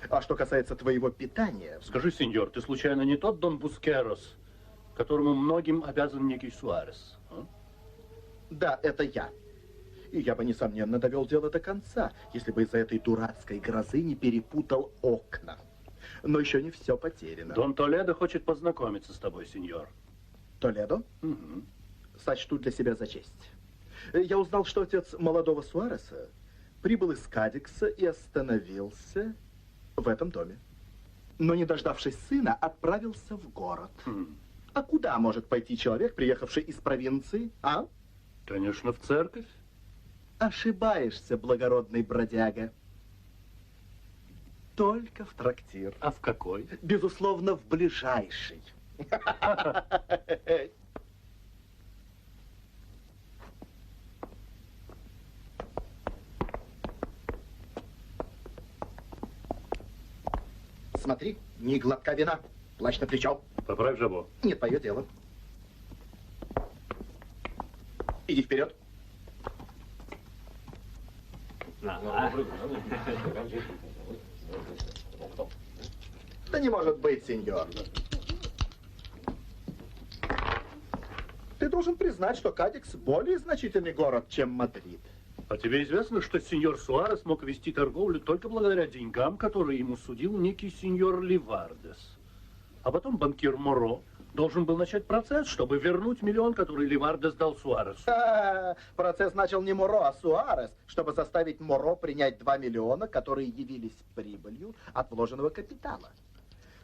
А что касается твоего питания... Скажи, сеньор, ты случайно не тот Дон Бускерос, которому многим обязан некий Суарес? А? Да, это я. И я бы, несомненно, довел дело до конца, если бы из-за этой дурацкой грозы не перепутал окна. Но еще не все потеряно. Дон Толедо хочет познакомиться с тобой, сеньор. Толедо? Угу. Сочту для себя за честь. Я узнал, что отец молодого Суареса прибыл из Кадикса и остановился в этом доме. Но, не дождавшись сына, отправился в город. А куда может пойти человек, приехавший из провинции, а? Конечно, в церковь. Ошибаешься, благородный бродяга. Только в трактир. А в какой? Безусловно, в ближайший. Смотри, ни глотка вина. Плащ на плечо. Поправь жабо. Нет, твое дело. Иди вперед. Да не может быть, сеньор. Ты должен признать, что Кадикс более значительный город, чем Мадрид. А тебе известно, что сеньор Суарес мог вести торговлю только благодаря деньгам, которые ему судил некий сеньор Ливардес. А потом банкир Моро должен был начать процесс, чтобы вернуть миллион, который Ливардес дал Суаресу. Процесс начал не Моро, а Суарес, чтобы заставить Моро принять 2 миллиона, которые явились прибылью от вложенного капитала.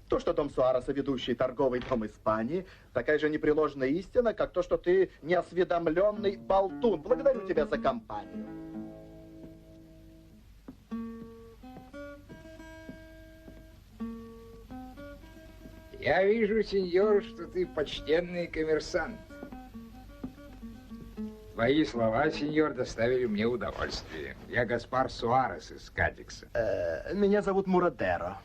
То, что дом Суареса, ведущий торговый дом Испании, такая же непреложная истина, как то, что ты неосведомленный болтун. Благодарю тебя за компанию. Я вижу, сеньор, что ты почтенный коммерсант. Твои слова, сеньор, доставили мне удовольствие. Я Гаспар Суарес из Кадикса. Меня зовут Мурадеро.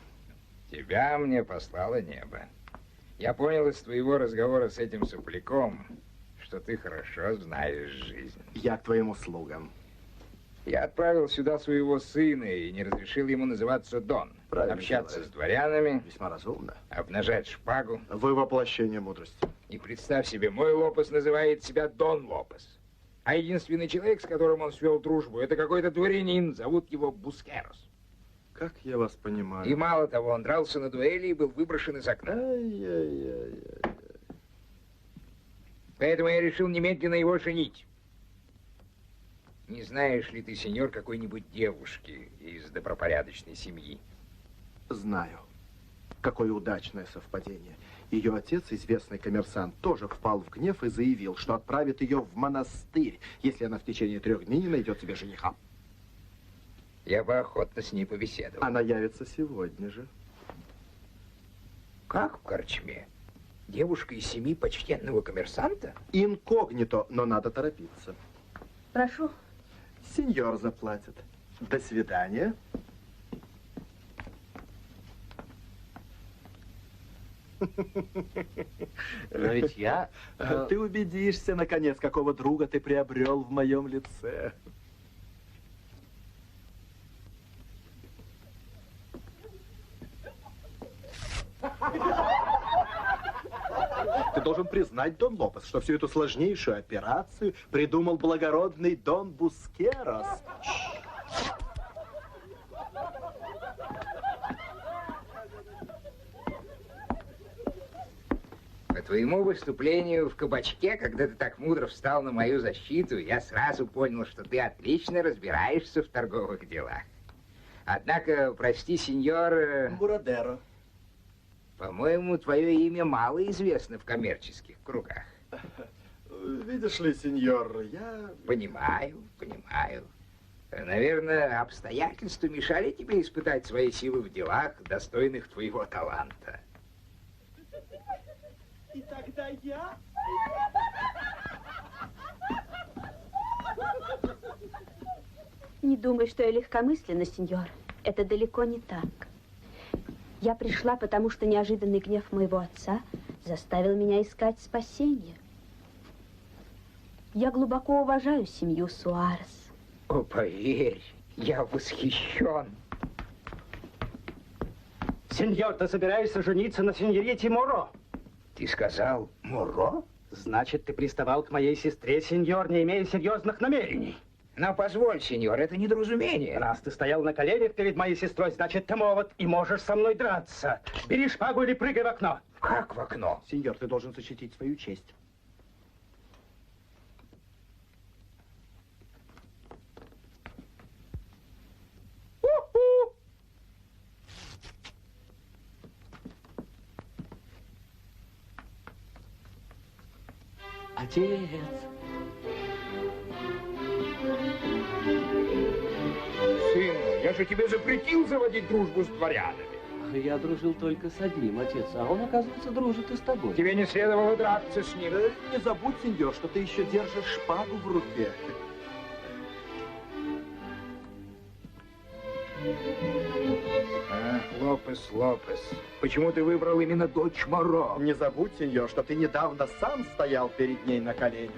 Тебя мне послало небо. Я понял из твоего разговора с этим сопляком, что ты хорошо знаешь жизнь. Я к твоим услугам. Я отправил сюда своего сына и не разрешил ему называться Дон. Правильно общаться делаешь. с дворянами. Весьма разумно. Обнажать шпагу. Вы воплощение мудрости. И представь себе, мой Лопес называет себя Дон Лопес. А единственный человек, с которым он свел дружбу, это какой-то дворянин, зовут его Бускерос. Как я вас понимаю. И мало того, он дрался на дуэли и был выброшен из окна. Поэтому я решил немедленно его женить. Не знаешь ли ты, сеньор, какой-нибудь девушки из добропорядочной семьи? Знаю. Какое удачное совпадение. Ее отец, известный коммерсант, тоже впал в гнев и заявил, что отправит ее в монастырь, если она в течение 3 дней не найдет себе жениха. Я бы охотно с ней побеседовал. Она явится сегодня же. Как в корчме? Девушка из семьи почтенного коммерсанта? Инкогнито, но надо торопиться. Прошу. Сеньор заплатит. До свидания. Но ведь я... Ты убедишься, наконец, какого друга ты приобрел в моем лице. Ты должен признать, Дон Лопес, что всю эту сложнейшую операцию придумал благородный Дон Бускерос. По твоему выступлению в кабачке, когда ты так мудро встал на мою защиту, я сразу понял, что ты отлично разбираешься в торговых делах. Однако, прости, сеньор... Мурадеро. По-моему, твое имя мало известно в коммерческих кругах. Видишь ли, сеньор, я... Понимаю. Наверное, обстоятельства мешали тебе испытать свои силы в делах, достойных твоего таланта. И тогда я... Не думай, что я легкомысленна, сеньор. Это далеко не так. Я пришла, потому что неожиданный гнев моего отца заставил меня искать спасения. Я глубоко уважаю семью Суарес. О, поверь, я восхищен. Сеньор, ты собираешься жениться на сеньорите Моро? Ты сказал Моро? Значит, ты приставал к моей сестре, сеньор, не имея серьезных намерений. Но позволь, сеньор, это недоразумение. Раз ты стоял на коленях перед моей сестрой, значит, ты молод и можешь со мной драться. Бери шпагу или прыгай в окно. Как в окно? Сеньор, ты должен защитить свою честь. Отец. Сын, я же тебе запретил заводить дружбу с дворянами. Я дружил только с одним, отец, а он, оказывается, дружит и с тобой. Тебе не следовало драться с ним. Не забудь, сеньор, что ты еще держишь шпагу в руке. Лопес. Почему ты выбрал именно дочь Моро? Не забудь, сеньор, что ты недавно сам стоял перед ней на коленях.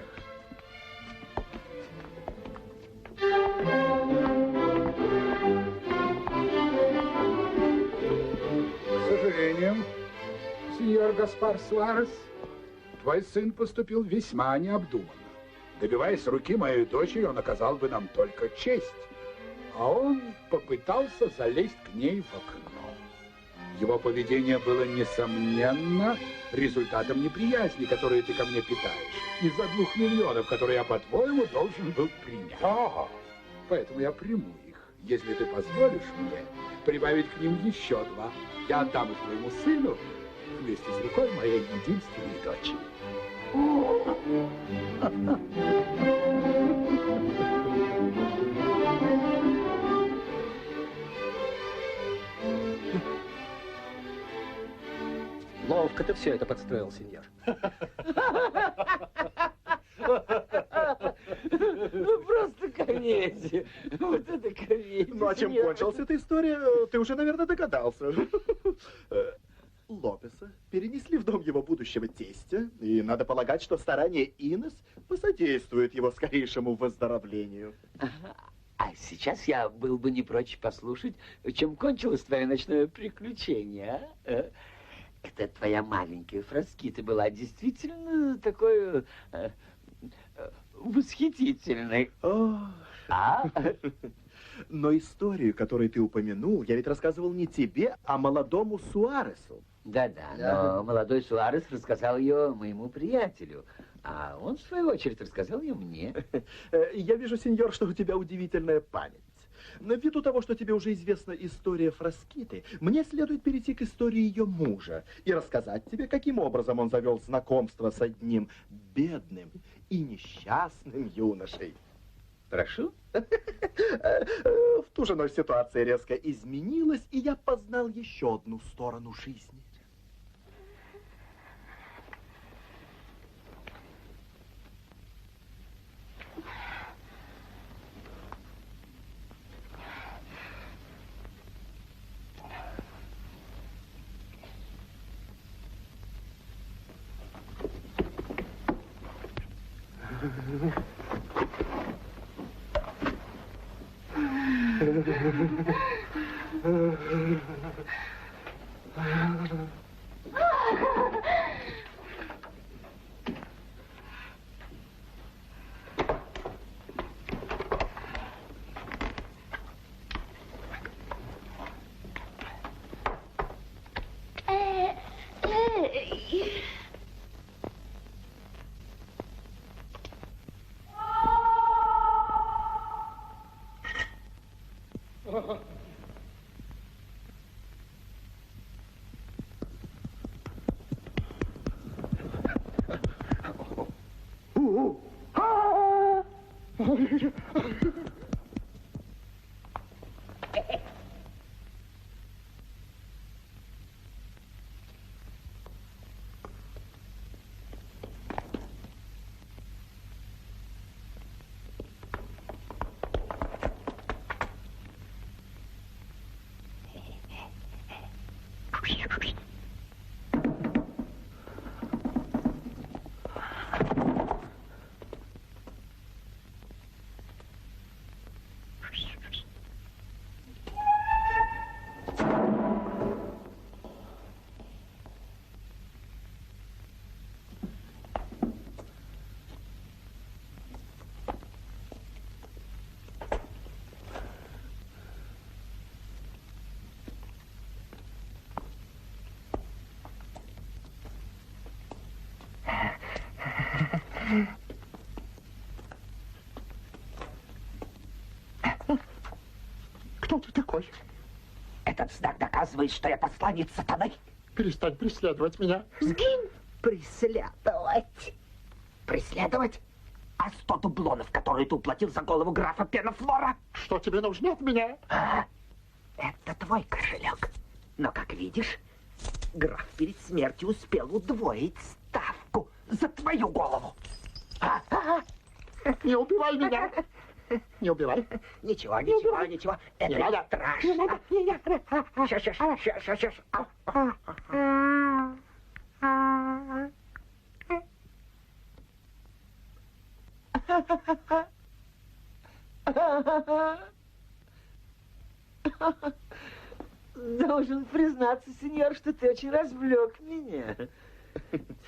К сожалению, сеньор Гаспар Суарес, твой сын поступил весьма необдуманно. Добиваясь руки моей дочери, он оказал бы нам только честь. А он попытался залезть к ней в окно. Его поведение было, несомненно, результатом неприязни, которую ты ко мне питаешь, из-за 2 миллионов, которые я, по-твоему, должен был принять. Поэтому я приму их, если ты позволишь мне прибавить к ним еще 2. Я отдам их твоему сыну вместе с рукой моей единственной дочери. Ловко ты все это подстроил, сеньор. Ну, просто комедия. Вот это комедия. Ну, а чем кончилась эта история, ты уже, наверное, догадался. Лопеса перенесли в дом его будущего тестя, и надо полагать, что старания Инес посодействуют его скорейшему выздоровлению. А сейчас я был бы не прочь послушать, чем кончилось твое ночное приключение, а? Это твоя маленькая Фраскита была действительно такой восхитительной. А? Но историю, которую ты упомянул, я ведь рассказывал не тебе, а молодому Суаресу. Да-да, но молодой Суарес рассказал ее моему приятелю, а он, в свою очередь, рассказал ее мне. Я вижу, сеньор, что у тебя удивительная память. Но ввиду того, что тебе уже известна история Фраскиты, мне следует перейти к истории ее мужа и рассказать тебе, каким образом он завел знакомство с одним бедным и несчастным юношей. Прошу. В ту же ночь ситуация резко изменилась, и я познал еще одну сторону жизни. Кто ты такой? Этот знак доказывает, что я посланец сатаны. Перестань преследовать меня. Сгинь! Преследовать? Преследовать? А 100 дублонов, которые ты уплатил за голову графа Пенафлора? Что тебе нужно от меня? Это твой кошелек. Но, как видишь, граф перед смертью успел удвоить ставку за твою голову. Не убивай меня. Не убивай. Ничего, ничего, ничего. Это не надо. страшно. Не надо, не надо. Сейчас. Должен признаться, сеньор, что ты очень развлек меня.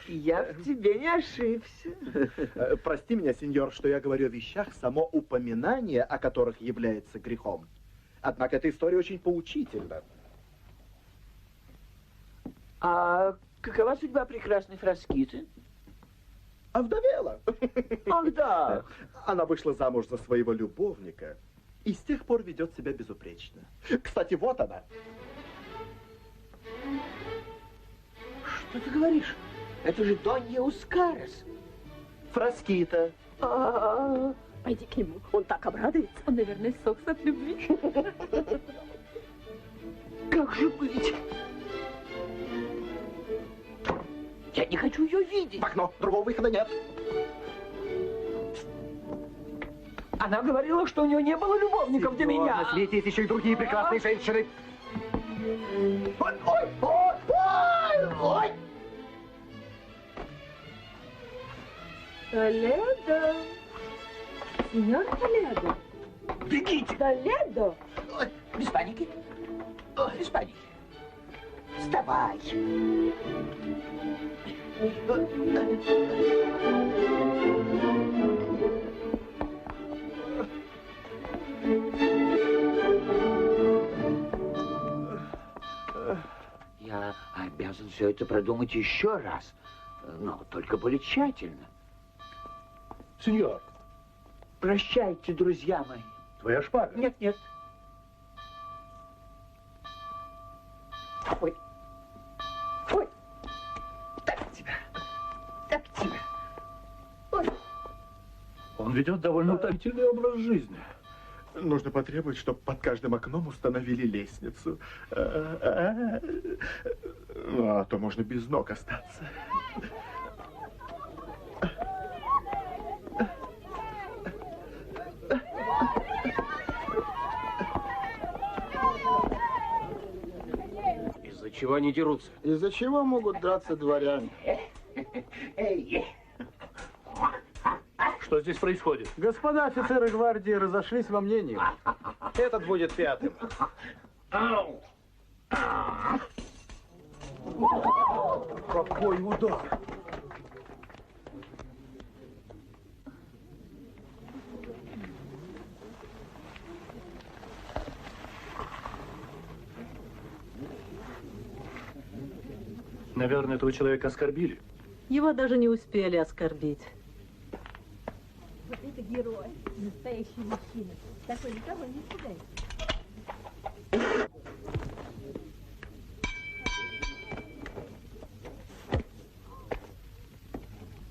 Я в тебе не ошибся. Прости меня, сеньор, что я говорю о вещах, само упоминание о которых является грехом. Однако эта история очень поучительна. А какова судьба прекрасной Фраскиты? Овдовела. Ах, да. Она вышла замуж за своего любовника и с тех пор ведет себя безупречно. Кстати, вот она. Что ты говоришь? Это же Донья Ускарес. Фраскита. Пойди к нему, он так обрадуется. Он, наверное, сохся от любви. Как же быть? Я не хочу ее видеть. В окно, другого выхода нет. Она говорила, что у нее не было любовников для меня. На свете есть еще и другие прекрасные женщины. Ой, ой, ой, ой, ой. Толедо. Сеньор Толедо. Бегите. Толедо. Ой, без паники. Ой, без паники. Вставай. Я обязан все это продумать еще раз, но только более тщательно. Сеньор, Прощайте, друзья мои. твоя шпага. Нет, нет. Ой. Ой. Так тебя. Так тебя. Ой. Он ведет довольно утомительный образ жизни. Нужно потребовать, чтобы под каждым окном установили лестницу. Ну, а то можно без ног остаться. Из-за чего они дерутся? Из-за чего могут драться дворяне? Что здесь происходит? Господа офицеры гвардии разошлись во мнении. Этот будет пятым. Какой удар! Наверное, этого человека оскорбили. Его даже не успели оскорбить. Вот это герой, настоящий мужчина. Такой никого не испугает.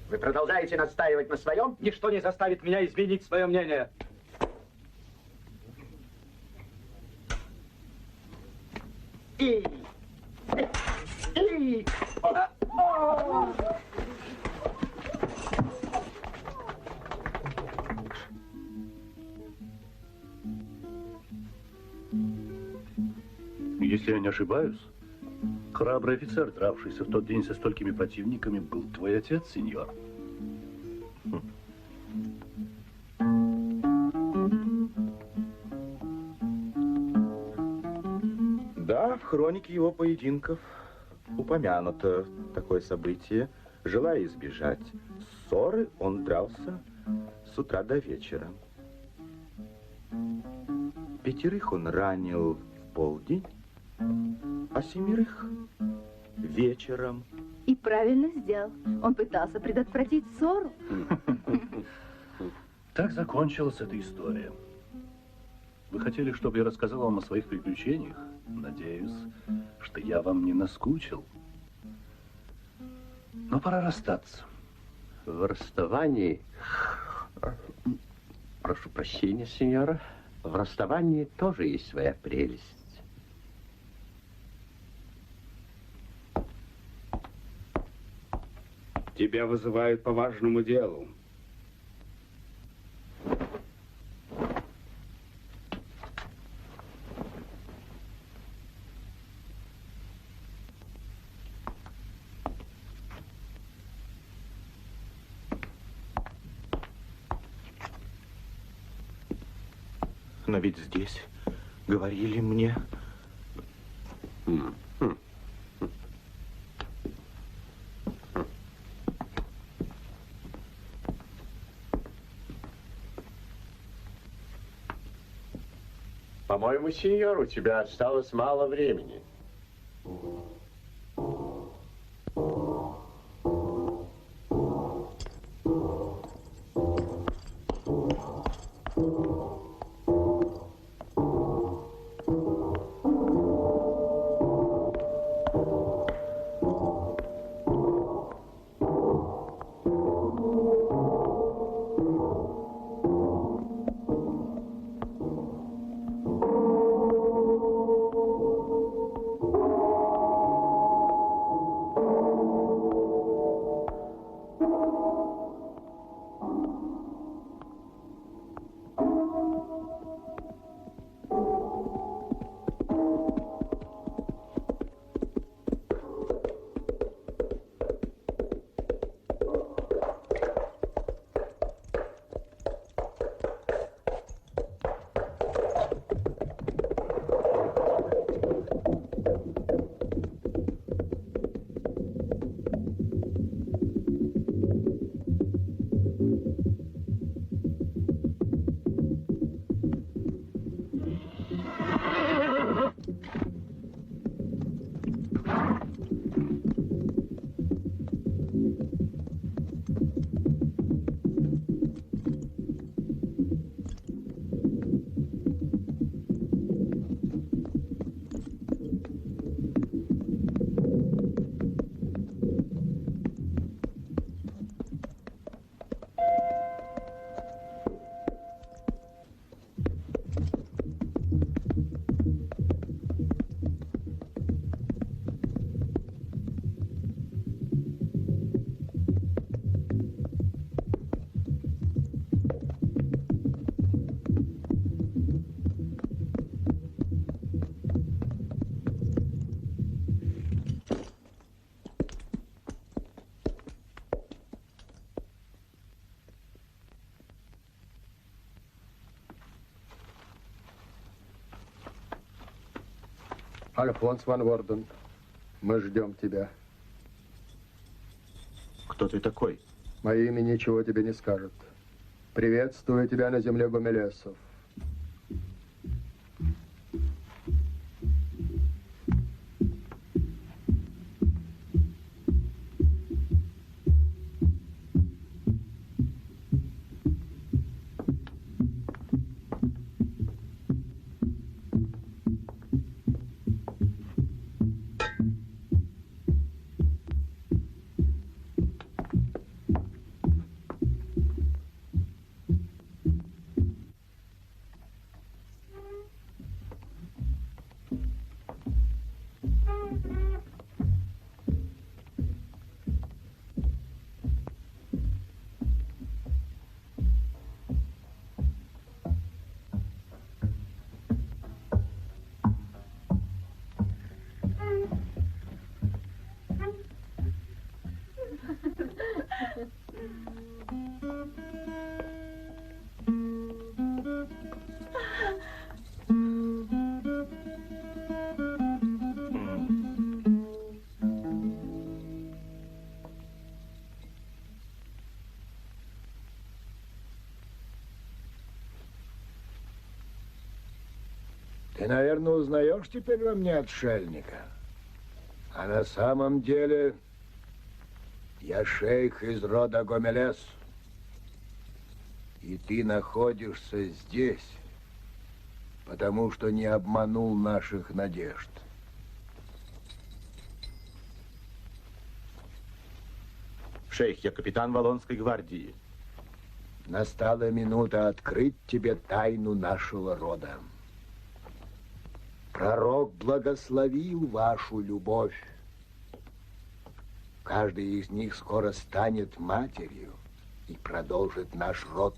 Вы продолжаете настаивать на своем? Ничто не заставит меня изменить свое мнение. Если я не ошибаюсь, храбрый офицер, дравшийся в тот день со столькими противниками, был твой отец, сеньор. Да, в хронике его поединков упомянуто такое событие. Желая избежать ссоры, он дрался с утра до вечера. 5 он ранил в полдень, а 7 вечером. И правильно сделал. Он пытался предотвратить ссору. Так закончилась эта история. Вы хотели, чтобы я рассказал вам о своих приключениях? Надеюсь, что я вам не наскучил. Но пора расстаться. В расставании... Прошу прощения, сеньора. В расставании тоже есть своя прелесть. Тебя вызывают по важному делу. Но ведь здесь говорили мне... По-моему, сеньор, у тебя осталось мало времени. Альфонс ван Ворден, мы ждем тебя. Кто ты такой? Мое имя ничего тебе не скажет. Приветствую тебя на земле гомелесов. Ты, наверное, узнаешь теперь во мне отшельника. А на самом деле я шейх из рода Гомелес. И ты находишься здесь, потому что не обманул наших надежд. Шейх, я капитан Валлонской гвардии. Настала минута открыть тебе тайну нашего рода. Пророк благословил вашу любовь. Каждый из них скоро станет матерью и продолжит наш род.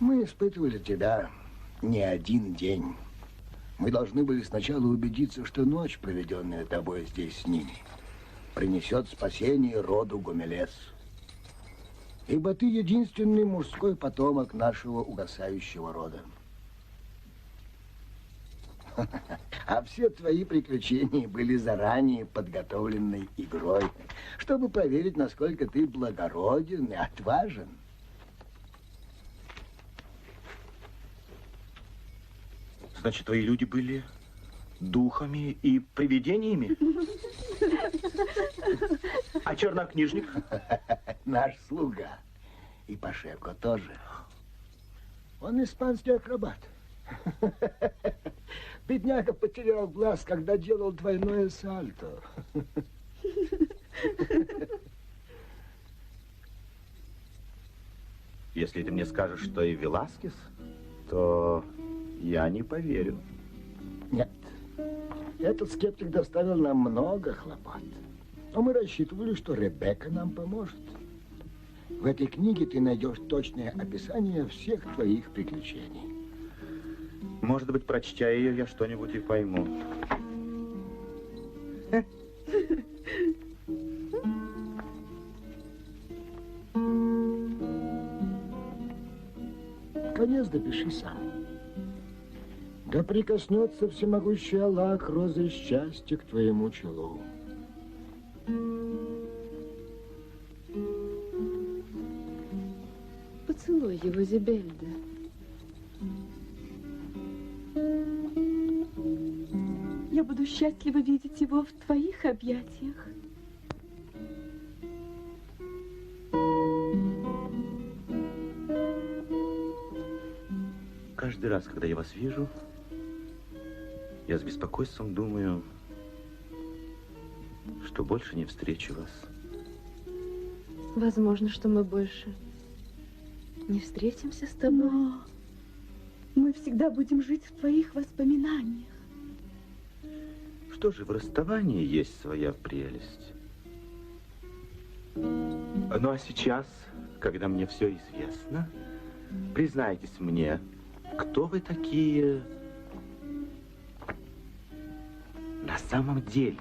Мы испытывали тебя не один день. Мы должны были сначала убедиться, что ночь, проведенная тобой здесь с ними, принесет спасение роду Гомелес. Ибо ты единственный мужской потомок нашего угасающего рода. А все твои приключения были заранее подготовленной игрой, чтобы проверить, насколько ты благороден и отважен. Значит, твои люди были духами и привидениями? А чернокнижник? Наш слуга. И Пашевко тоже. Он испанский акробат. Бедняга потерял глаз, когда делал двойное сальто. Если ты мне скажешь, что и Веласкес, то я не поверю. Нет. Этот скептик доставил нам много хлопот. Но мы рассчитывали, что Ребекка нам поможет. В этой книге ты найдешь точное описание всех твоих приключений. Может быть, прочтя ее, я что-нибудь и пойму. Конец допиши сам. Да прикоснется всемогущий Аллах розой счастья к твоему челу. Поцелуй его, Зибельда. Я буду счастлива видеть его в твоих объятиях. Каждый раз, когда я вас вижу, я с беспокойством думаю, что больше не встречу вас. Возможно, что мы больше не встретимся с тобой. Но мы всегда будем жить в твоих воспоминаниях. Что же, в расставании есть своя прелесть. Ну а сейчас, когда мне все известно, признайтесь мне, кто вы такие на самом деле?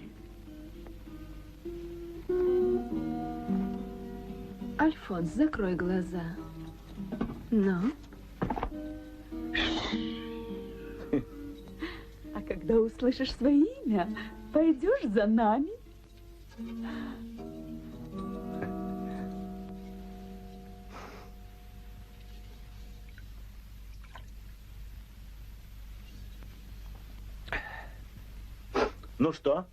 Альфонс, закрой глаза. Ну? А когда услышишь свое имя, пойдешь за нами? Ну что?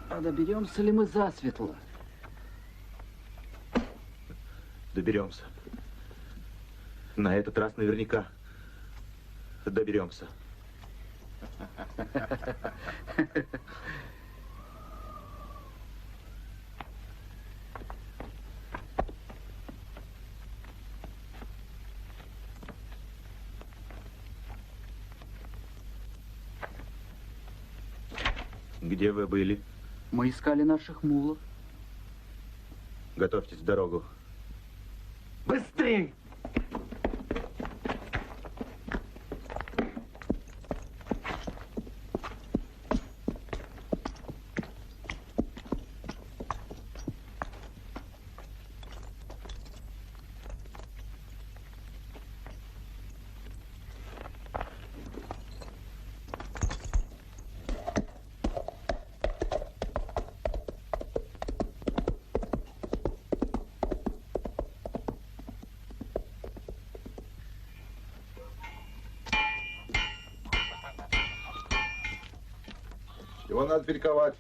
А доберемся ли мы засветло? Доберемся. На этот раз наверняка доберемся. Где вы были? Мы искали наших мулов. Готовьтесь в дорогу. Быстрей! Его надо перековать.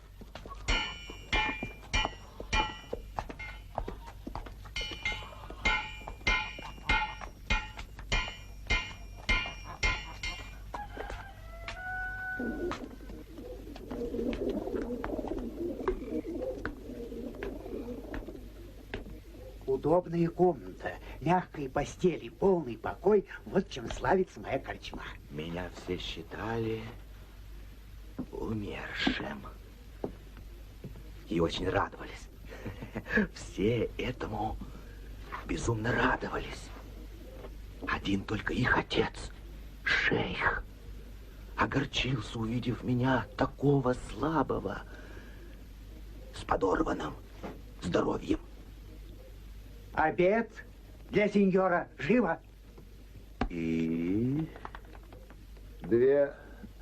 Удобная комната, мягкие постели, полный покой. Вот чем славится моя корчма. Меня все считали умершим. И очень радовались. Все этому безумно радовались. Один только их отец, шейх, огорчился, увидев меня такого слабого, с подорванным здоровьем. Обед для сеньора. Живо! И две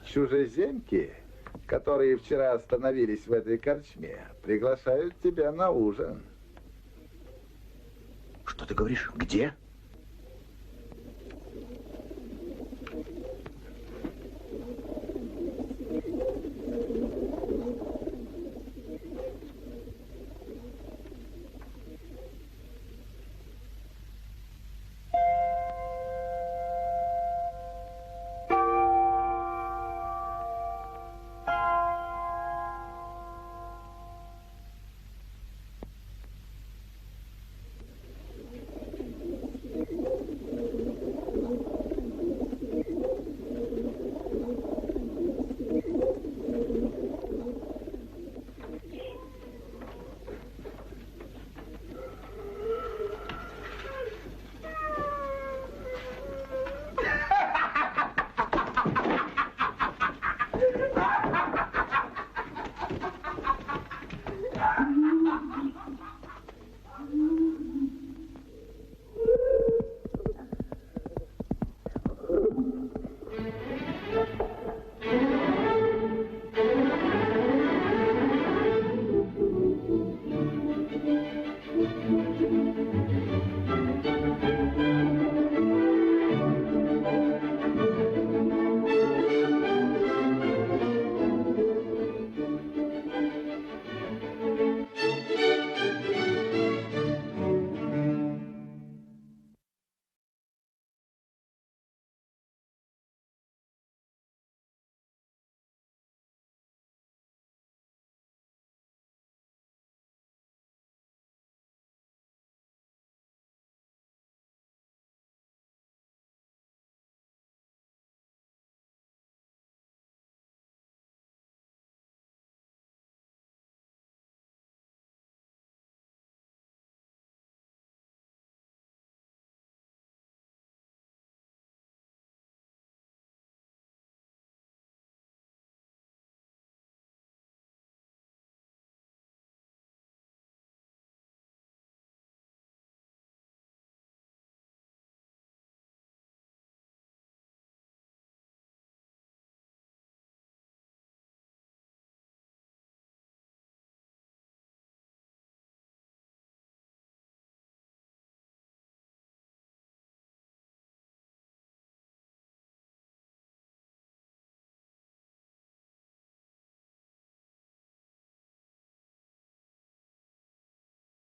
чужеземки, которые вчера остановились в этой корчме, приглашают тебя на ужин. Что ты говоришь? Где?